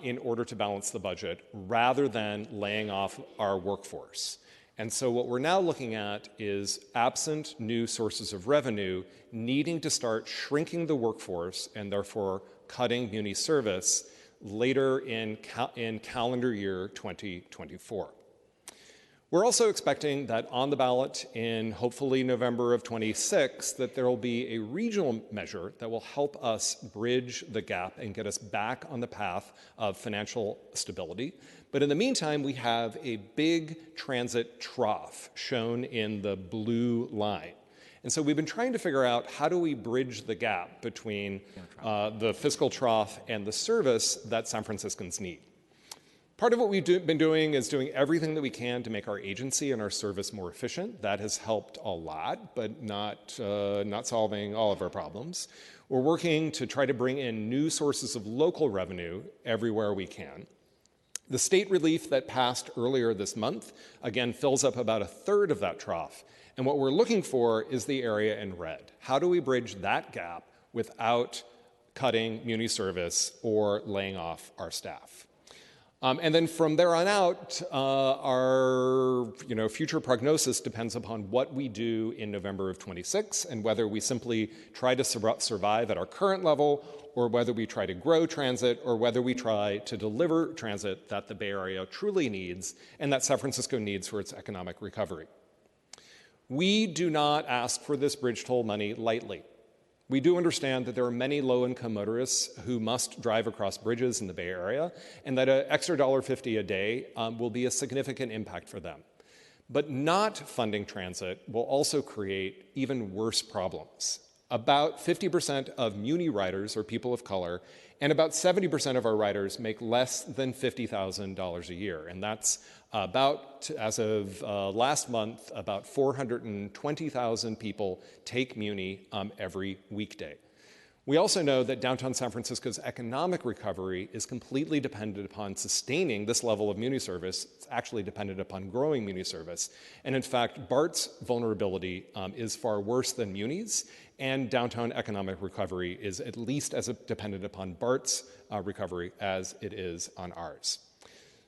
Speaker 15: in order to balance the budget rather than laying off our workforce. And so what we're now looking at is, absent new sources of revenue, needing to start shrinking the workforce and therefore cutting Muni service later in calendar year 2024. We're also expecting that on the ballot in hopefully November of 26, that there will be a regional measure that will help us bridge the gap and get us back on the path of financial stability. But in the meantime, we have a big transit trough shown in the blue line. And so we've been trying to figure out, how do we bridge the gap between the fiscal trough and the service that San Franciscans need? Part of what we've been doing is doing everything that we can to make our agency and our service more efficient. That has helped a lot, but not solving all of our problems. We're working to try to bring in new sources of local revenue everywhere we can. The state relief that passed earlier this month, again, fills up about a third of that trough. And what we're looking for is the area in red. How do we bridge that gap without cutting Muni service or laying off our staff? And then from there on out, our future prognosis depends upon what we do in November of 26 and whether we simply try to survive at our current level, or whether we try to grow transit, or whether we try to deliver transit that the Bay Area truly needs and that San Francisco needs for its economic recovery. We do not ask for this bridge toll money lightly. We do understand that there are many low-income motorists who must drive across bridges in the Bay Area, and that an extra $1.50 a day will be a significant impact for them. But not funding transit will also create even worse problems. About 50% of Muni riders are people of color, and about 70% of our riders make less than $50,000 a year. And that's about, as of last month, about 420,000 people take Muni every weekday. We also know that downtown San Francisco's economic recovery is completely dependent upon sustaining this level of Muni service. It's actually dependent upon growing Muni service. And in fact, BART's vulnerability is far worse than Muni's, and downtown economic recovery is at least as dependent upon BART's recovery as it is on ours.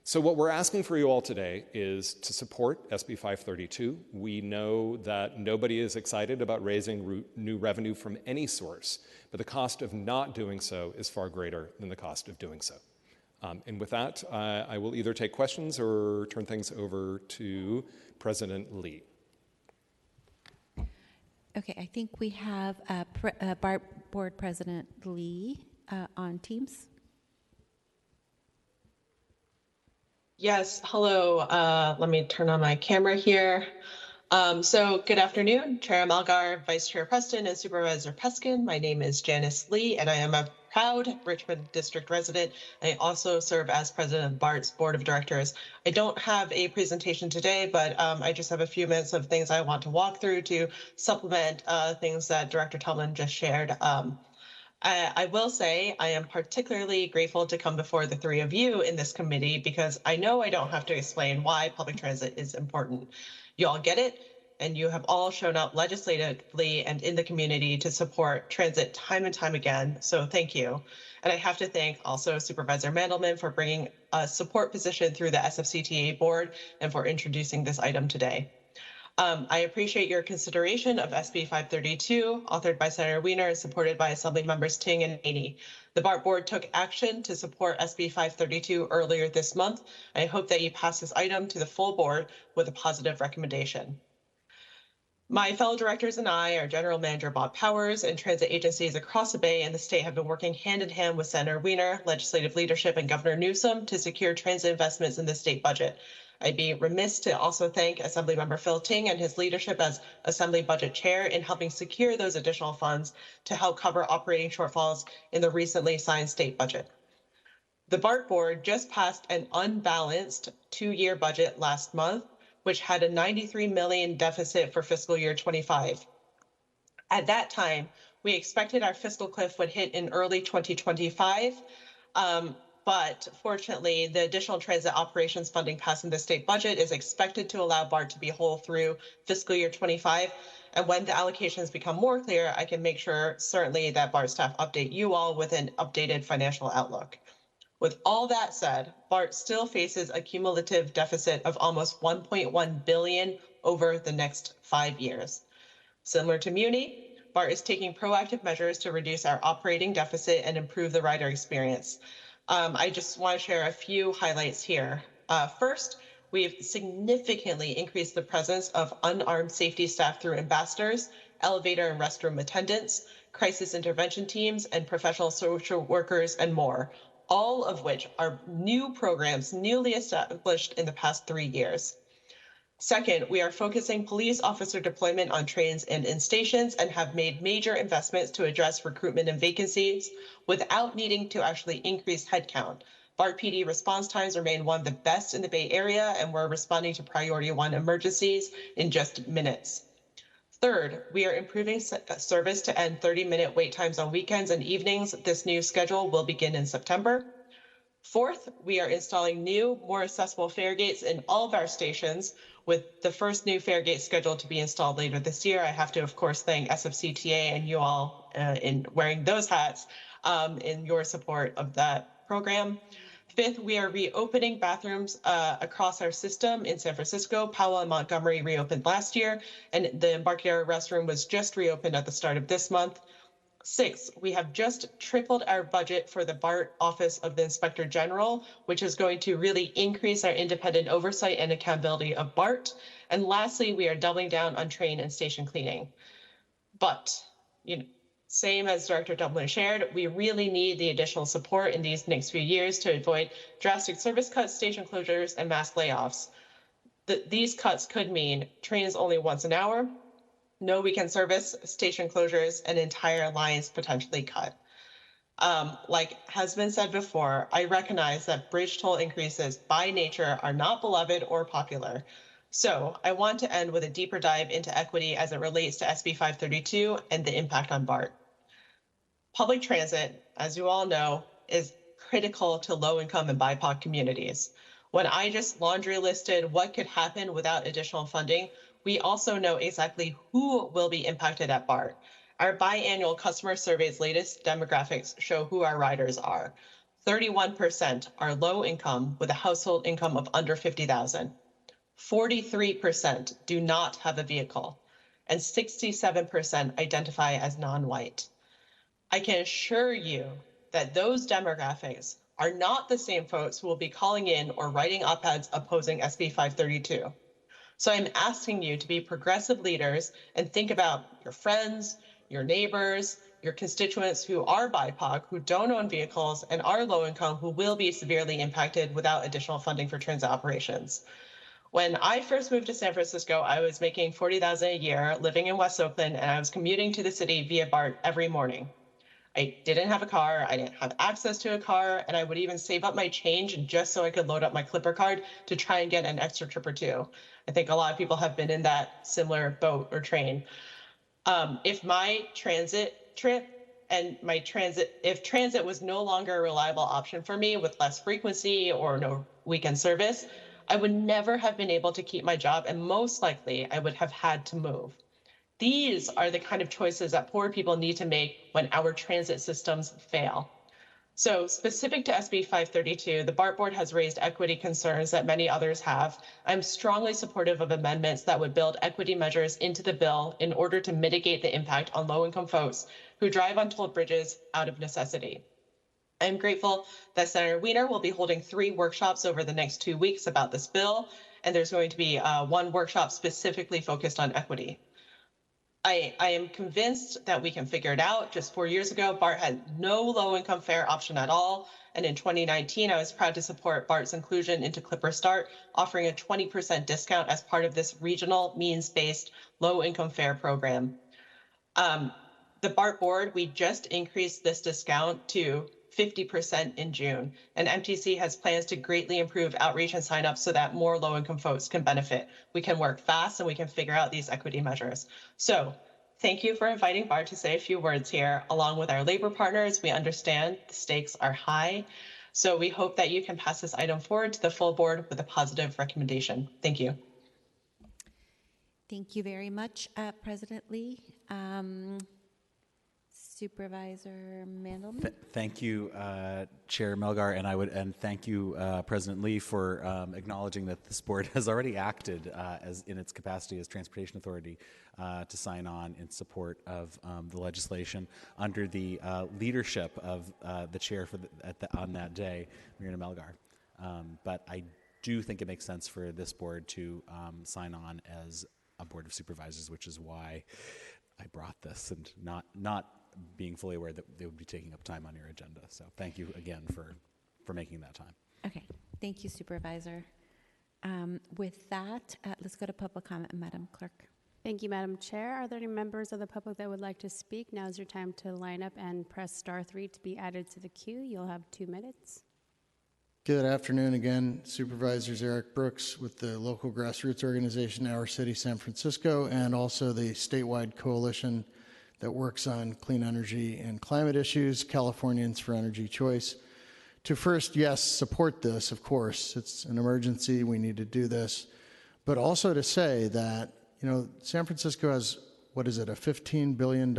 Speaker 15: So what we're asking for you all today is to support SB 532. We know that nobody is excited about raising new revenue from any source, but the cost of not doing so is far greater than the cost of doing so. And with that, I will either take questions or turn things over to President Lee.
Speaker 11: Okay, I think we have Board President Lee on Teams.
Speaker 16: Yes, hello. Let me turn on my camera here. So good afternoon, Chair Malgar, Vice Chair Preston, and Supervisor Peskin. My name is Janice Lee, and I am a proud Richmond District resident. I also serve as President of BART's Board of Directors. I don't have a presentation today, but I just have a few minutes of things I want to walk through to supplement things that Director Tumlin just shared. I will say I am particularly grateful to come before the three of you in this committee because I know I don't have to explain why public transit is important. You all get it, and you have all shown up legislatively and in the community to support transit time and time again, so thank you. And I have to thank also Supervisor Mandelman for bringing a support position through the SFCTA board and for introducing this item today. I appreciate your consideration of SB 532, authored by Senator Wiener and supported by Assembly Members Ting and Haney. The BART board took action to support SB 532 earlier this month. I hope that you pass this item to the full board with a positive recommendation. My fellow directors and I, our General Manager Bob Powers, and transit agencies across the Bay and the state have been working hand in hand with Senator Wiener, legislative leadership, and Governor Newsom to secure transit investments in the state budget. I'd be remiss to also thank Assemblymember Phil Ting and his leadership as Assembly Budget Chair in helping secure those additional funds to help cover operating shortfalls in the recently signed state budget. The BART board just passed an unbalanced two-year budget last month, which had a $93 million deficit for fiscal year 25. At that time, we expected our fiscal cliff would hit in early 2025. But fortunately, the additional transit operations funding passed in the state budget is expected to allow BART to be whole through fiscal year 25. And when the allocations become more clear, I can make sure certainly that BART staff update you all with an updated financial outlook. With all that said, BART still faces a cumulative deficit of almost $1.1 billion over the next 5 years. Similar to Muni, BART is taking proactive measures to reduce our operating deficit and improve the rider experience. I just want to share a few highlights here. First, we've significantly increased the presence of unarmed safety staff through ambassadors, elevator and restroom attendants, crisis intervention teams, and professional social workers, and more, all of which are new programs newly established in the past 3 years. Second, we are focusing police officer deployment on trains and in stations and have made major investments to address recruitment and vacancies without needing to actually increase headcount. BART PD response times remain one of the best in the Bay Area, and we're responding to Priority 1 emergencies in just minutes. Third, we are improving service to end 30-minute wait times on weekends and evenings. This new schedule will begin in September. Fourth, we are installing new, more accessible fare gates in all of our stations, with the first new fare gate scheduled to be installed later this year. I have to, of course, thank SFCTA and you all in wearing those hats in your support of that program. Fifth, we are reopening bathrooms across our system in San Francisco. Powell and Montgomery reopened last year, and the Embarcadero restroom was just reopened at the start of this month. Six, we have just tripled our budget for the BART Office of the Inspector General, which is going to really increase our independent oversight and accountability of BART. And lastly, we are doubling down on train and station cleaning. But, same as Director Dublin shared, we really need the additional support in these next few years to avoid drastic service cuts, station closures, and mass layoffs. These cuts could mean trains only once an hour, no weekend service, station closures, and entire lines potentially cut. Like has been said before, I recognize that bridge toll increases by nature are not beloved or popular. So I want to end with a deeper dive into equity as it relates to SB 532 and the impact on BART. Public transit, as you all know, is critical to low-income and BIPOC communities. When I just laundry listed what could happen without additional funding, we also know exactly who will be impacted at BART. Our biannual customer survey's latest demographics show who our riders are. 31% are low income with a household income of under 50,000. 43% do not have a vehicle, and 67% identify as non-white. I can assure you that those demographics are not the same folks who will be calling in or writing op-eds opposing SB 532. So I'm asking you to be progressive leaders and think about your friends, your neighbors, your constituents who are BIPOC, who don't own vehicles, and are low income, who will be severely impacted without additional funding for transit operations. When I first moved to San Francisco, I was making $40,000 a year, living in West Oakland, and I was commuting to the city via BART every morning. I didn't have a car, I didn't have access to a car, and I would even save up my change just so I could load up my Clipper card to try and get an extra trip or two. I think a lot of people have been in that similar boat or train. If my transit trip and if transit was no longer a reliable option for me with less frequency or no weekend service, I would never have been able to keep my job, and most likely I would have had to move. These are the kind of choices that poor people need to make when our transit systems fail. So specific to SB 532, the BART board has raised equity concerns that many others have. I'm strongly supportive of amendments that would build equity measures into the bill in order to mitigate the impact on low-income folks who drive on toll bridges out of necessity. I'm grateful that Senator Wiener will be holding 3 workshops over the next 2 weeks about this bill, and there's going to be one workshop specifically focused on equity. I am convinced that we can figure it out. Just 4 years ago, BART had no low-income fare option at all. And in 2019, I was proud to support BART's inclusion into Clipper Start, offering a 20% discount as part of this regional means-based low-income fare program. The BART board, we just increased this discount to 50% in June, and MTC has plans to greatly improve outreach and signups so that more low-income folks can benefit. We can work fast and we can figure out these equity measures. So thank you for inviting BART to say a few words here. Along with our labor partners, we understand the stakes are high. So we hope that you can pass this item forward to the full board with a positive recommendation. Thank you.
Speaker 11: Thank you very much, President Lee. Supervisor Mandelman.
Speaker 14: Thank you, Chair Melgar, and thank you, President Lee, for acknowledging that this board has already acted as in its capacity as Transportation Authority to sign on in support of the legislation under the leadership of the chair on that day, Wiener Melgar. But I do think it makes sense for this board to sign on as a board of supervisors, which is why I brought this, and not being fully aware that they would be taking up time on your agenda. So thank you again for making that time.
Speaker 11: Okay, thank you, Supervisor. With that, let's go to public comment, Madam Clerk.
Speaker 3: Thank you, Madam Chair. Are there any members of the public that would like to speak? Now is your time to line up and press *3 to be added to the queue. You'll have 2 minutes.
Speaker 17: Good afternoon again, Supervisors. Eric Brooks with the local grassroots organization, Our City San Francisco, and also the statewide coalition that works on clean energy and climate issues, Californians for Energy Choice. To first, yes, support this, of course. It's an emergency. We need to do this. But also to say that, you know, San Francisco has, what is it, a $15 billion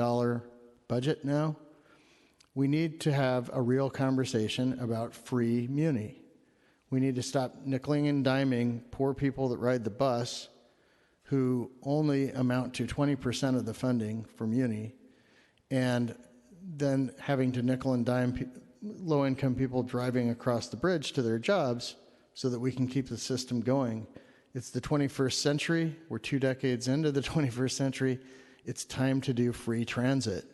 Speaker 17: budget now? We need to have a real conversation about free muni. We need to stop nickeling and diming poor people that ride the bus who only amount to 20% of the funding for muni, and then having to nickel and dime low-income people driving across the bridge to their jobs so that we can keep the system going. It's the 21st century. We're 2 decades into the 21st century. It's time to do free transit.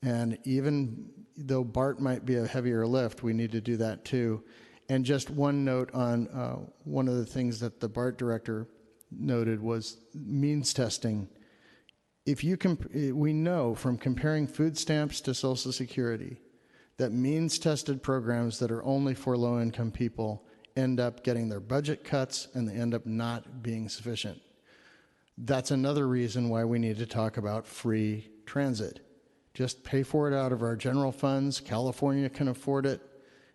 Speaker 17: And even though BART might be a heavier lift, we need to do that too. And just one note on one of the things that the BART director noted was means testing. If you we know from comparing food stamps to Social Security that means tested programs that are only for low-income people end up getting their budget cuts and they end up not being sufficient. That's another reason why we need to talk about free transit. Just pay for it out of our general funds. California can afford it,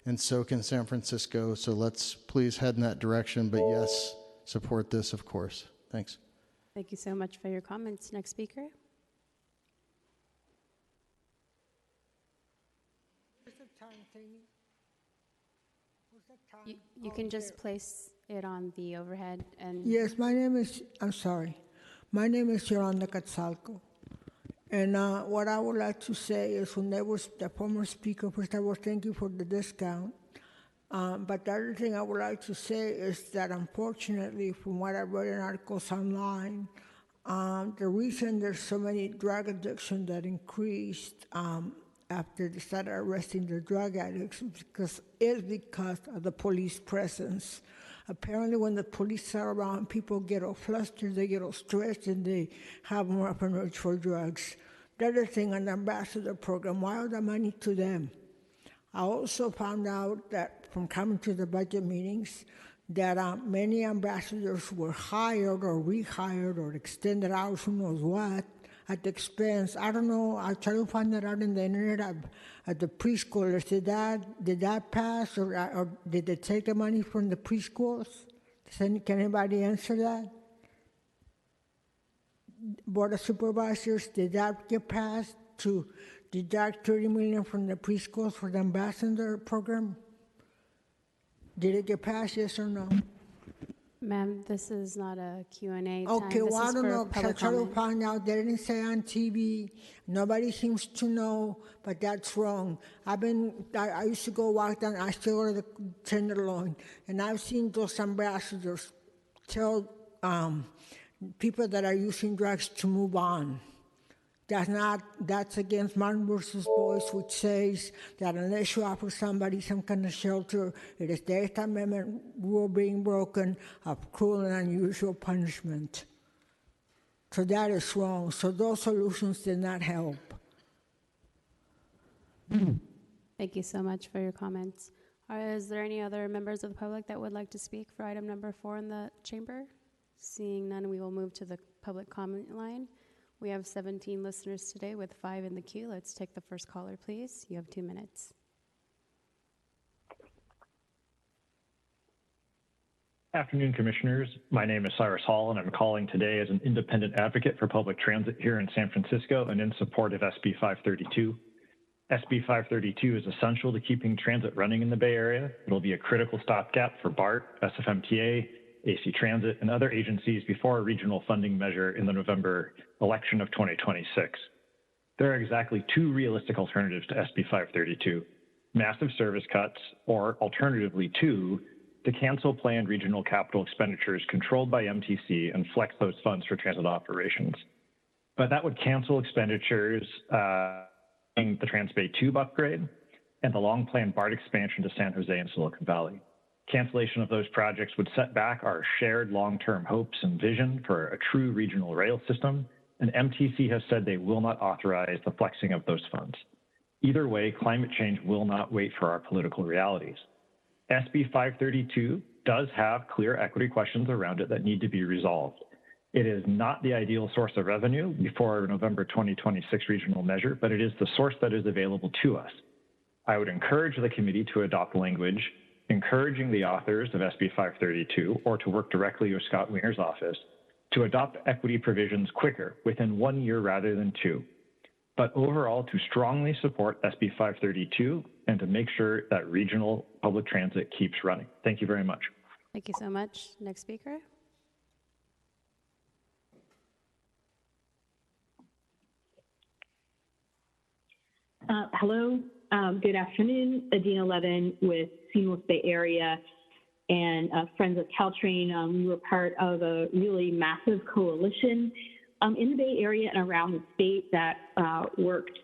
Speaker 17: and so can San Francisco. So let's please head in that direction. But yes, support this, of course. Thanks.
Speaker 3: Thank you so much for your comments. Next speaker. You can just place it on the overhead and.
Speaker 18: Yes, my name is Yolanda Quetzalco. And what I would like to say is when there was the former speaker, first of all, thank you for the discount. But the other thing I would like to say is that unfortunately, from what I read in articles online, the reason there's so many drug addiction that increased after they started arresting the drug addicts is because of the police presence. Apparently, when the police are around, people get all flustered, they get all stressed, and they have more of an urge for drugs. The other thing, on the ambassador program, why all the money to them? I also found out that from coming to the budget meetings, that many ambassadors were hired or rehired or extended hours, who knows what, at the expense. I don't know. I tried to find that out in the internet at the preschoolers. Did that pass, or did they take the money from the preschools? Can anybody answer that? Board of Supervisors, did that get passed to deduct $30 million from the preschools for the ambassador program? Did it get passed, yes or no?
Speaker 3: Ma'am, this is not a Q&A time.
Speaker 18: Okay, well, I don't know, because I tried to
Speaker 3: comment.
Speaker 18: find out. They didn't say on TV. Nobody seems to know, but that's wrong. I used to go walk down, I still go to the Tenderloin, and I've seen those ambassadors tell people that are using drugs to move on. That's against Martin versus Boyce, which says that unless you offer somebody some kind of shelter, it is the Eighth Amendment rule being broken of cruel and unusual punishment. So that is wrong. So those solutions did not help.
Speaker 3: Thank you so much for your comments. Is there any other members of the public that would like to speak for item number 4 in the chamber? Seeing none, we will move to the public comment line. We have 17 listeners today with 5 in the queue. Let's take the first caller, please. You have 2 minutes.
Speaker 19: Afternoon, Commissioners. My name is Cyrus Hall, and I'm calling today as an independent advocate for public transit here in San Francisco and in support of SB 532. SB 532 is essential to keeping transit running in the Bay Area. It'll be a critical stopgap for BART, SFMTA, AC Transit, and other agencies before a regional funding measure in the November election of 2026. There are exactly 2 realistic alternatives to SB 532, massive service cuts, or alternatively 2, to cancel planned regional capital expenditures controlled by MTC and flex those funds for transit operations. But that would cancel expenditures in the Transbay Tube upgrade and the long-planned BART expansion to San Jose and Silicon Valley. Cancellation of those projects would set back our shared long-term hopes and vision for a true regional rail system, and MTC has said they will not authorize the flexing of those funds. Either way, climate change will not wait for our political realities. SB 532 does have clear equity questions around it that need to be resolved. It is not the ideal source of revenue before a November 2026 regional measure, but it is the source that is available to us. I would encourage the committee to adopt language encouraging the authors of SB 532 or to work directly with Scott Wiener's office to adopt equity provisions quicker, within 1 year rather than 2. But overall, to strongly support SB 532 and to make sure that regional public transit keeps running. Thank you very much.
Speaker 3: Thank you so much. Next speaker.
Speaker 20: Hello, good afternoon. Adina Levin with Seamless Bay Area and Friends of Caltrain. We were part of a really massive coalition in the Bay Area and around the state that worked,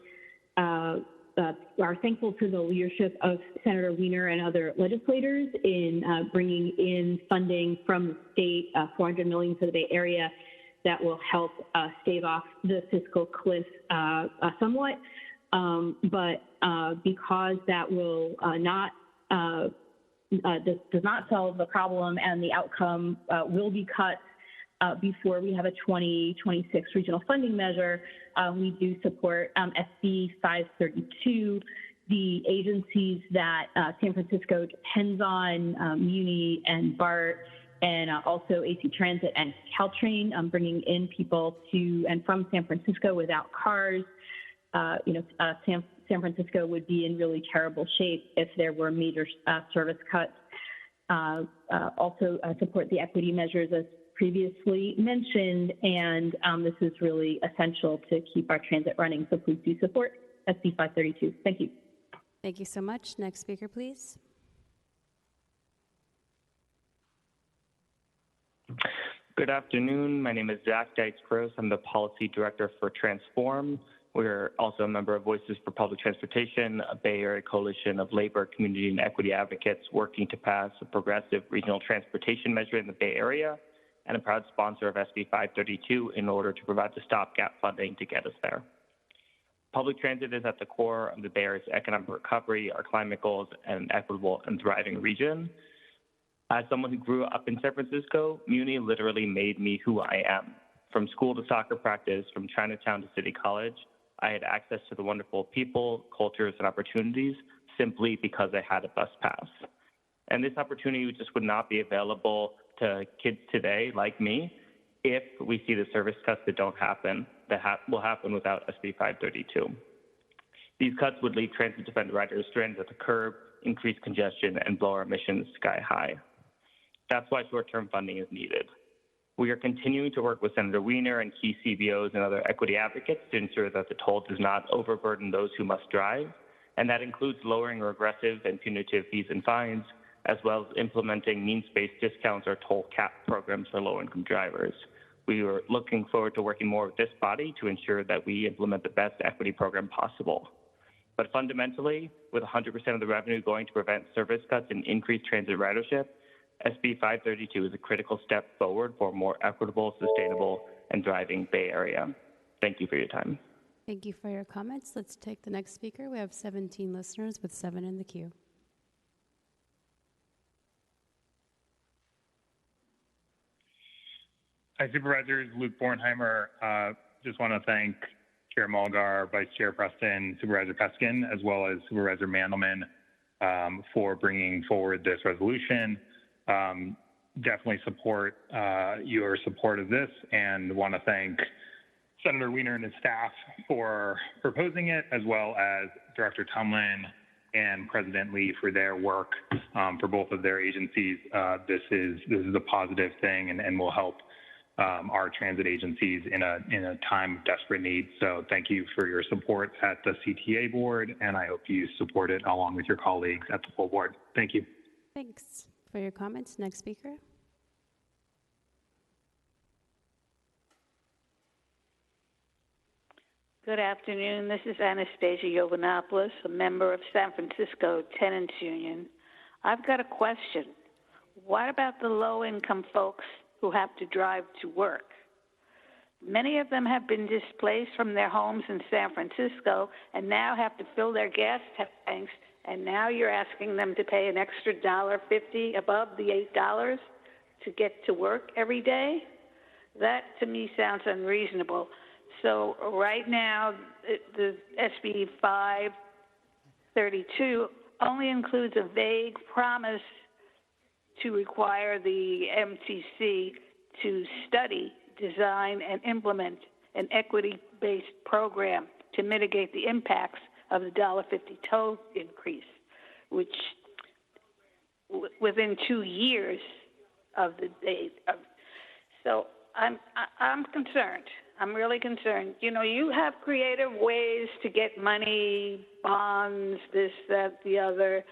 Speaker 20: are thankful to the leadership of Senator Wiener and other legislators in bringing in funding from the state, $400 million for the Bay Area that will help stave off the fiscal cliff somewhat. But because that will does not solve the problem and the outcome will be cut before we have a 2026 regional funding measure, we do support SB 532. The agencies that San Francisco depends on, Muni and BART, and also AC Transit and Caltrain, bringing in people to and from San Francisco without cars. San Francisco would be in really terrible shape if there were major service cuts. also support the equity measures as previously mentioned, and this is really essential to keep our transit running. So please do support SB 532. Thank you.
Speaker 3: Thank you so much. Next speaker, please.
Speaker 21: Good afternoon. My name is Zach Dykes-Gross. I'm the Policy Director for Transform. We're also a member of Voices for Public Transportation, a Bay Area coalition of labor, community, and equity advocates working to pass a progressive regional transportation measure in the Bay Area, and a proud sponsor of SB 532 in order to provide the stopgap funding to get us there. Public transit is at the core of the Bay Area's economic recovery, our climate goals, and an equitable and thriving region. As someone who grew up in San Francisco, Muni literally made me who I am. From school to soccer practice, from Chinatown to City College, I had access to the wonderful people, cultures, and opportunities simply because I had a bus pass. And this opportunity just would not be available to kids today like me if we see the service cuts that don't happen, will happen without SB 532. These cuts would leave transit-dependent riders stranded at the curb, increase congestion, and blow our emissions sky high. That's why short-term funding is needed. We are continuing to work with Senator Wiener and key CBOs and other equity advocates to ensure that the toll does not overburden those who must drive, and that includes lowering regressive and punitive fees and fines, as well as implementing means-based discounts or toll cap programs for low-income drivers. We are looking forward to working more with this body to ensure that we implement the best equity program possible. But fundamentally, with 100% of the revenue going to prevent service cuts and increase transit ridership, SB 532 is a critical step forward for a more equitable, sustainable, and thriving Bay Area. Thank you for your time.
Speaker 3: Thank you for your comments. Let's take the next speaker. We have 17 listeners with 7 in the queue.
Speaker 22: Hi, Supervisors. Luke Bornheimer. Just want to thank Chair Mulgar, Vice Chair Preston, Supervisor Peskin, as well as Supervisor Mandelman for bringing forward this resolution. Definitely support your support of this, and want to thank Senator Wiener and his staff for proposing it, as well as Director Tumlin and President Lee for their work for both of their agencies. This is a positive thing and will help our transit agencies in a time of desperate need. So thank you for your support at the CTA board, and I hope you support it along with your colleagues at the full board. Thank you.
Speaker 3: Thanks for your comments. Next speaker.
Speaker 23: Good afternoon. This is Anastasia Yovanopoulos, a member of San Francisco Tenants Union. I've got a question. What about the low-income folks who have to drive to work? Many of them have been displaced from their homes in San Francisco and now have to fill their gas tanks, and now you're asking them to pay an extra $1.50 above the $8 to get to work every day? That, to me, sounds unreasonable. So right now, the SB 532 only includes a vague promise to require the MTC to study, design, and implement an equity-based program to mitigate the impacts of the $1.50 toll increase, which within 2 years of the date. So I'm concerned. I'm really concerned. You know, you have creative ways to get money, bonds, this, that, the other.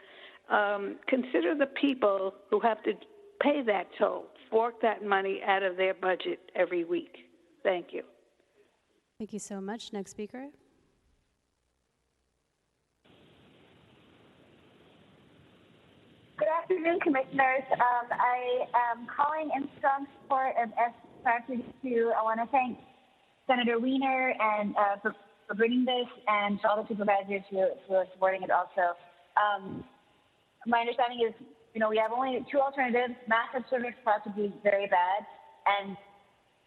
Speaker 23: Consider the people who have to pay that toll, fork that money out of their budget every week. Thank you.
Speaker 3: Thank you so much. Next speaker.
Speaker 24: Good afternoon, Commissioners. I am calling in strong support of S532. I want to thank Senator Wiener and for bringing this, and to all the supervisors who are supporting it also. My understanding is, you know, we have only 2 alternatives. Massive service cuts would be very bad, and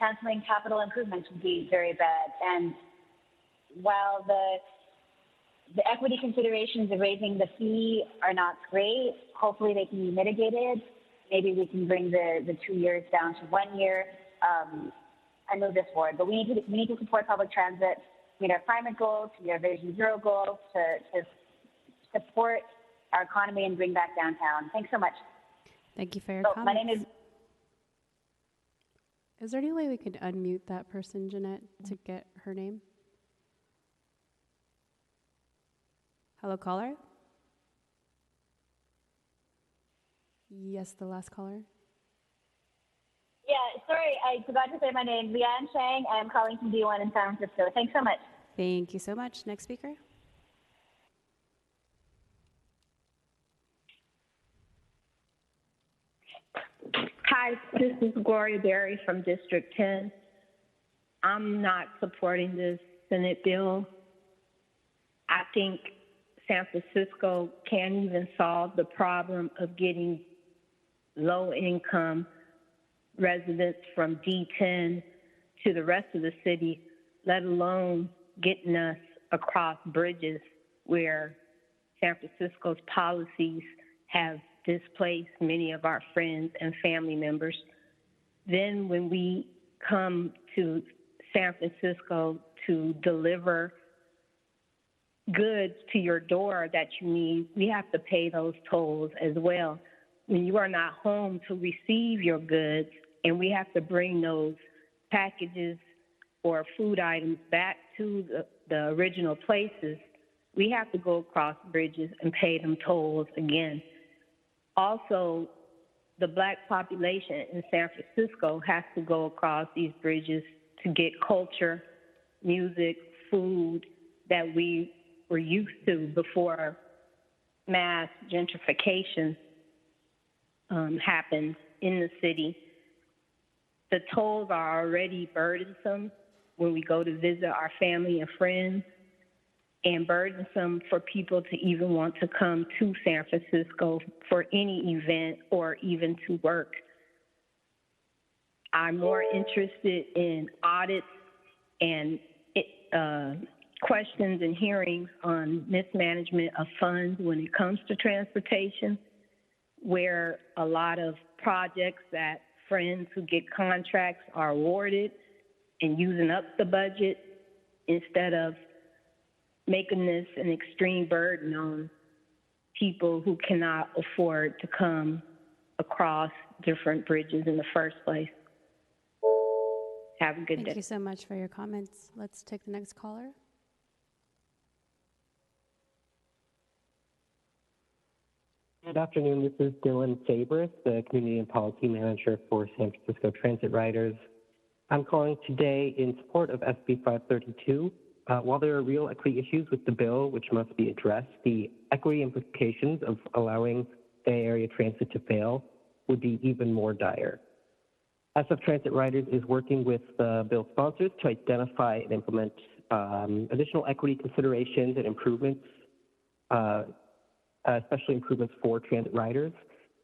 Speaker 24: canceling capital improvements would be very bad. And while the equity considerations of raising the fee are not great, hopefully they can be mitigated. Maybe we can bring the 2 years down to 1 year and move this forward. But we need to support public transit, meet our climate goals, meet our Vision Zero goals, to support our economy and bring back downtown. Thanks so much.
Speaker 3: Thank you for your
Speaker 24: So
Speaker 3: comments.
Speaker 24: my name is
Speaker 3: Is there any way we could unmute that person, Jeanette, to get her name? Hello, caller? Yes, the last caller.
Speaker 24: Yeah, sorry, I forgot to say my name. Leanne Chang. I'm calling from D1 in San Francisco. Thanks so much.
Speaker 3: Thank you so much. Next speaker.
Speaker 4: Hi, this is Gloria Berry from District 10. I'm not supporting this Senate bill. I think San Francisco can't even solve the problem of getting low-income residents from D10 to the rest of the city, let alone getting us across bridges where San Francisco's policies have displaced many of our friends and family members. Then when we come to San Francisco to deliver goods to your door that you need, we have to pay those tolls as well. When you are not home to receive your goods and we have to bring those packages or food items back to the original places, we have to go across bridges and pay them tolls again. Also, the Black population in San Francisco has to go across these bridges to get culture, music, food that we were used to before mass gentrification happened in the city. The tolls are already burdensome when we go to visit our family and friends, and burdensome for people to even want to come to San Francisco for any event or even to work. I'm more interested in audits and questions and hearings on mismanagement of funds when it comes to transportation, where a lot of projects that friends who get contracts are awarded and using up the budget instead of making this an extreme burden on people who cannot afford to come across different bridges in the first place. Have a good day.
Speaker 3: Thank you so much for your comments. Let's take the next caller.
Speaker 5: Good afternoon. This is Dylan Sabris, the Community and Policy Manager for San Francisco Transit Riders. I'm calling today in support of SB 532. While there are real equity issues with the bill which must be addressed, the equity implications of allowing Bay Area transit to fail would be even more dire. SF Transit Riders is working with the bill sponsors to identify and implement additional equity considerations and improvements, especially improvements for transit riders.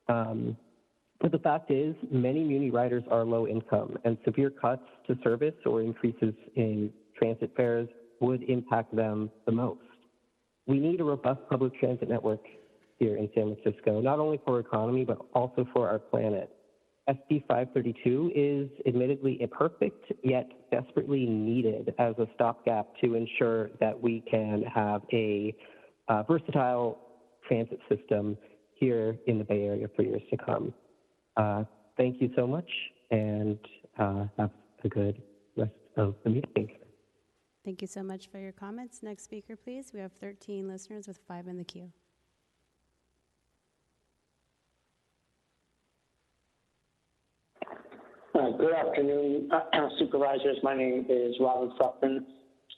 Speaker 5: But the fact is, many Muni riders are low income, and severe cuts to service or increases in transit fares would impact them the most. We need a robust public transit network here in San Francisco, not only for our economy, but also for our planet. SB 532 is admittedly imperfect, yet desperately needed as a stopgap to ensure that we can have a versatile transit system here in the Bay Area for years to come. Thank you so much, and have a good rest of the meeting.
Speaker 3: Thank you so much for your comments. Next speaker, please. We have 13 listeners with 5 in the queue.
Speaker 6: Good afternoon, supervisors. My name is Robert Fruckman.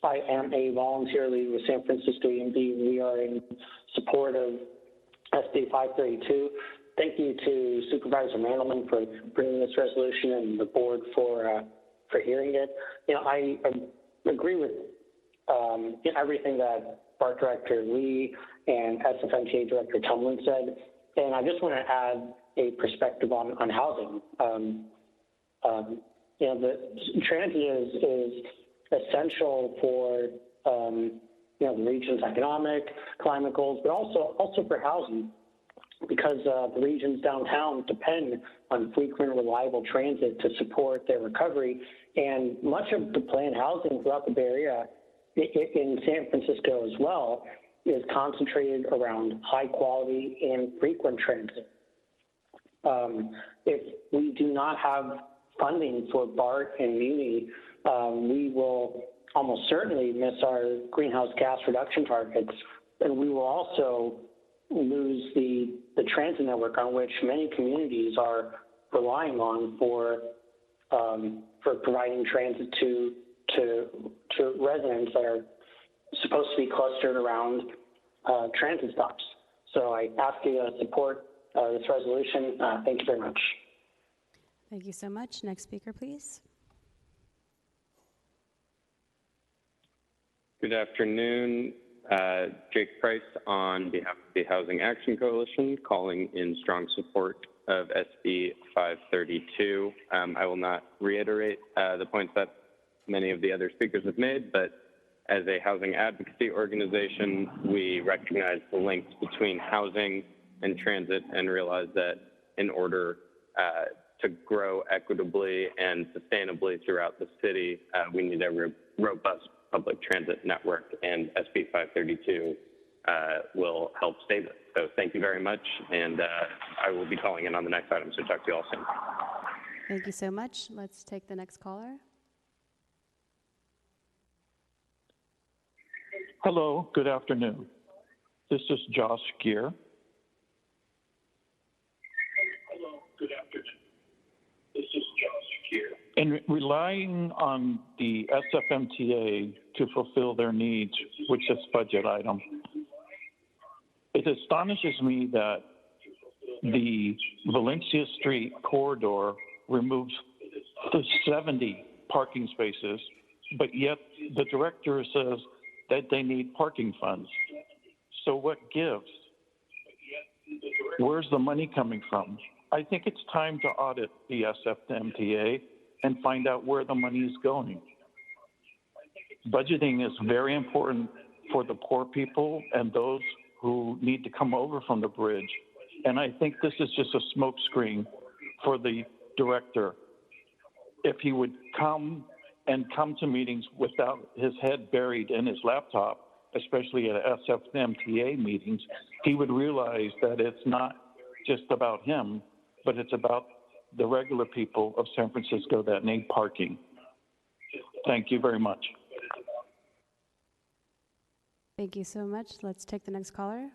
Speaker 6: I am a volunteer leader with San Francisco EMD. We are in support of SB 532. Thank you to Supervisor Mandelman for bringing this resolution and the board for hearing it. You know, I agree with everything that BART Director Lee and SFMTA Director Tumlin said, and I just want to add a perspective on housing. You know, the transit is essential for you know, the region's economic, climate goals, but also for housing, because the regions downtown depend on frequent, reliable transit to support their recovery, and much of the planned housing throughout the Bay Area, in San Francisco as well, is concentrated around high quality and frequent transit. If we do not have funding for BART and Muni, we will almost certainly miss our greenhouse gas reduction targets, and we will also lose the transit network on which many communities are relying on for providing transit to residents that are supposed to be clustered around transit stops. So I ask you to support this resolution. Thank you very much.
Speaker 3: Thank you so much. Next speaker, please.
Speaker 1: Good afternoon. Jake Price on behalf of the Housing Action Coalition, calling in strong support of SB 532. I will not reiterate the points that many of the other speakers have made, but as a housing advocacy organization, we recognize the links between housing and transit and realize that in order to grow equitably and sustainably throughout the city, we need a robust public transit network, and SB 532 will help save it. So thank you very much, and I will be calling in on the next item, so talk to you all soon.
Speaker 3: Thank you so much. Let's take the next caller.
Speaker 7: Hello, good afternoon. This is Josh Gear. Hello, good afternoon. This is Josh Gear. And relying on the SFMTA to fulfill their needs with this budget item, it astonishes me that the Valencia Street corridor removes the 70 parking spaces, but yet the director says that they need parking funds. So what gives? Where's the money coming from? I think it's time to audit the SFMTA and find out where the money is going. Budgeting is very important for the poor people and those who need to come over from the bridge. And I think this is just a smokescreen for the director. If he would come to meetings without his head buried in his laptop, especially at SFMTA meetings, he would realize that it's not just about him, but it's about the regular people of San Francisco that need parking. Thank you very much.
Speaker 3: Thank you so much. Let's take the next caller.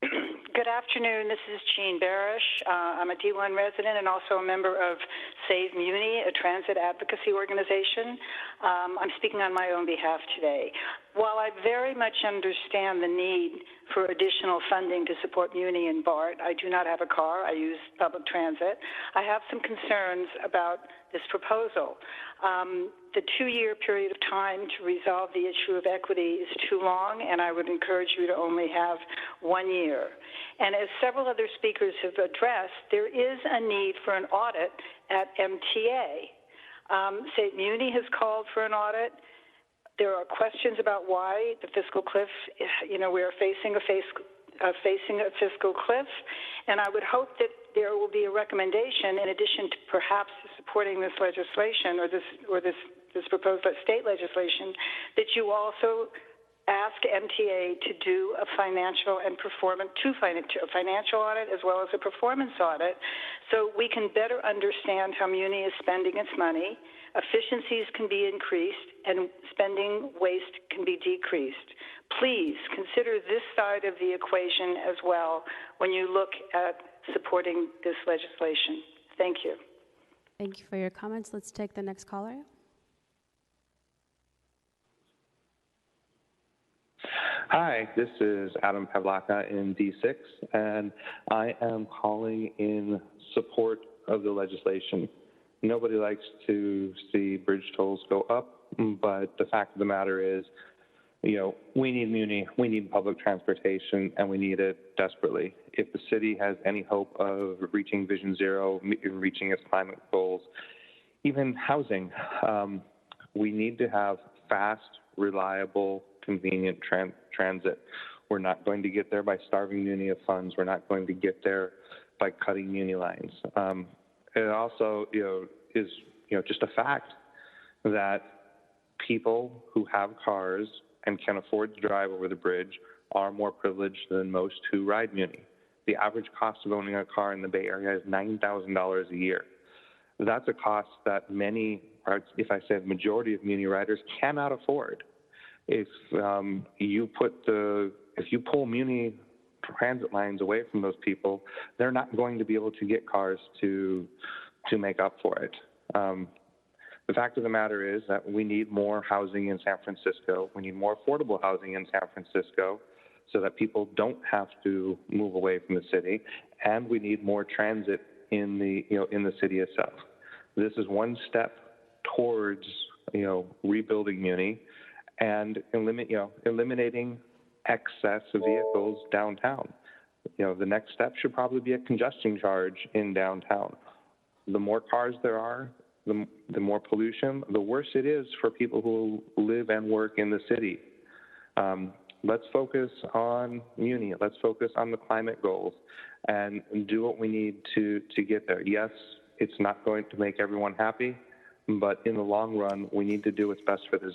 Speaker 8: Good afternoon. This is Jean Barish. I'm a D1 resident and also a member of Save Muni, a transit advocacy organization. I'm speaking on my own behalf today. While I very much understand the need for additional funding to support Muni and BART, I do not have a car. I use public transit. I have some concerns about this proposal. The 2-year period of time to resolve the issue of equity is too long, and I would encourage you to only have 1 year. And as several other speakers have addressed, there is a need for an audit at MTA. St. Muni has called for an audit. There are questions about why the fiscal cliff, we are facing a fiscal cliff, and I would hope that there will be a recommendation, in addition to perhaps supporting this legislation or this proposed state legislation, that you also ask MTA to do a financial audit as well as a performance audit, so we can better understand how Muni is spending its money, efficiencies can be increased, and spending waste can be decreased. Please consider this side of the equation as well when you look at supporting this legislation. Thank you.
Speaker 3: Thank you for your comments. Let's take the next caller.
Speaker 9: Hi, this is Adam Pavlaka in D6, and I am calling in support of the legislation. Nobody likes to see bridge tolls go up, but the fact of the matter is, we need Muni, we need public transportation, and we need it desperately. If the city has any hope of reaching Vision Zero, reaching its climate goals, even housing, we need to have fast, reliable, convenient transit. We're not going to get there by starving Muni of funds. We're not going to get there by cutting Muni lines. It also, is just a fact that people who have cars and can afford to drive over the bridge are more privileged than most who ride Muni. The average cost of owning a car in the Bay Area is $9,000 a year. That's a cost that many, or if I say the majority of Muni riders, cannot afford. If you pull Muni transit lines away from those people, they're not going to be able to get cars to make up for it. The fact of the matter is that we need more housing in San Francisco. We need more affordable housing in San Francisco so that people don't have to move away from the city, and we need more transit in the city itself. This is one step towards rebuilding Muni and eliminating excess vehicles downtown. The next step should probably be a congestion charge in downtown. The more cars there are, the more pollution, the worse it is for people who live and work in the city. Let's focus on Muni. Let's focus on the climate goals and do what we need to get there. Yes, it's not going to make everyone happy, but in the long run, we need to do what's best for the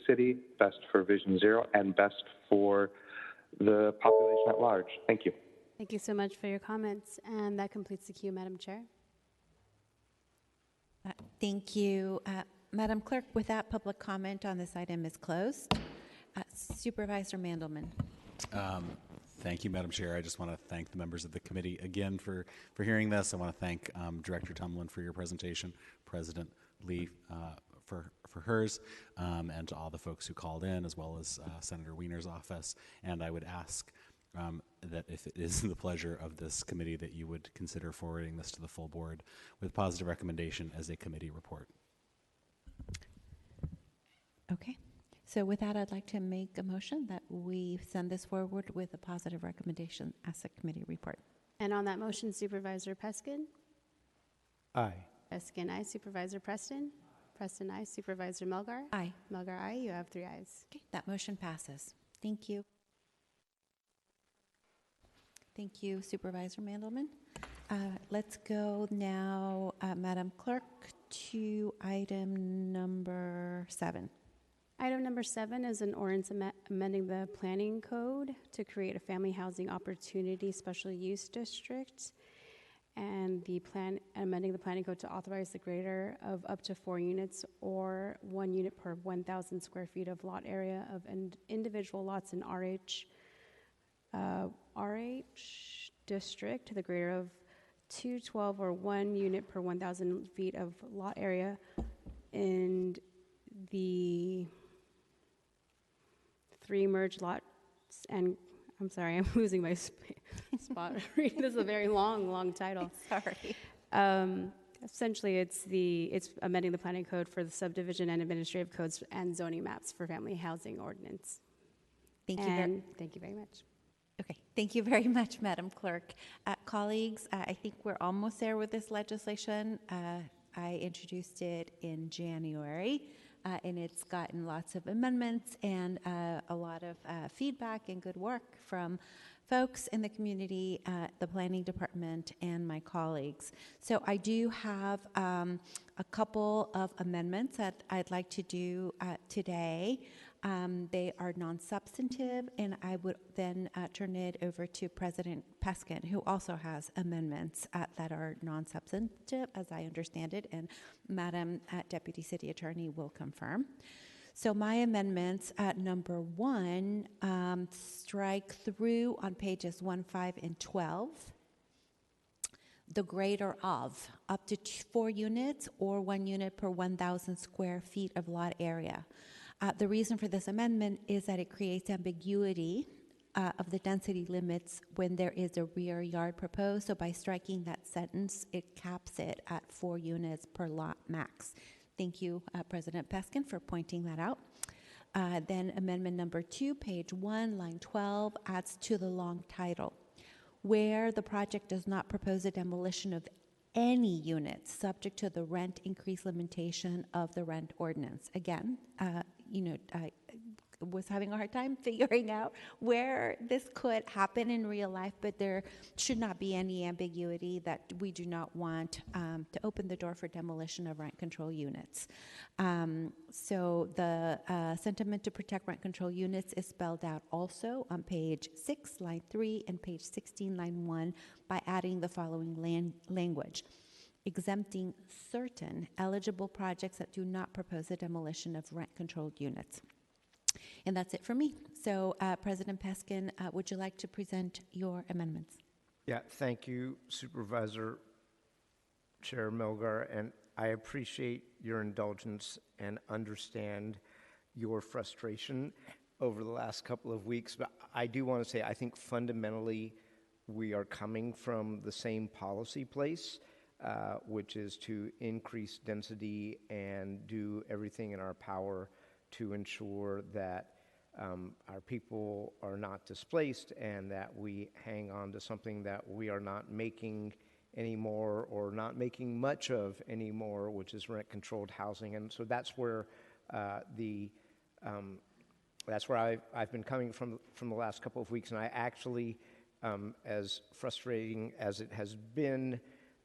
Speaker 9: city, best for Vision Zero, and best for the population at large. Thank you.
Speaker 3: Thank you so much for your comments. And that completes the queue, Madam Chair.
Speaker 11: Thank you. Madam Clerk, with that, public comment on this item is closed. Supervisor Mandelman.
Speaker 14: Thank you, Madam Chair. I just want to thank the members of the committee again for hearing this. I want to thank Director Tumlin for your presentation, President Lee for hers, and to all the folks who called in, as well as Senator Wiener's office. And I would ask that if it is the pleasure of this committee that you would consider forwarding this to the full board with positive recommendation as a committee report.
Speaker 11: Okay. So with that, I'd like to make a motion that we send this forward with a positive recommendation as a committee report.
Speaker 3: And on that motion, Supervisor Peskin?
Speaker 2: Aye.
Speaker 3: Peskin, aye. Supervisor Preston? Preston, aye. Supervisor Melgar?
Speaker 11: Aye.
Speaker 3: Melgar, aye. You have 3 ayes.
Speaker 11: Okay, that motion passes. Thank you. Thank you, Supervisor Mandelman. Let's go now, Madam Clerk, to item number 7.
Speaker 3: Item number 7 is an ordinance amending the planning code to create a family housing opportunity special use district, and amending the planning code to authorize the greater of up to 4 units or 1 unit per 1,000 square feet of lot area of individual lots in RH district, the greater of 212 or 1 unit per 1,000 feet of lot area, and the 3 merged lots. And I'm sorry, I'm losing my spot. This is a very long title.
Speaker 11: Sorry.
Speaker 3: Essentially, it's amending the planning code for the subdivision and administrative codes and zoning maps for family housing ordinance.
Speaker 11: Thank you.
Speaker 3: Thank you very much.
Speaker 11: Okay, thank you very much, Madam Clerk. Colleagues, I think we're almost there with this legislation. I introduced it in January, and it's gotten lots of amendments and a lot of feedback and good work from folks in the community, the planning department, and my colleagues. So I do have a couple of amendments that I'd like to do today. They are non-substantive, and I would then turn it over to President Peskin, who also has amendments that are non-substantive, as I understand it, and Madam Deputy City Attorney will confirm. So my amendments at number 1 strike through on pages 1, 5, and 12. The greater of up to 4 units or 1 unit per 1,000 square feet of lot area. The reason for this amendment is that it creates ambiguity of the density limits when there is a rear yard proposed. So by striking that sentence, it caps it at 4 units per lot max. Thank you, President Peskin, for pointing that out. Then amendment number 2, page 1, line 12, adds to the long title, where the project does not propose a demolition of any units subject to the rent increase limitation of the rent ordinance. Again, was having a hard time figuring out where this could happen in real life, but there should not be any ambiguity that we do not want to open the door for demolition of rent control units. So the sentiment to protect rent control units is spelled out also on page 6, line 3, and page 16, line 1, by adding the following language: exempting certain eligible projects that do not propose a demolition of rent-controlled units. And that's it for me. So, President Peskin, would you like to present your amendments?
Speaker 2: Yeah, thank you, Supervisor Chair Melgar, and I appreciate your indulgence and understand your frustration over the last couple of weeks. But I do want to say, I think fundamentally we are coming from the same policy place, which is to increase density and do everything in our power to ensure that our people are not displaced and that we hang on to something that we are not making anymore or not making much of anymore, which is rent-controlled housing. And so that's where I've been coming from the last couple of weeks. And I actually, as frustrating as it has been,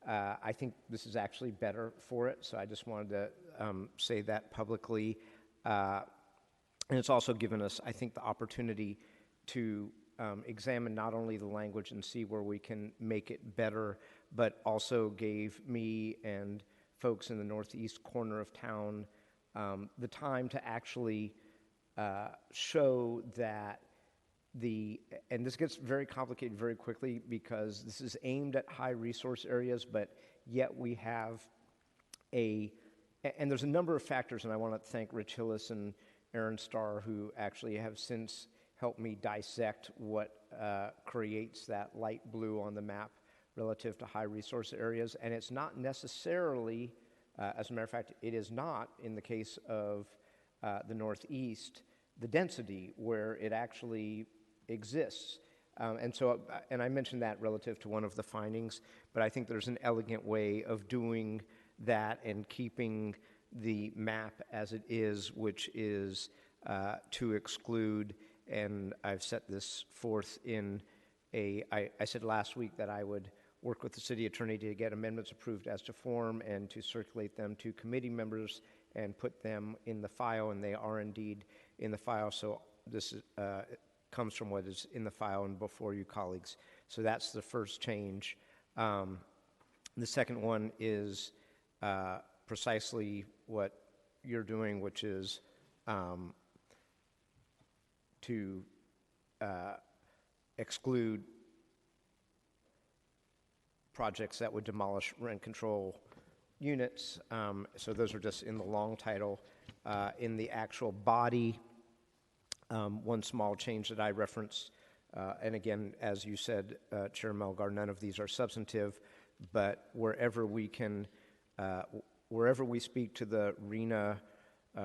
Speaker 2: I think this is actually better for it. So I just wanted to say that publicly. And it's also given us, I think, the opportunity to examine not only the language and see where we can make it better, but also gave me and folks in the northeast corner of town the time to actually show that and this gets very complicated very quickly because this is aimed at high resource areas, but yet we have and there's a number of factors, and I want to thank Rich Hillis and Aaron Starr, who actually have since helped me dissect what creates that light blue on the map relative to high resource areas. And it's not necessarily, as a matter of fact, it is not in the case of the Northeast, the density where it actually exists. And I mentioned that relative to one of the findings, but I think there's an elegant way of doing that and keeping the map as it is, which is to exclude, and I've set this forth in I said last week that I would work with the city attorney to get amendments approved as to form and to circulate them to committee members and put them in the file, and they are indeed in the file. So this comes from what is in the file and before you, colleagues. So that's the first change. The second one is precisely what you're doing, which is to exclude projects that would demolish rent control units. So those are just in the long title. In the actual body, one small change that I referenced, and again, as you said, Chair Melgar, none of these are substantive, but wherever we can, wherever we speak to the RENA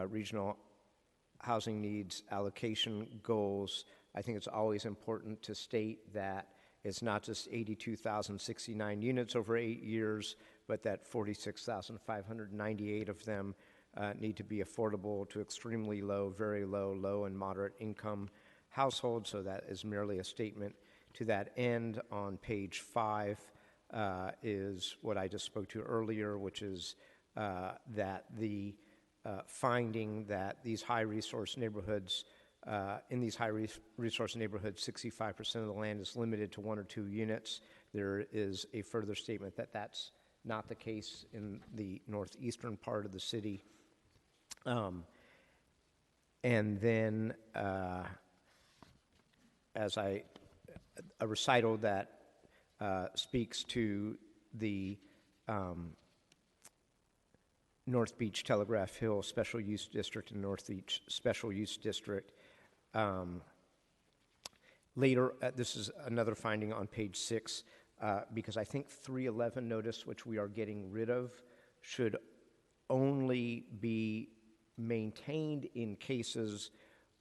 Speaker 2: regional housing needs allocation goals, I think it's always important to state that it's not just 82,069 units over 8 years, but that 46,598 of them need to be affordable to extremely low, very low, low and moderate income households. So that is merely a statement to that end. On page 5 is what I just spoke to earlier, which is that the finding that these high resource neighborhoods, in these high resource neighborhoods, 65% of the land is limited to 1 or 2 units. There is a further statement that that's not the case in the northeastern part of the city. And then a recital that speaks to the North Beach Telegraph Hill Special Use District and North Beach Special Use District. Later, this is another finding on page 6, because I think 311 notice, which we are getting rid of, should only be maintained in cases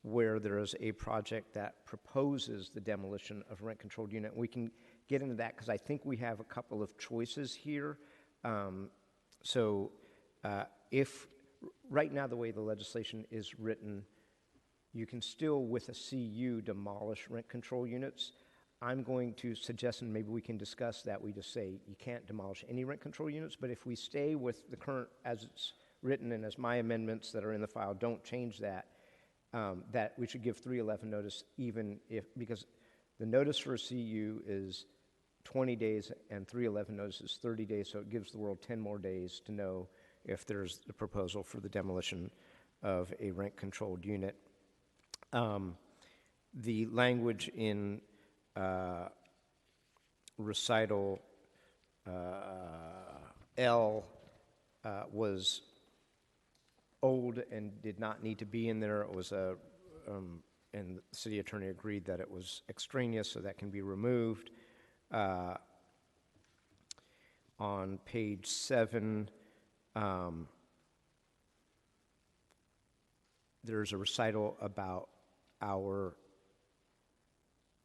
Speaker 2: where there is a project that proposes the demolition of a rent-controlled unit. We can get into that because I think we have a couple of choices here. If right now the way the legislation is written, you can still, with a CU, demolish rent control units. I'm going to suggest, and maybe we can discuss that, we just say you can't demolish any rent control units, but if we stay with the current, as it's written and as my amendments that are in the file don't change that, that we should give 311 notice even if, because the notice for a CU is 20 days and 311 notice is 30 days, so it gives the world 10 more days to know if there's the proposal for the demolition of a rent-controlled unit. The language in recital L was old and did not need to be in there. It was a, and the city attorney agreed that it was extraneous, so that can be removed. On page 7, there's a recital about our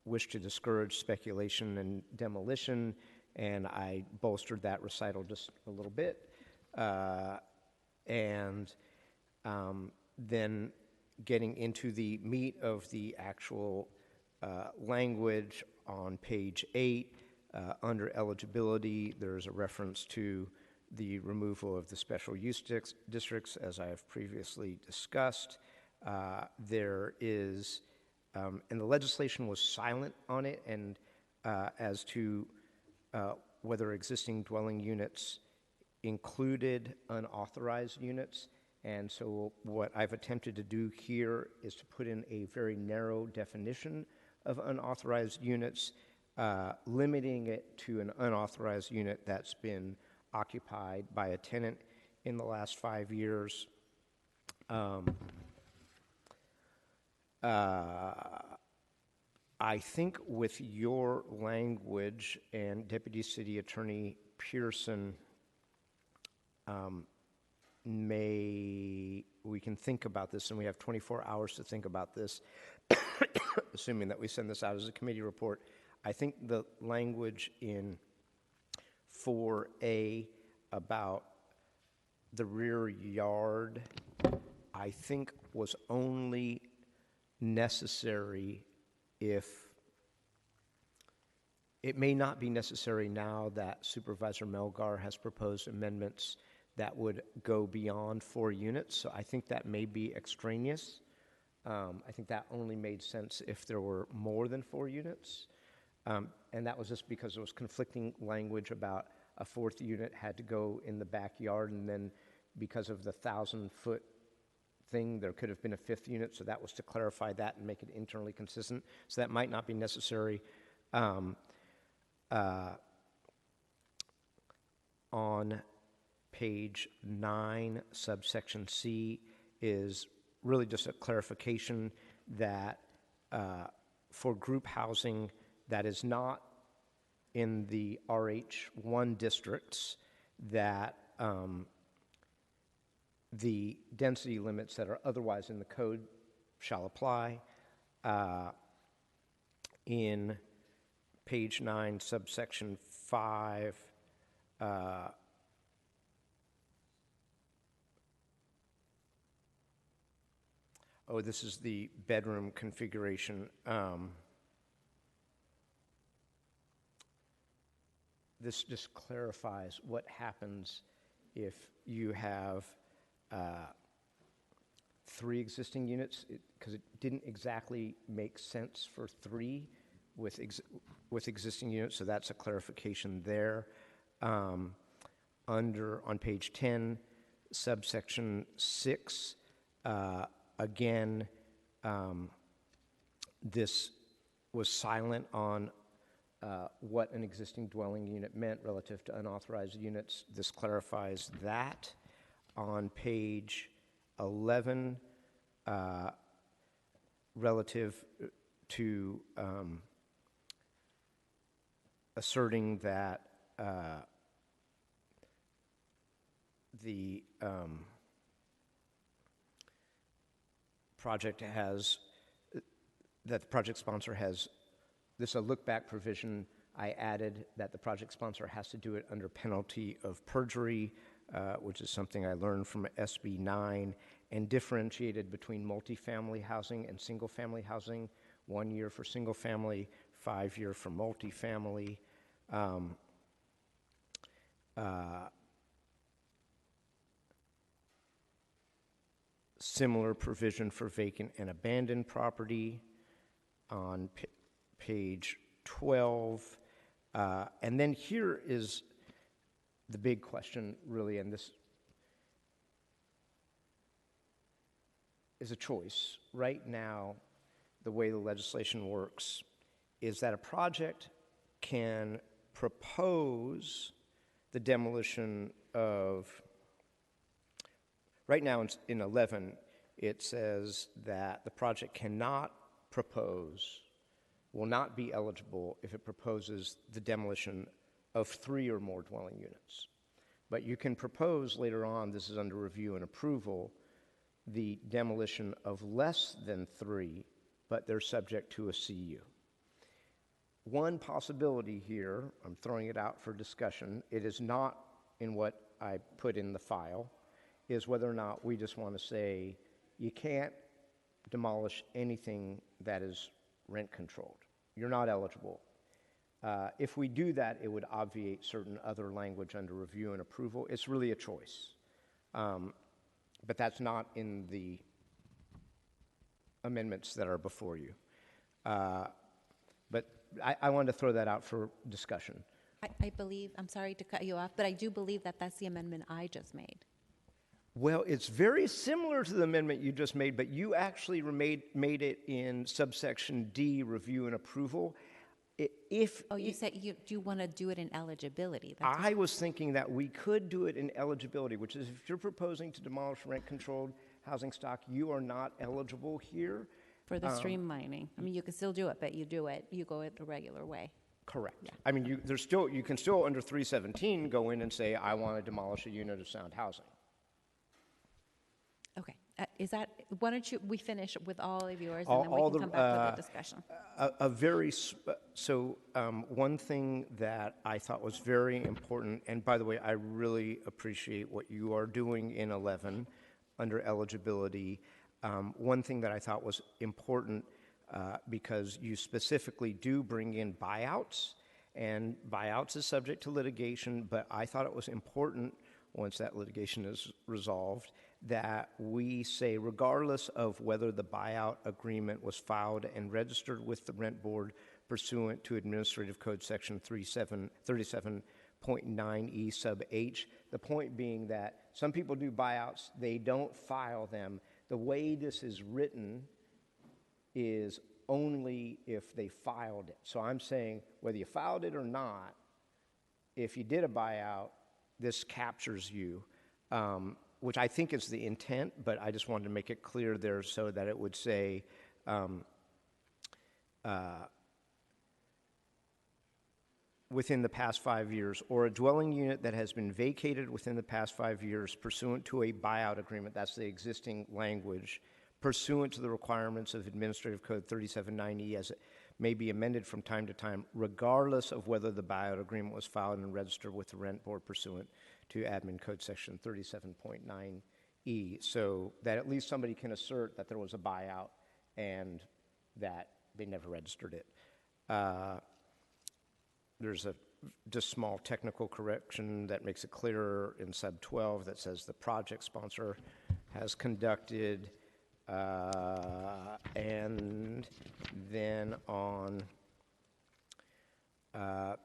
Speaker 2: wish to discourage speculation and demolition, and I bolstered that recital just a little bit. And then getting into the meat of the actual language on page 8, under eligibility, there's a reference to the removal of the special use districts, as I have previously discussed. There is, and the legislation was silent on it, and as to whether existing dwelling units included unauthorized units. And so what I've attempted to do here is to put in a very narrow definition of unauthorized units, limiting it to an unauthorized unit that's been occupied by a tenant in the last 5 years. I think with your language and Deputy City Attorney Pearson, we can think about this, and we have 24 hours to think about this, assuming that we send this out as a committee report. I think the language in 4A about the rear yard, I think was only necessary if it may not be necessary now that Supervisor Melgar has proposed amendments that would go beyond 4 units. So I think that may be extraneous. I think that only made sense if there were more than 4 units. And that was just because there was conflicting language about a 4th unit had to go in the backyard, and then because of the 1,000-foot thing, there could have been a 5th unit, so that was to clarify that and make it internally consistent. So that might not be necessary. On page 9, subsection C is really just a clarification that for group housing that is not in the RH1 districts, that the density limits that are otherwise in the code shall apply. In page 9, subsection 5, oh, this is the bedroom configuration. This just clarifies what happens if you have 3 existing units, because it didn't exactly make sense for 3 with existing units, so that's a clarification there. On page 10, subsection 6, again, this was silent on what an existing dwelling unit meant relative to unauthorized units. This clarifies that. On page 11, relative to asserting that the project has, that the project sponsor has, this is a look-back provision. I added that the project sponsor has to do it under penalty of perjury. which is something I learned from SB 9, and differentiated between multifamily housing and single-family housing, 1 year for single-family, 5 year for multifamily. Similar provision for vacant and abandoned property on page 12. And then here is the big question, really, and this is a choice. Right now, the way the legislation works is that a project can propose the demolition of, right now in 11, it says that the project cannot propose, will not be eligible if it proposes the demolition of 3 or more dwelling units. But you can propose later on, this is under review and approval, the demolition of less than 3, but they're subject to a CU. One possibility here, I'm throwing it out for discussion, it is not in what I put in the file, is whether or not we just want to say you can't demolish anything that is rent controlled. You're not eligible. If we do that, it would obviate certain other language under review and approval. It's really a choice. But that's not in the amendments that are before you. But I wanted to throw that out for discussion.
Speaker 11: I believe, I'm sorry to cut you off, but I do believe that that's the amendment I just made.
Speaker 2: Well, it's very similar to the amendment you just made, but you actually made it in subsection D, review and approval.
Speaker 11: You said you do want to do it in eligibility.
Speaker 2: I was thinking that we could do it in eligibility, which is if you're proposing to demolish rent-controlled housing stock, you are not eligible here.
Speaker 11: For the streamlining. I mean, you can still do it, but you go it the regular way.
Speaker 2: Correct.
Speaker 11: Yeah.
Speaker 2: I mean, you can still under 317 go in and say, I want to demolish a unit of sound housing.
Speaker 11: Okay. Why don't we finish with all of yours, and then we can come back to the discussion.
Speaker 2: One thing that I thought was very important, and by the way, I really appreciate what you are doing in 11 under eligibility. One thing that I thought was important, because you specifically do bring in buyouts, and buyouts is subject to litigation, but I thought it was important, once that litigation is resolved, that we say, regardless of whether the buyout agreement was filed and registered with the rent board pursuant to Administrative Code Section 37.9E sub H, the point being that some people do buyouts, they don't file them. The way this is written is only if they filed it. So I'm saying, whether you filed it or not, if you did a buyout, this captures you, which I think is the intent, but I just wanted to make it clear there so that it would say, within the past 5 years, or a dwelling unit that has been vacated within the past 5 years pursuant to a buyout agreement, that's the existing language, pursuant to the requirements of Administrative Code 3790 as it may be amended from time to time, regardless of whether the buyout agreement was filed and registered with the rent board pursuant to Admin Code Section 37.9E, so that at least somebody can assert that there was a buyout and that they never registered it. There's a just small technical correction that makes it clearer in sub 12 that says the project sponsor has conducted, and then on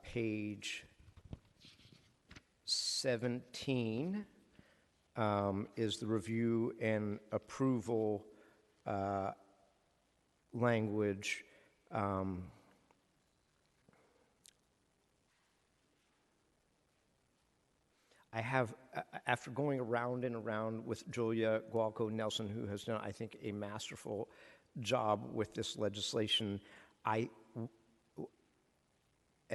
Speaker 2: page 17 is the review and approval language. I have, after going around and around with Julia Gualco Nelson, who has done, I think, a masterful job with this legislation, and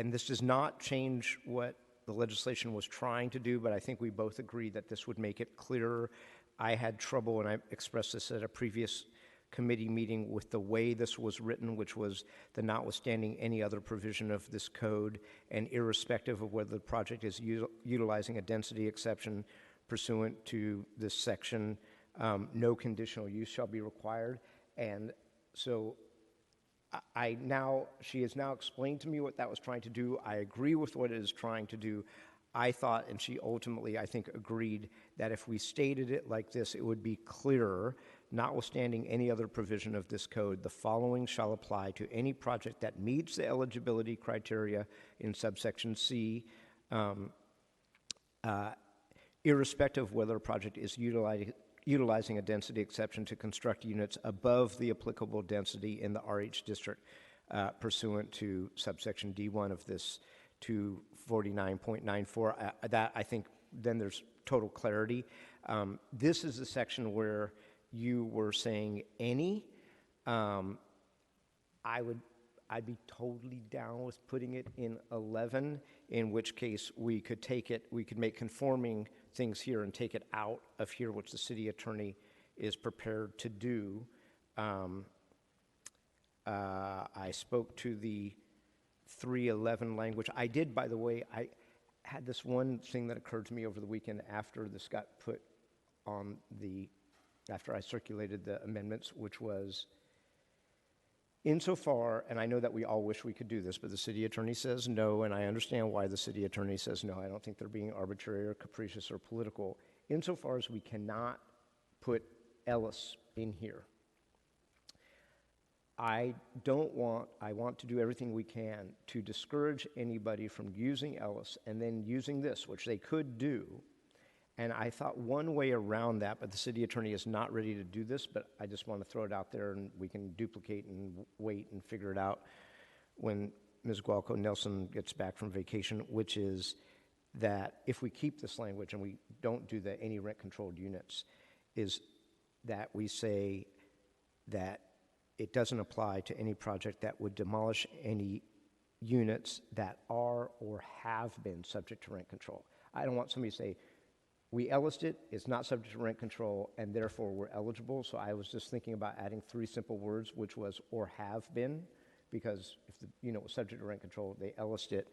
Speaker 2: this does not change what the legislation was trying to do, but I think we both agree that this would make it clearer. I had trouble, and I expressed this at a previous committee meeting, with the way this was written, which was the notwithstanding any other provision of this code, and irrespective of whether the project is utilizing a density exception, pursuant to this section, no conditional use shall be required. And so she has now explained to me what that was trying to do. I agree with what it is trying to do. I thought, and she ultimately, I think, agreed that if we stated it like this, it would be clearer. Notwithstanding any other provision of this code, the following shall apply to any project that meets the eligibility criteria in subsection C, irrespective of whether a project is utilizing a density exception to construct units above the applicable density in the RH district pursuant to subsection D1 of this 249.94. That, I think, then there's total clarity. This is the section where you were saying any. I'd be totally down with putting it in 11, in which case we could take it, we could make conforming things here and take it out of here, which the city attorney is prepared to do. I spoke to the 311 language. I did, by the way, I had this one thing that occurred to me over the weekend after this got put on after I circulated the amendments, which was, insofar, and I know that we all wish we could do this, but the city attorney says no, and I understand why the city attorney says no. I don't think they're being arbitrary or capricious or political. Insofar as we cannot put Ellis in here, I want to do everything we can to discourage anybody from using Ellis and then using this, which they could do. And I thought one way around that, but the city attorney is not ready to do this, but I just want to throw it out there and we can duplicate and wait and figure it out when Ms. Gualco Nelson gets back from vacation, which is that if we keep this language and we don't do the any rent controlled units, is that we say that it doesn't apply to any project that would demolish any units that are or have been subject to rent control. I don't want somebody to say, we Ellised it, it's not subject to rent control, and therefore we're eligible. So I was just thinking about adding 3 simple words, which was or have been, because if the unit was subject to rent control, they Ellised it.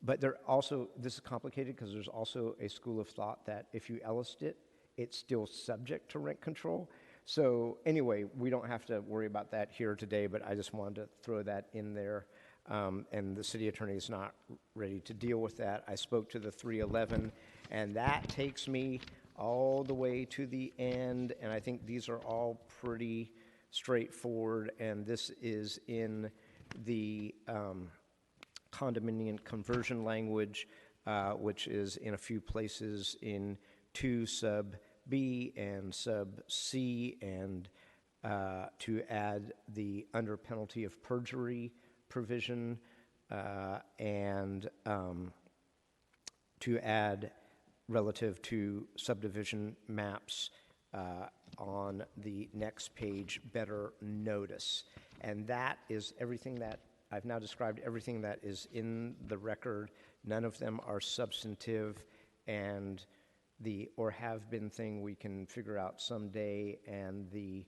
Speaker 2: But there also, this is complicated because there's also a school of thought that if you Ellised it, it's still subject to rent control. So anyway, we don't have to worry about that here today, but I just wanted to throw that in there. And the city attorney is not ready to deal with that. I spoke to the 311, and that takes me all the way to the end, and I think these are all pretty straightforward, and this is in the condominium conversion language, which is in a few places in 2 sub B and sub C, and to add the under penalty of perjury provision, and to add relative to subdivision maps on the next page, better notice. And that is everything that I've now described, everything that is in the record. None of them are substantive, and the or have been thing we can figure out someday, and the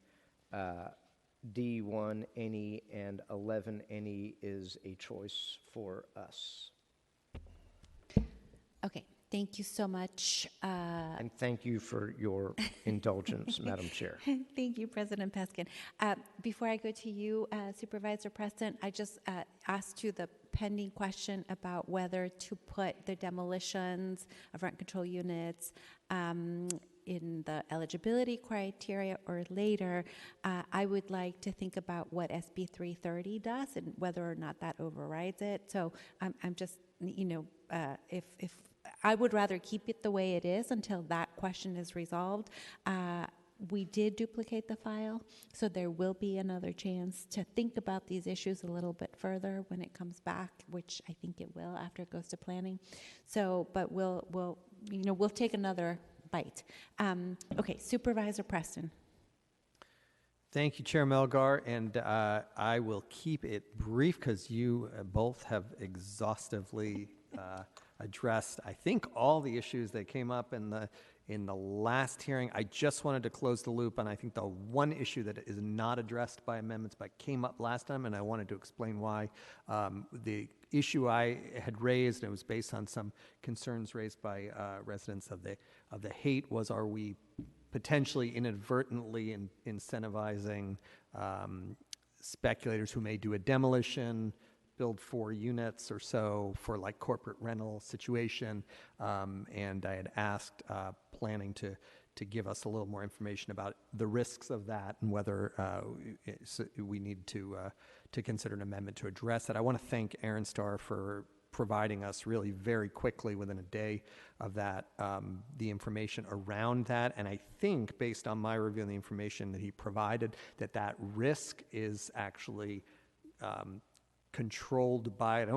Speaker 2: D1 any and 11 any is a choice for us.
Speaker 11: Okay, thank you so much.
Speaker 2: And thank you for your indulgence, Madam Chair.
Speaker 11: Thank you, President Peskin. Before I go to you, Supervisor Preston, I just asked you the pending question about whether to put the demolitions of rent control units in the eligibility criteria or later. I would like to think about what SB 330 does and whether or not that overrides it. So I'm just, if I would rather keep it the way it is until that question is resolved. We did duplicate the file, so there will be another chance to think about these issues a little bit further when it comes back, which I think it will after it goes to planning. So, but we'll take another bite. Okay, Supervisor Preston.
Speaker 10: Thank you, Chair Melgar, and I will keep it brief because you both have exhaustively addressed, I think, all the issues that came up in in the last hearing. I just wanted to close the loop on, I think, the one issue that is not addressed by amendments but came up last time, and I wanted to explain why. The issue I had raised, and it was based on some concerns raised by residents of the Haight, was, are we potentially inadvertently incentivizing speculators who may do a demolition, build 4 units or so for like corporate rental situation, and I had asked planning to give us a little more information about the risks of that and whether we need to consider an amendment to address that. I want to thank Aaron Starr for providing us really very quickly, within a day of that, the information around that. And I think, based on my review of the information that he provided, that risk is actually controlled by,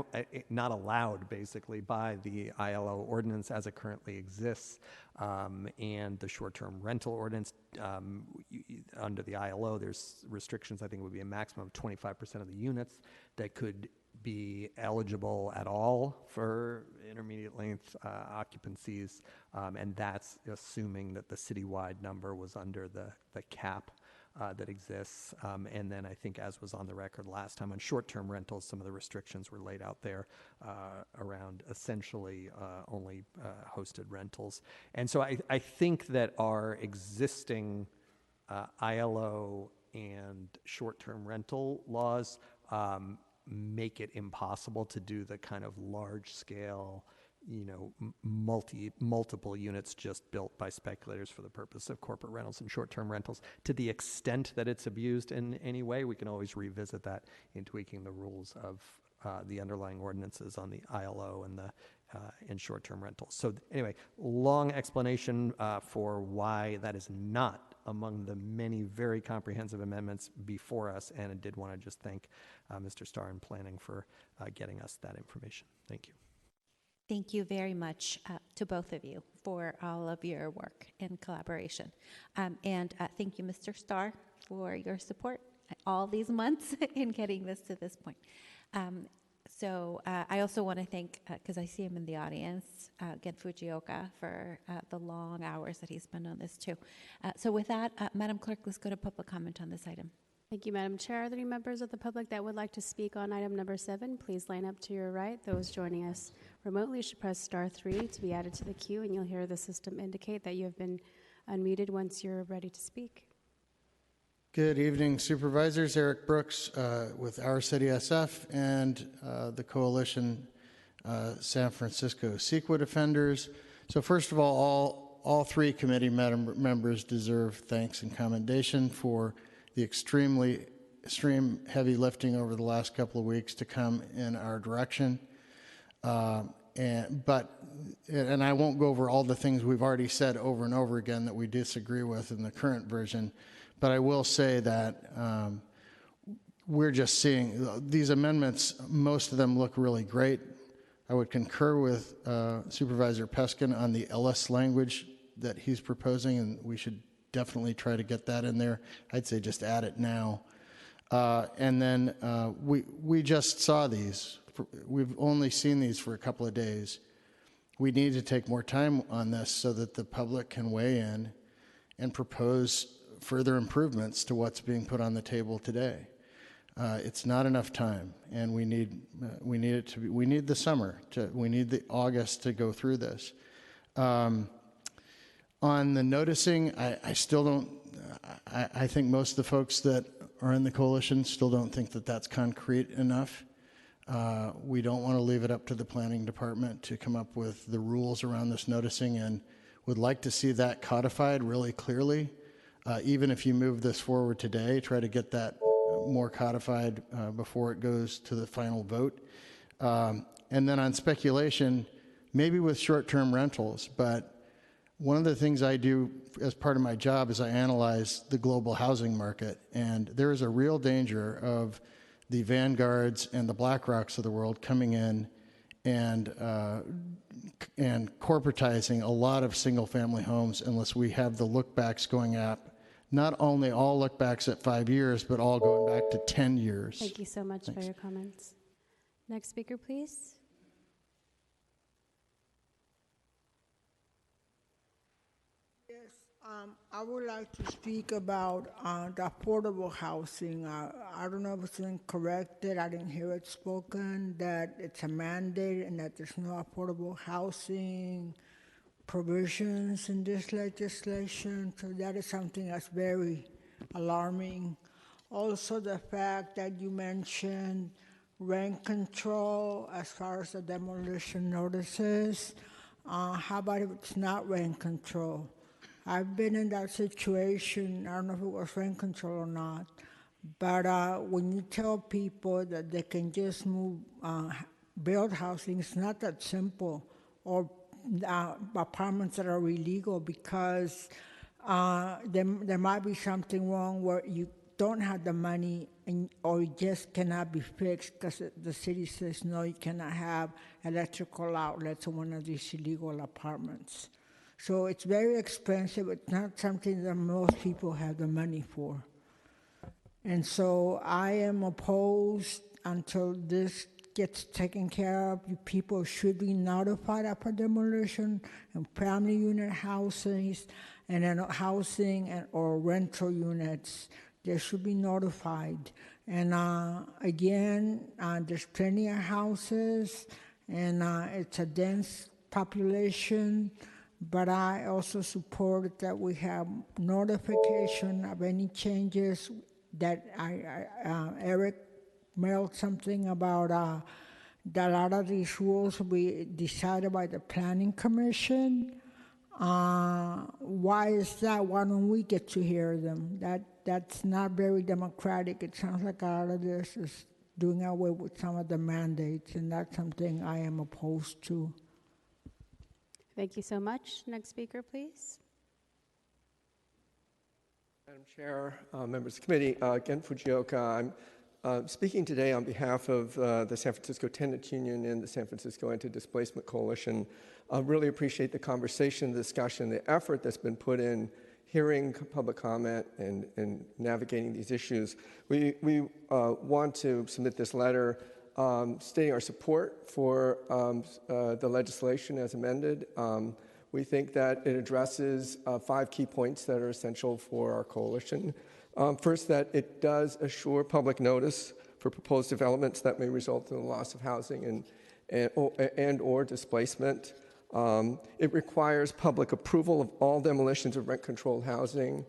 Speaker 10: not allowed basically by the ILO ordinance as it currently exists, and the short-term rental ordinance. Under the ILO, there's restrictions. I think it would be a maximum of 25% of the units that could be eligible at all for intermediate length occupancies, and that's assuming that the citywide number was under the cap that exists. And then I think, as was on the record last time, on short-term rentals, some of the restrictions were laid out there around essentially only hosted rentals. And so I think that our existing ILO and short-term rental laws make it impossible to do the kind of large-scale, multiple units just built by speculators for the purpose of corporate rentals and short-term rentals. To the extent that it's abused in any way, we can always revisit that in tweaking the rules of the underlying ordinances on the ILO and the and short-term rentals. So anyway, long explanation for why that is not among the many very comprehensive amendments before us, and I did want to just thank Mr. Starr and planning for getting us that information. Thank you.
Speaker 11: Thank you very much to both of you for all of your work and collaboration. And thank you, Mr. Starr, for your support all these months in getting this to this point. So I also want to thank, because I see him in the audience, Gen Fujioka, for the long hours that he's spent on this too. So with that, Madam Clerk, let's go to public comment on this item.
Speaker 3: Thank you, Madam Chair. Are there any members of the public that would like to speak on item number 7? Please line up to your right. Those joining us remotely should press *3 to be added to the queue, and you'll hear the system indicate that you have been unmuted once you're ready to speak.
Speaker 17: Good evening, Supervisors. Eric Brooks with Our City SF and the Coalition San Francisco CEQA Defenders. So first of all 3 committee members deserve thanks and commendation for the extreme heavy lifting over the last couple of weeks to come in our direction. And I won't go over all the things we've already said over and over again that we disagree with in the current version, but I will say that we're just seeing these amendments, most of them look really great. I would concur with Supervisor Peskin on the Ellis language that he's proposing, and we should definitely try to get that in there. I'd say just add it now. And then we just saw these. We've only seen these for a couple of days. We need to take more time on this so that the public can weigh in and propose further improvements to what's being put on the table today. It's not enough time, and we need the summer. We need the August to go through this. On the noticing, I still don't, I think most of the folks that are in the coalition still don't think that that's concrete enough. We don't want to leave it up to the planning department to come up with the rules around this noticing, and would like to see that codified really clearly. Even if you move this forward today, try to get that more codified before it goes to the final vote. And then on speculation, maybe with short-term rentals, but one of the things I do as part of my job is I analyze the global housing market, and there is a real danger of the Vanguards and the BlackRocks of the world coming in and corporatizing a lot of single-family homes unless we have the look-backs going up. Not only all look-backs at 5 years, but all going back to 10 years.
Speaker 3: Thank you so much
Speaker 17: Thanks.
Speaker 3: for your comments. Next speaker, please.
Speaker 18: I would like to speak about the affordable housing. I don't know if it's incorrect that I didn't hear it spoken, that it's a mandate and that there's no affordable housing provisions in this legislation. So that is something that's very alarming. Also, the fact that you mentioned rent control as far as the demolition notices. How about if it's not rent control? I've been in that situation. I don't know if it was rent control or not. But when you tell people that they can just move, build housing, it's not that simple. Or apartments that are illegal because there might be something wrong where you don't have the money or it just cannot be fixed because the city says, no, you cannot have electrical outlets in one of these illegal apartments. So it's very expensive. It's not something that most people have the money for. And so I am opposed until this gets taken care of. You people should be notified after demolition and family unit houses and then housing and or rental units. They should be notified. And again, there's plenty of houses and it's a dense population. But I also support that we have notification of any changes that Eric mailed something about that a lot of these rules will be decided by the Planning Commission. Why is that? Why don't we get to hear them? That's not very democratic. It sounds like a lot of this is doing away with some of the mandates, and that's something I am opposed to.
Speaker 3: Thank you so much. Next speaker, please.
Speaker 12: Madam Chair, members of the committee, Gen Fujioka. I'm speaking today on behalf of the San Francisco Tenants Union and the San Francisco Anti-Displacement Coalition. I really appreciate the conversation, the discussion, the effort that's been put in hearing public comment and navigating these issues. We want to submit this letter stating our support for the legislation as amended. We think that it addresses 5 key points that are essential for our coalition. First, that it does assure public notice for proposed developments that may result in the loss of housing and or displacement. It requires public approval of all demolitions of rent-controlled housing.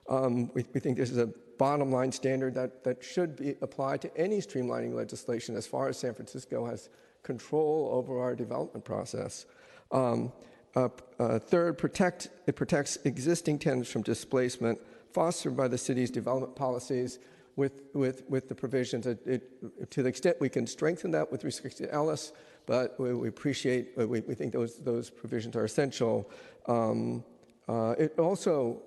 Speaker 12: We think this is a bottom line standard that should be applied to any streamlining legislation as far as San Francisco has control over our development process. Third, it protects existing tenants from displacement fostered by the city's development policies with the provisions. To the extent we can strengthen that with respect to Ellis, but we appreciate, we think those provisions are essential. It also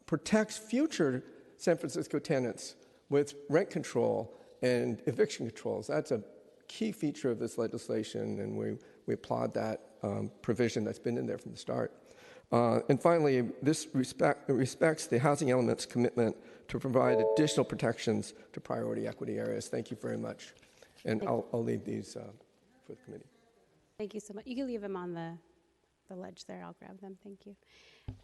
Speaker 12: protects future San Francisco tenants with rent control and eviction controls. That's a key feature of this legislation, and we applaud that provision that's been in there from the start. And finally, this respects the housing element's commitment to provide additional protections to priority equity areas. Thank you very much. And I'll leave these for the committee.
Speaker 3: Thank you so much. You can leave them on the ledge there. I'll grab them. Thank you.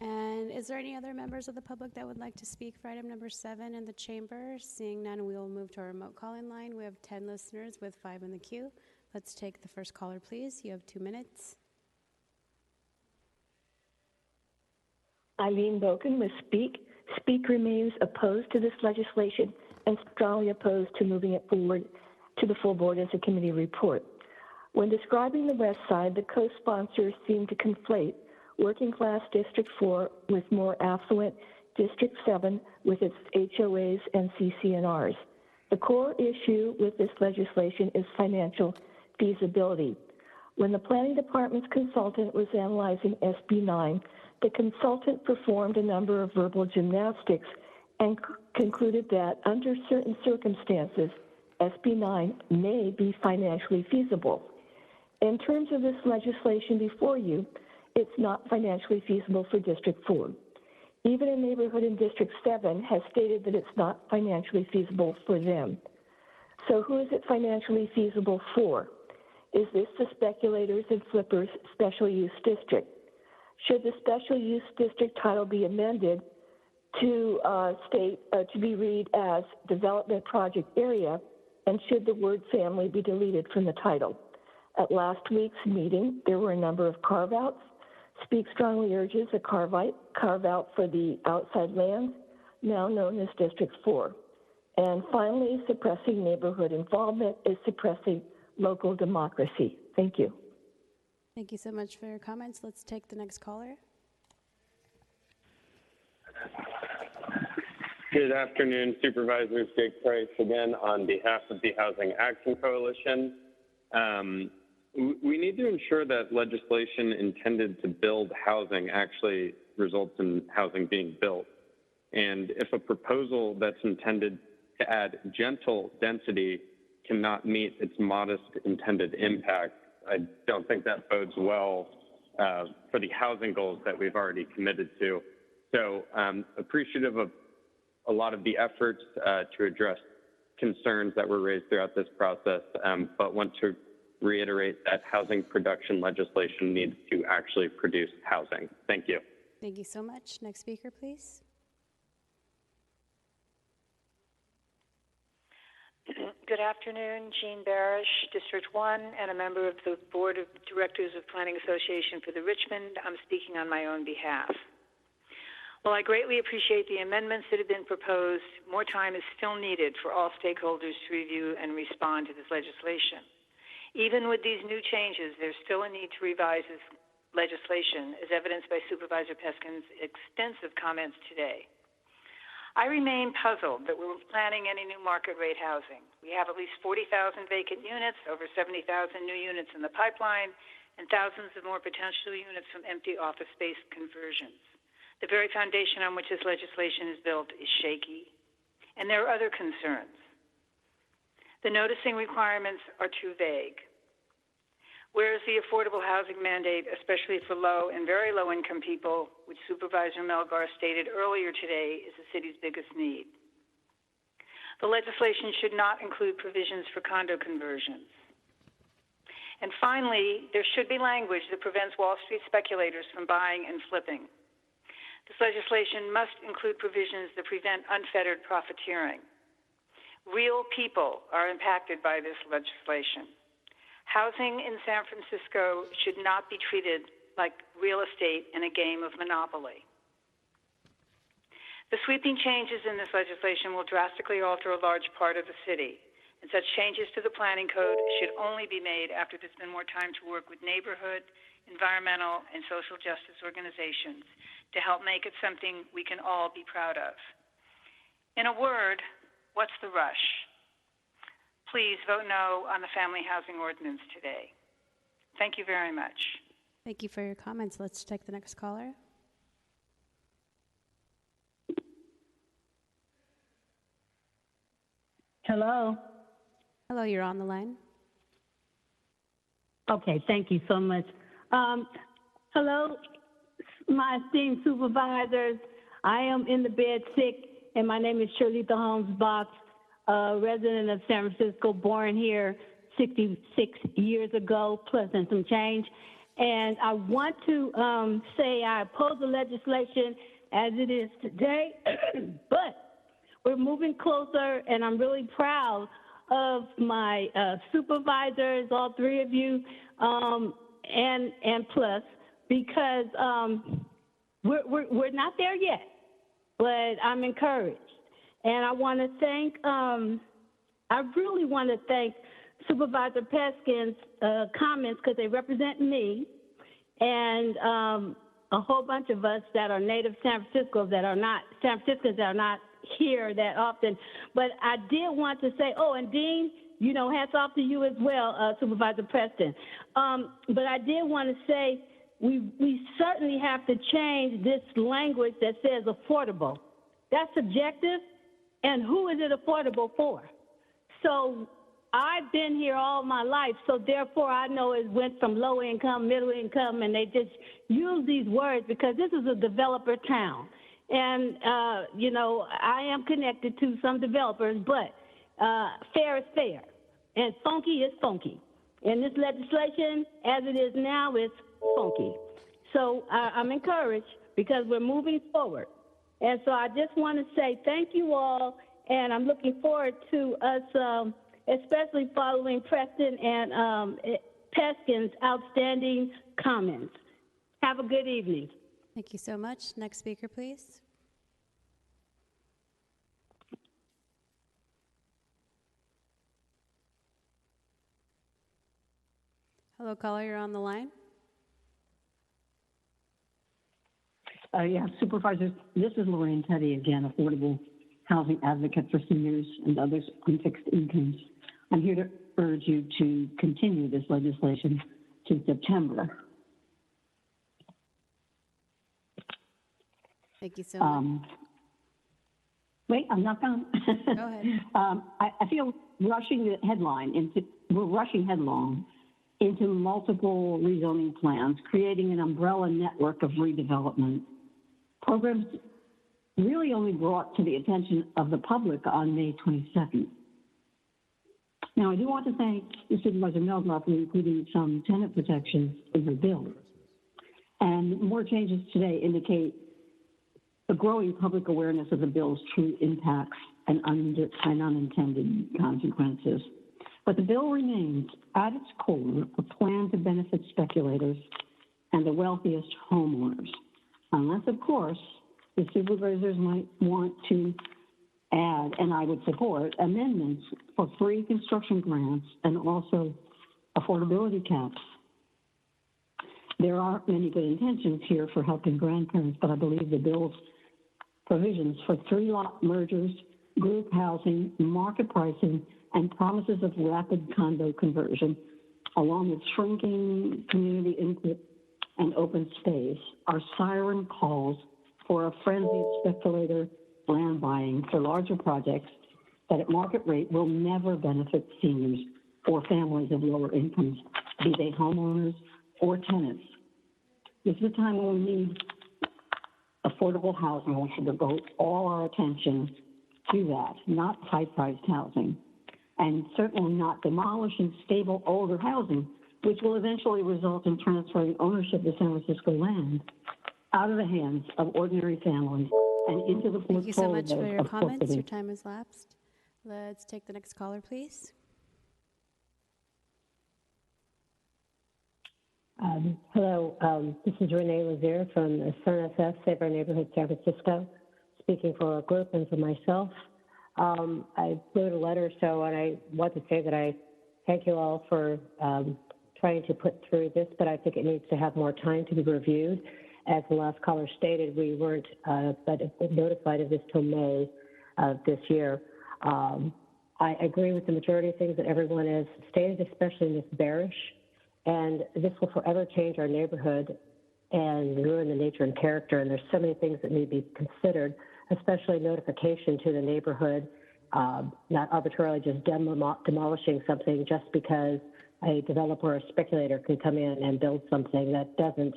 Speaker 3: And is there any other members of the public that would like to speak for item number 7 in the chamber? Seeing none, we will move to our remote call-in line. We have 10 listeners with 5 in the queue. Let's take the first caller, please. You have 2 minutes.
Speaker 13: Eileen Boken with Speak. Speak remains opposed to this legislation and strongly opposed to moving it forward to the full board as a committee report. When describing the West Side, the co-sponsors seem to conflate working class District 4 with more affluent District 7 with its HOAs and CCNRs. The core issue with this legislation is financial feasibility. When the planning department's consultant was analyzing SB 9, the consultant performed a number of verbal gymnastics and concluded that under certain circumstances, SB 9 may be financially feasible. In terms of this legislation before you, it's not financially feasible for District 4. Even a neighborhood in District 7 has stated that it's not financially feasible for them. So who is it financially feasible for? Is this the speculators and flippers special use district? Should the special use district title be amended to to be read as development project area, and should the word family be deleted from the title? At last week's meeting, there were a number of carve-outs. Speak strongly urges a carve-out for the outside lands, now known as District 4. And finally, suppressing neighborhood involvement is suppressing local democracy. Thank you.
Speaker 3: Thank you so much for your comments. Let's take the next caller.
Speaker 1: Good afternoon, Supervisors. Jake Price again on behalf of the Housing Action Coalition. We need to ensure that legislation intended to build housing actually results in housing being built. And if a proposal that's intended to add gentle density cannot meet its modest intended impact, I don't think that bodes well for the housing goals that we've already committed to. So appreciative of a lot of the efforts to address concerns that were raised throughout this process, but want to reiterate that housing production legislation needs to actually produce housing. Thank you.
Speaker 3: Thank you so much. Next speaker, please.
Speaker 8: Good afternoon, Jean Barish, District 1, and a member of the Board of Directors of Planning Association for the Richmond. I'm speaking on my own behalf. While I greatly appreciate the amendments that have been proposed, more time is still needed for all stakeholders to review and respond to this legislation. Even with these new changes, there's still a need to revise this legislation, as evidenced by Supervisor Peskin's extensive comments today. I remain puzzled that we're planning any new market rate housing. We have at least 40,000 vacant units, over 70,000 new units in the pipeline, and thousands of more potential units from empty office space conversions. The very foundation on which this legislation is built is shaky. And there are other concerns. The noticing requirements are too vague. Where is the affordable housing mandate, especially for low and very low income people, which Supervisor Melgar stated earlier today is the city's biggest need? The legislation should not include provisions for condo conversions. And finally, there should be language that prevents Wall Street speculators from buying and flipping. This legislation must include provisions that prevent unfettered profiteering. Real people are impacted by this legislation. Housing in San Francisco should not be treated like real estate in a game of monopoly. The sweeping changes in this legislation will drastically alter a large part of the city, and such changes to the planning code should only be made after there's been more time to work with neighborhood, environmental, and social justice organizations to help make it something we can all be proud of. In a word, what's the rush? Please vote no on the family housing ordinance today. Thank you very much.
Speaker 3: Thank you for your comments. Let's take the next caller.
Speaker 15: Hello.
Speaker 3: Hello, you're on the line.
Speaker 15: Okay, thank you so much. Hello, my esteemed supervisors. I am in the bed sick, and my name is Shirlita Holmes-Box, a resident of San Francisco, born here 66 years ago, plus and some change. And I want to say I oppose the legislation as it is today, but we're moving closer, and I'm really proud of my supervisors, all three of you, and plus, because we're not there yet, but I'm encouraged. And I want to thank, I really want to thank Supervisor Peskin's comments, because they represent me and a whole bunch of us that are native San Franciscans that are not here that often. But I did want to say, oh, and Dean, you know, hats off to you as well, Supervisor Preston. But I did want to say we certainly have to change this language that says affordable. That's subjective, and who is it affordable for? So I've been here all my life, so therefore I know it went from low income, middle income, and they just use these words because this is a developer town. And, you know, I am connected to some developers, but fair is fair, and funky is funky. And this legislation, as it is now, is funky. So I'm encouraged because we're moving forward. And so I just want to say thank you all, and I'm looking forward to us, especially following Preston and Peskin's outstanding comments. Have a good evening.
Speaker 3: Thank you so much. Next speaker, please. Hello, caller, you're on the line.
Speaker 16: Yeah, Supervisors, this is Lorraine Teddy again, Affordable Housing Advocate for Seniors and Others on Fixed Incomes. I'm here to urge you to continue this legislation to September.
Speaker 3: Thank you so much.
Speaker 16: Wait, I'm not done.
Speaker 3: Go ahead.
Speaker 16: I feel we're rushing headlong into multiple rezoning plans, creating an umbrella network of redevelopment. Programs really only brought to the attention of the public on May 22nd. Now, I do want to thank the Supervisor Melgar for including some tenant protections in her bill. And more changes today indicate a growing public awareness of the bill's true impacts and unintended consequences. But the bill remains, at its core, a plan to benefit speculators and the wealthiest homeowners. Unless, of course, the supervisors might want to add, and I would support, amendments for free construction grants and also affordability caps. There are many good intentions here for helping grandparents, but I believe the bill's provisions for 3-lot mergers, group housing, market pricing, and promises of rapid condo conversion, along with shrinking community input and open space, are siren calls for a frenzied speculator land buying for larger projects that at market rate will never benefit seniors or families of lower incomes, be they homeowners or tenants. This is a time when we need affordable housing. We should devote all our attention to that, not high-priced housing, and certainly not demolishing stable older housing, which will eventually result in transferring ownership of San Francisco land out of the hands of ordinary families and into the portfolio.
Speaker 3: Thank you so much for your comments.
Speaker 16: corporate.
Speaker 3: Your time has lapsed. Let's take the next caller, please.
Speaker 19: Hello, this is Renee Lazier from SunSF, Save Our Neighborhood San Francisco, speaking for our group and for myself. I wrote a letter, and I want to say that I thank you all for trying to put through this, but I think it needs to have more time to be reviewed. As the last caller stated, we weren't notified of this till May of this year. I agree with the majority of things that everyone has stated, especially Ms. Barish. And this will forever change our neighborhood and ruin the nature and character. And there's so many things that need to be considered, especially notification to the neighborhood, not arbitrarily just demolishing something just because a developer or speculator can come in and build something that doesn't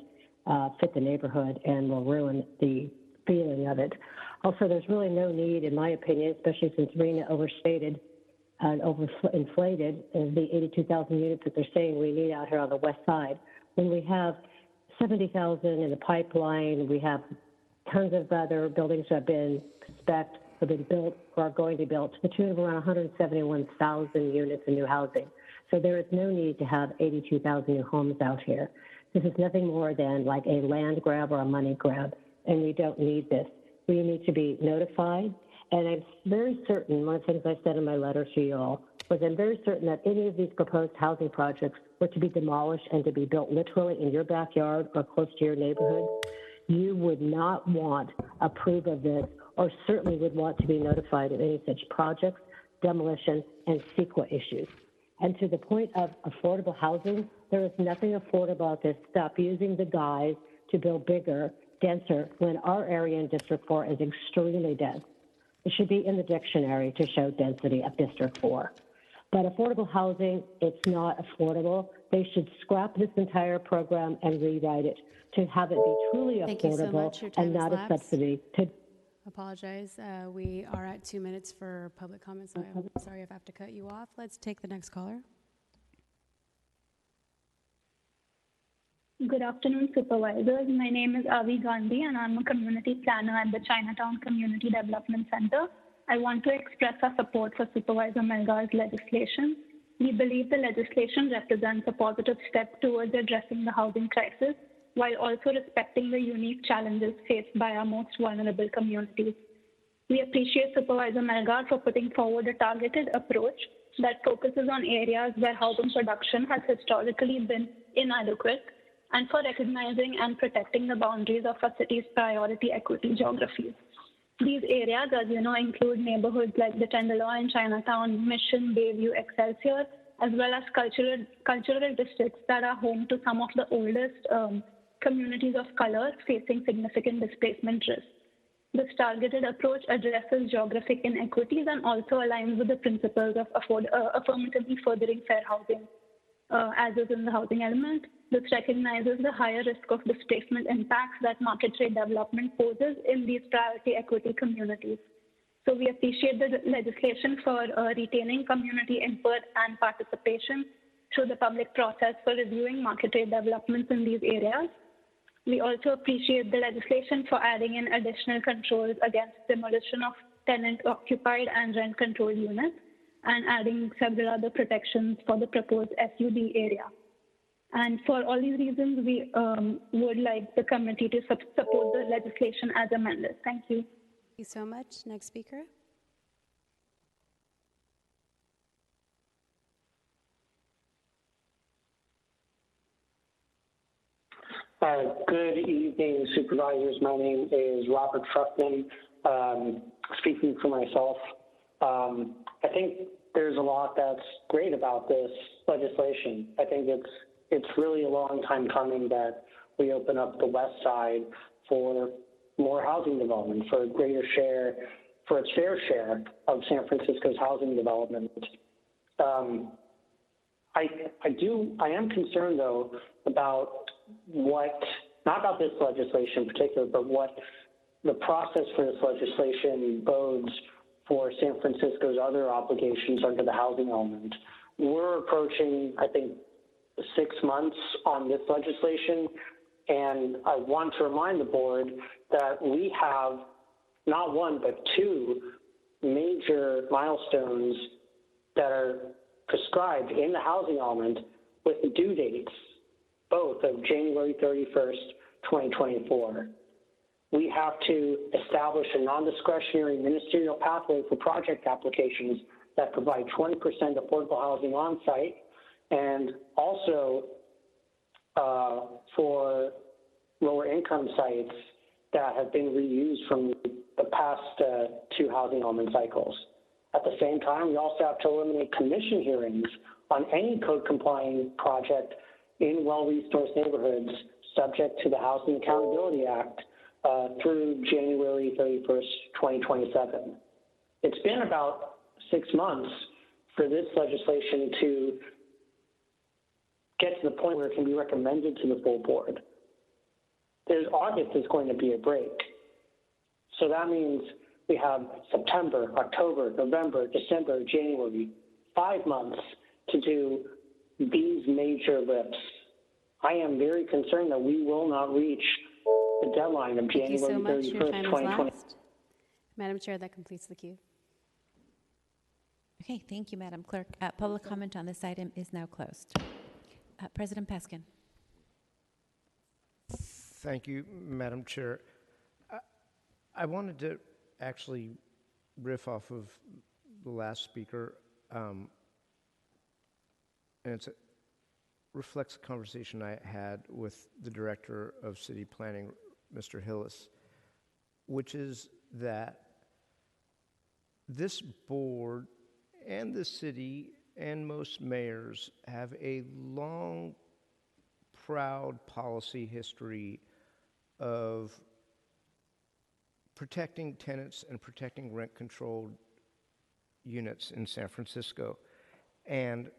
Speaker 19: fit the neighborhood and will ruin the feeling of it. Also, there's really no need, in my opinion, especially since Rena overstated and overinflated the 82,000 units that they're saying we need out here on the west side. When we have 70,000 in the pipeline, we have tons of other buildings that have been spec'd, have been built, or are going to be built to the tune of around 171,000 units in new housing. So there is no need to have 82,000 new homes out here. This is nothing more than like a land grab or a money grab, and we don't need this. We need to be notified. And I'm very certain, one of the things I said in my letter to you all, was I'm very certain that any of these proposed housing projects were to be demolished and to be built literally in your backyard or close to your neighborhood, you would not want approve of this, or certainly would want to be notified of any such projects, demolition, and CEQA issues. And to the point of affordable housing, there is nothing affordable about this. Stop using the guise to build bigger, denser, when our area in District 4 is extremely dense. It should be in the dictionary to show density of District 4. But affordable housing, it's not affordable. They should scrap this entire program and rewrite it to have it be truly affordable and not a subsidy.
Speaker 3: Apologize. We are at 2 minutes for public comments, so I'm sorry if I have to cut you off. Let's take the next caller.
Speaker 20: Good afternoon, supervisors. My name is Avi Gandhi, and I'm a community planner at the Chinatown Community Development Center. I want to express our support for Supervisor Melgar's legislation. We believe the legislation represents a positive step towards addressing the housing crisis, while also respecting the unique challenges faced by our most vulnerable communities. We appreciate Supervisor Melgar for putting forward a targeted approach that focuses on areas where housing production has historically been inadequate, and for recognizing and protecting the boundaries of our city's priority equity geographies. These areas, as you know, include neighborhoods like the Tenderloin, Chinatown, Mission, Bayview, Excelsior, as well as cultural districts that are home to some of the oldest communities of color facing significant displacement risk. This targeted approach addresses geographic inequities and also aligns with the principles of affirmatively furthering fair housing, as is in the housing element. This recognizes the higher risk of displacement impacts that market rate development poses in these priority equity communities. So we appreciate the legislation for retaining community input and participation through the public process for reviewing market rate developments in these areas. We also appreciate the legislation for adding in additional controls against demolition of tenant-occupied and rent-controlled units, and adding several other protections for the proposed SUD area. And for all these reasons, we would like the committee to support the legislation as amended. Thank you.
Speaker 3: Thank you so much. Next speaker.
Speaker 6: Good evening, supervisors. My name is Robert Fruchtman, speaking for myself. I think there's a lot that's great about this legislation. I think it's really a long time coming that we open up the West Side for more housing development, for a greater share, for its fair share of San Francisco's housing development. I am concerned though about not about this legislation in particular, but what the process for this legislation bodes for San Francisco's other obligations under the housing element. We're approaching, I think, 6 months on this legislation, and I want to remind the board that we have not one, but 2 major milestones that are prescribed in the housing element with the due dates, both of January 31st, 2024. We have to establish a non-discretionary ministerial pathway for project applications that provide 20% affordable housing on site, and also for lower income sites that have been reused from the past 2 housing element cycles. At the same time, we also have to eliminate commission hearings on any code-complying project in well-resourced neighborhoods subject to the Housing Accountability Act through January 31st, 2027. It's been about 6 months for this legislation to get to the point where it can be recommended to the full board. August is going to be a break. So that means we have September, October, November, December, January, 5 months to do these major lifts. I am very concerned that we will not reach the deadline of January 31st, 2020.
Speaker 3: Madam Chair, that completes the queue.
Speaker 11: Okay, thank you, Madam Clerk. Public comment on this item is now closed. President Peskin.
Speaker 2: Thank you, Madam Chair. I wanted to actually riff off of the last speaker, and it reflects a conversation I had with the Director of City Planning, Mr. Hillis, which is that this board and the city and most mayors have a long, proud policy history of protecting tenants and protecting rent-controlled units in San Francisco. And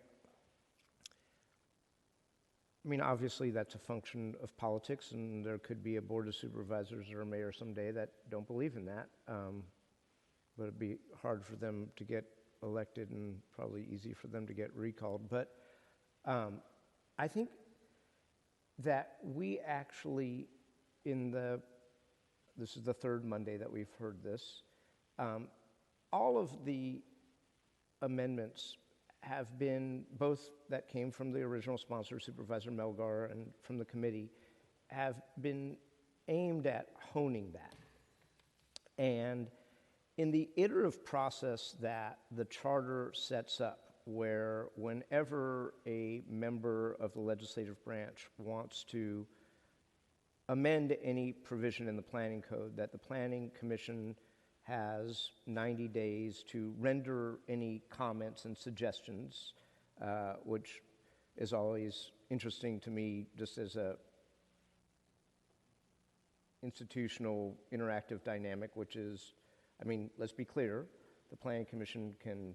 Speaker 2: I mean, obviously that's a function of politics, and there could be a board of supervisors or a mayor someday that don't believe in that, but it'd be hard for them to get elected and probably easy for them to get recalled. But I think that we actually, this is the third Monday that we've heard this, all of the amendments have been, both that came from the original sponsor, Supervisor Melgar, and from the committee, have been aimed at honing that. And in the iterative process that the charter sets up, where whenever a member of the legislative branch wants to amend any provision in the planning code, that the Planning Commission has 90 days to render any comments and suggestions, which is always interesting to me just as a institutional interactive dynamic, which is, I mean, let's be clear, the Planning Commission can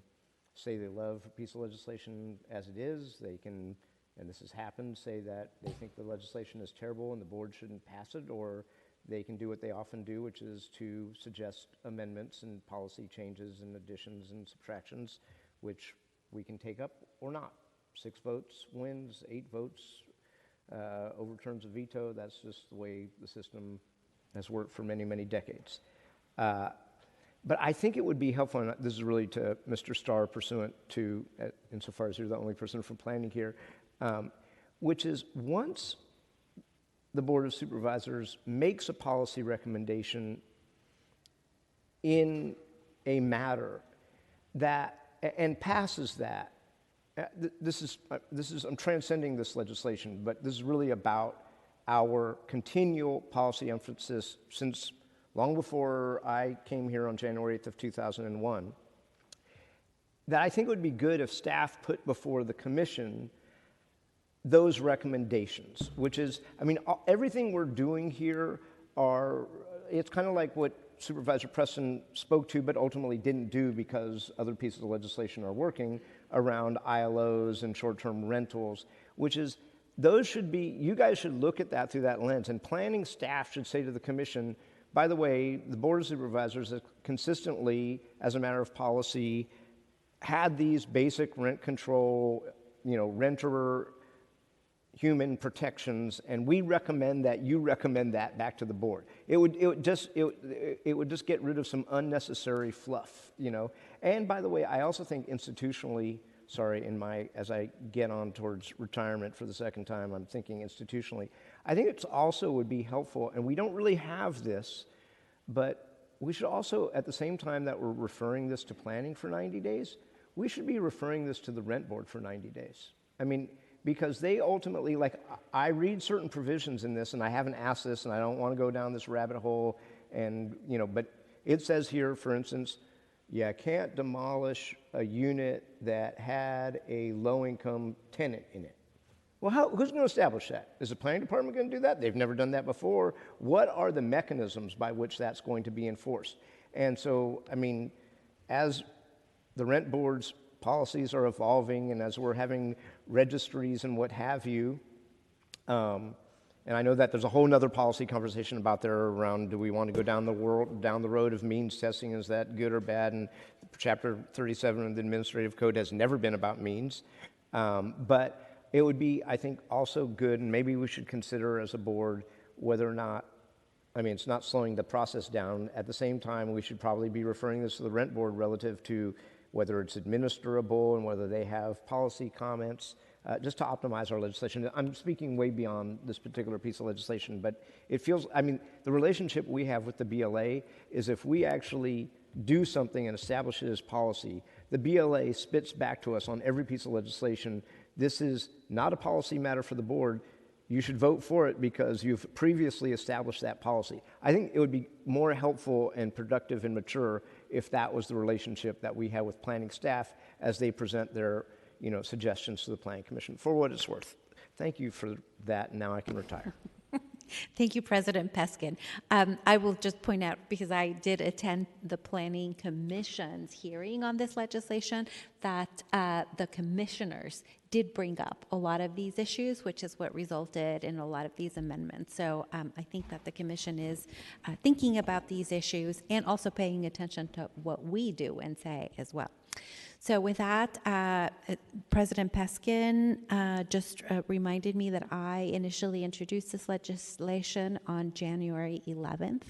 Speaker 2: say they love a piece of legislation as it is. They can, and this has happened, say that they think the legislation is terrible and the board shouldn't pass it, or they can do what they often do, which is to suggest amendments and policy changes and additions and subtractions, which we can take up or not. 6 votes wins, 8 votes overturns a veto. That's just the way the system has worked for many, many decades. But I think it would be helpful, and this is really to Mr. Starr pursuant to, insofar as you're the only person from planning here, which is once the Board of Supervisors makes a policy recommendation in a matter that, and passes that, this is, I'm transcending this legislation, but this is really about our continual policy emphasis since long before I came here on January 8th of 2001, that I think it would be good if staff put before the commission those recommendations, which is, I mean, everything we're doing here it's kind of like what Supervisor Preston spoke to but ultimately didn't do because other pieces of legislation are working around ILOs and short-term rentals, which is, those should be, you guys should look at that through that lens, and planning staff should say to the commission, by the way, the Board of Supervisors has consistently, as a matter of policy, had these basic rent control, renter human protections, and we recommend that you recommend that back to the board. It would just get rid of some unnecessary fluff, And by the way, I also think institutionally, as I get on towards retirement for the second time, I'm thinking institutionally. I think it also would be helpful, and we don't really have this, but we should also, at the same time that we're referring this to planning for 90 days, we should be referring this to the rent board for 90 days. I mean, because they ultimately, I read certain provisions in this, and I haven't asked this, and I don't want to go down this rabbit hole, and, but it says here, for instance, you can't demolish a unit that had a low-income tenant in it. Well, who's going to establish that? Is the planning department going to do that? They've never done that before. What are the mechanisms by which that's going to be enforced? And so, I mean, as the rent board's policies are evolving and as we're having registries and what have you, and I know that there's a whole other policy conversation about there around, do we want to go down the road of means testing? Is that good or bad? And Chapter 37 of the Administrative Code has never been about means. But it would be, I think, also good, and maybe we should consider as a board whether or not, I mean, it's not slowing the process down. At the same time, we should probably be referring this to the rent board relative to whether it's administrable and whether they have policy comments, just to optimize our legislation. I'm speaking way beyond this particular piece of legislation, but it feels, I mean, the relationship we have with the BLA is if we actually do something and establish it as policy, the BLA spits back to us on every piece of legislation, this is not a policy matter for the board, you should vote for it because you've previously established that policy. I think it would be more helpful and productive and mature if that was the relationship that we have with planning staff as they present their suggestions to the Planning Commission, for what it's worth. Thank you for that, and now I can retire.
Speaker 11: Thank you, President Peskin. I will just point out, because I did attend the Planning Commission's hearing on this legislation, that the commissioners did bring up a lot of these issues, which is what resulted in a lot of these amendments. So I think that the commission is thinking about these issues and also paying attention to what we do and say as well. So with that, President Peskin just reminded me that I initially introduced this legislation on January 11th,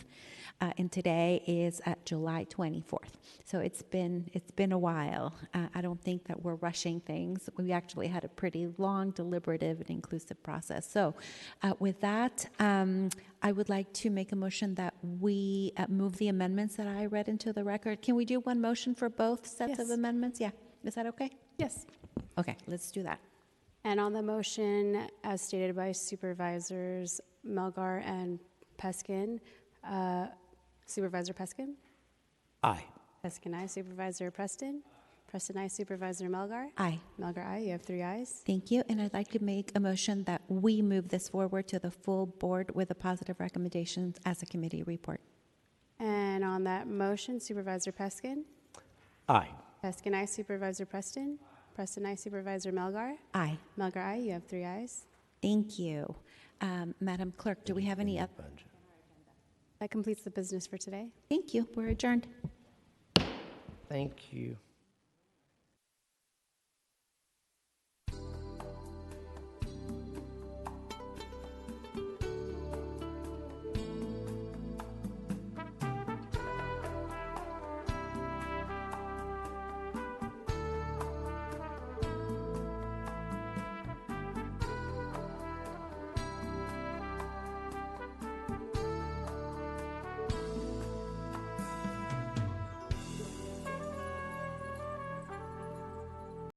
Speaker 11: and today is July 24th. So it's been a while. I don't think that we're rushing things. We actually had a pretty long, deliberative, and inclusive process. So with that, I would like to make a motion that we move the amendments that I read into the record. Can we do one motion for both sets of amendments? Yeah. Is that okay?
Speaker 3: Yes.
Speaker 11: Okay, let's do that.
Speaker 3: And on the motion, as stated by Supervisors Melgar and Peskin, Supervisor Peskin?
Speaker 2: Aye.
Speaker 3: Peskin, aye. Supervisor Preston? Preston, aye. Supervisor Melgar?
Speaker 11: Aye.
Speaker 3: Melgar, aye. You have 3 ayes.
Speaker 11: Thank you. And I'd like to make a motion that we move this forward to the full board with a positive recommendations as a committee report.
Speaker 3: And on that motion, Supervisor Peskin?
Speaker 2: Aye.
Speaker 3: Peskin, aye. Supervisor Preston? Preston, aye. Supervisor Melgar?
Speaker 11: Aye.
Speaker 3: Melgar, aye. You have 3 ayes.
Speaker 11: Thank you. Madam Clerk, do we have any other?
Speaker 3: That completes the business for today.
Speaker 11: Thank you. We're adjourned.
Speaker 2: Thank you.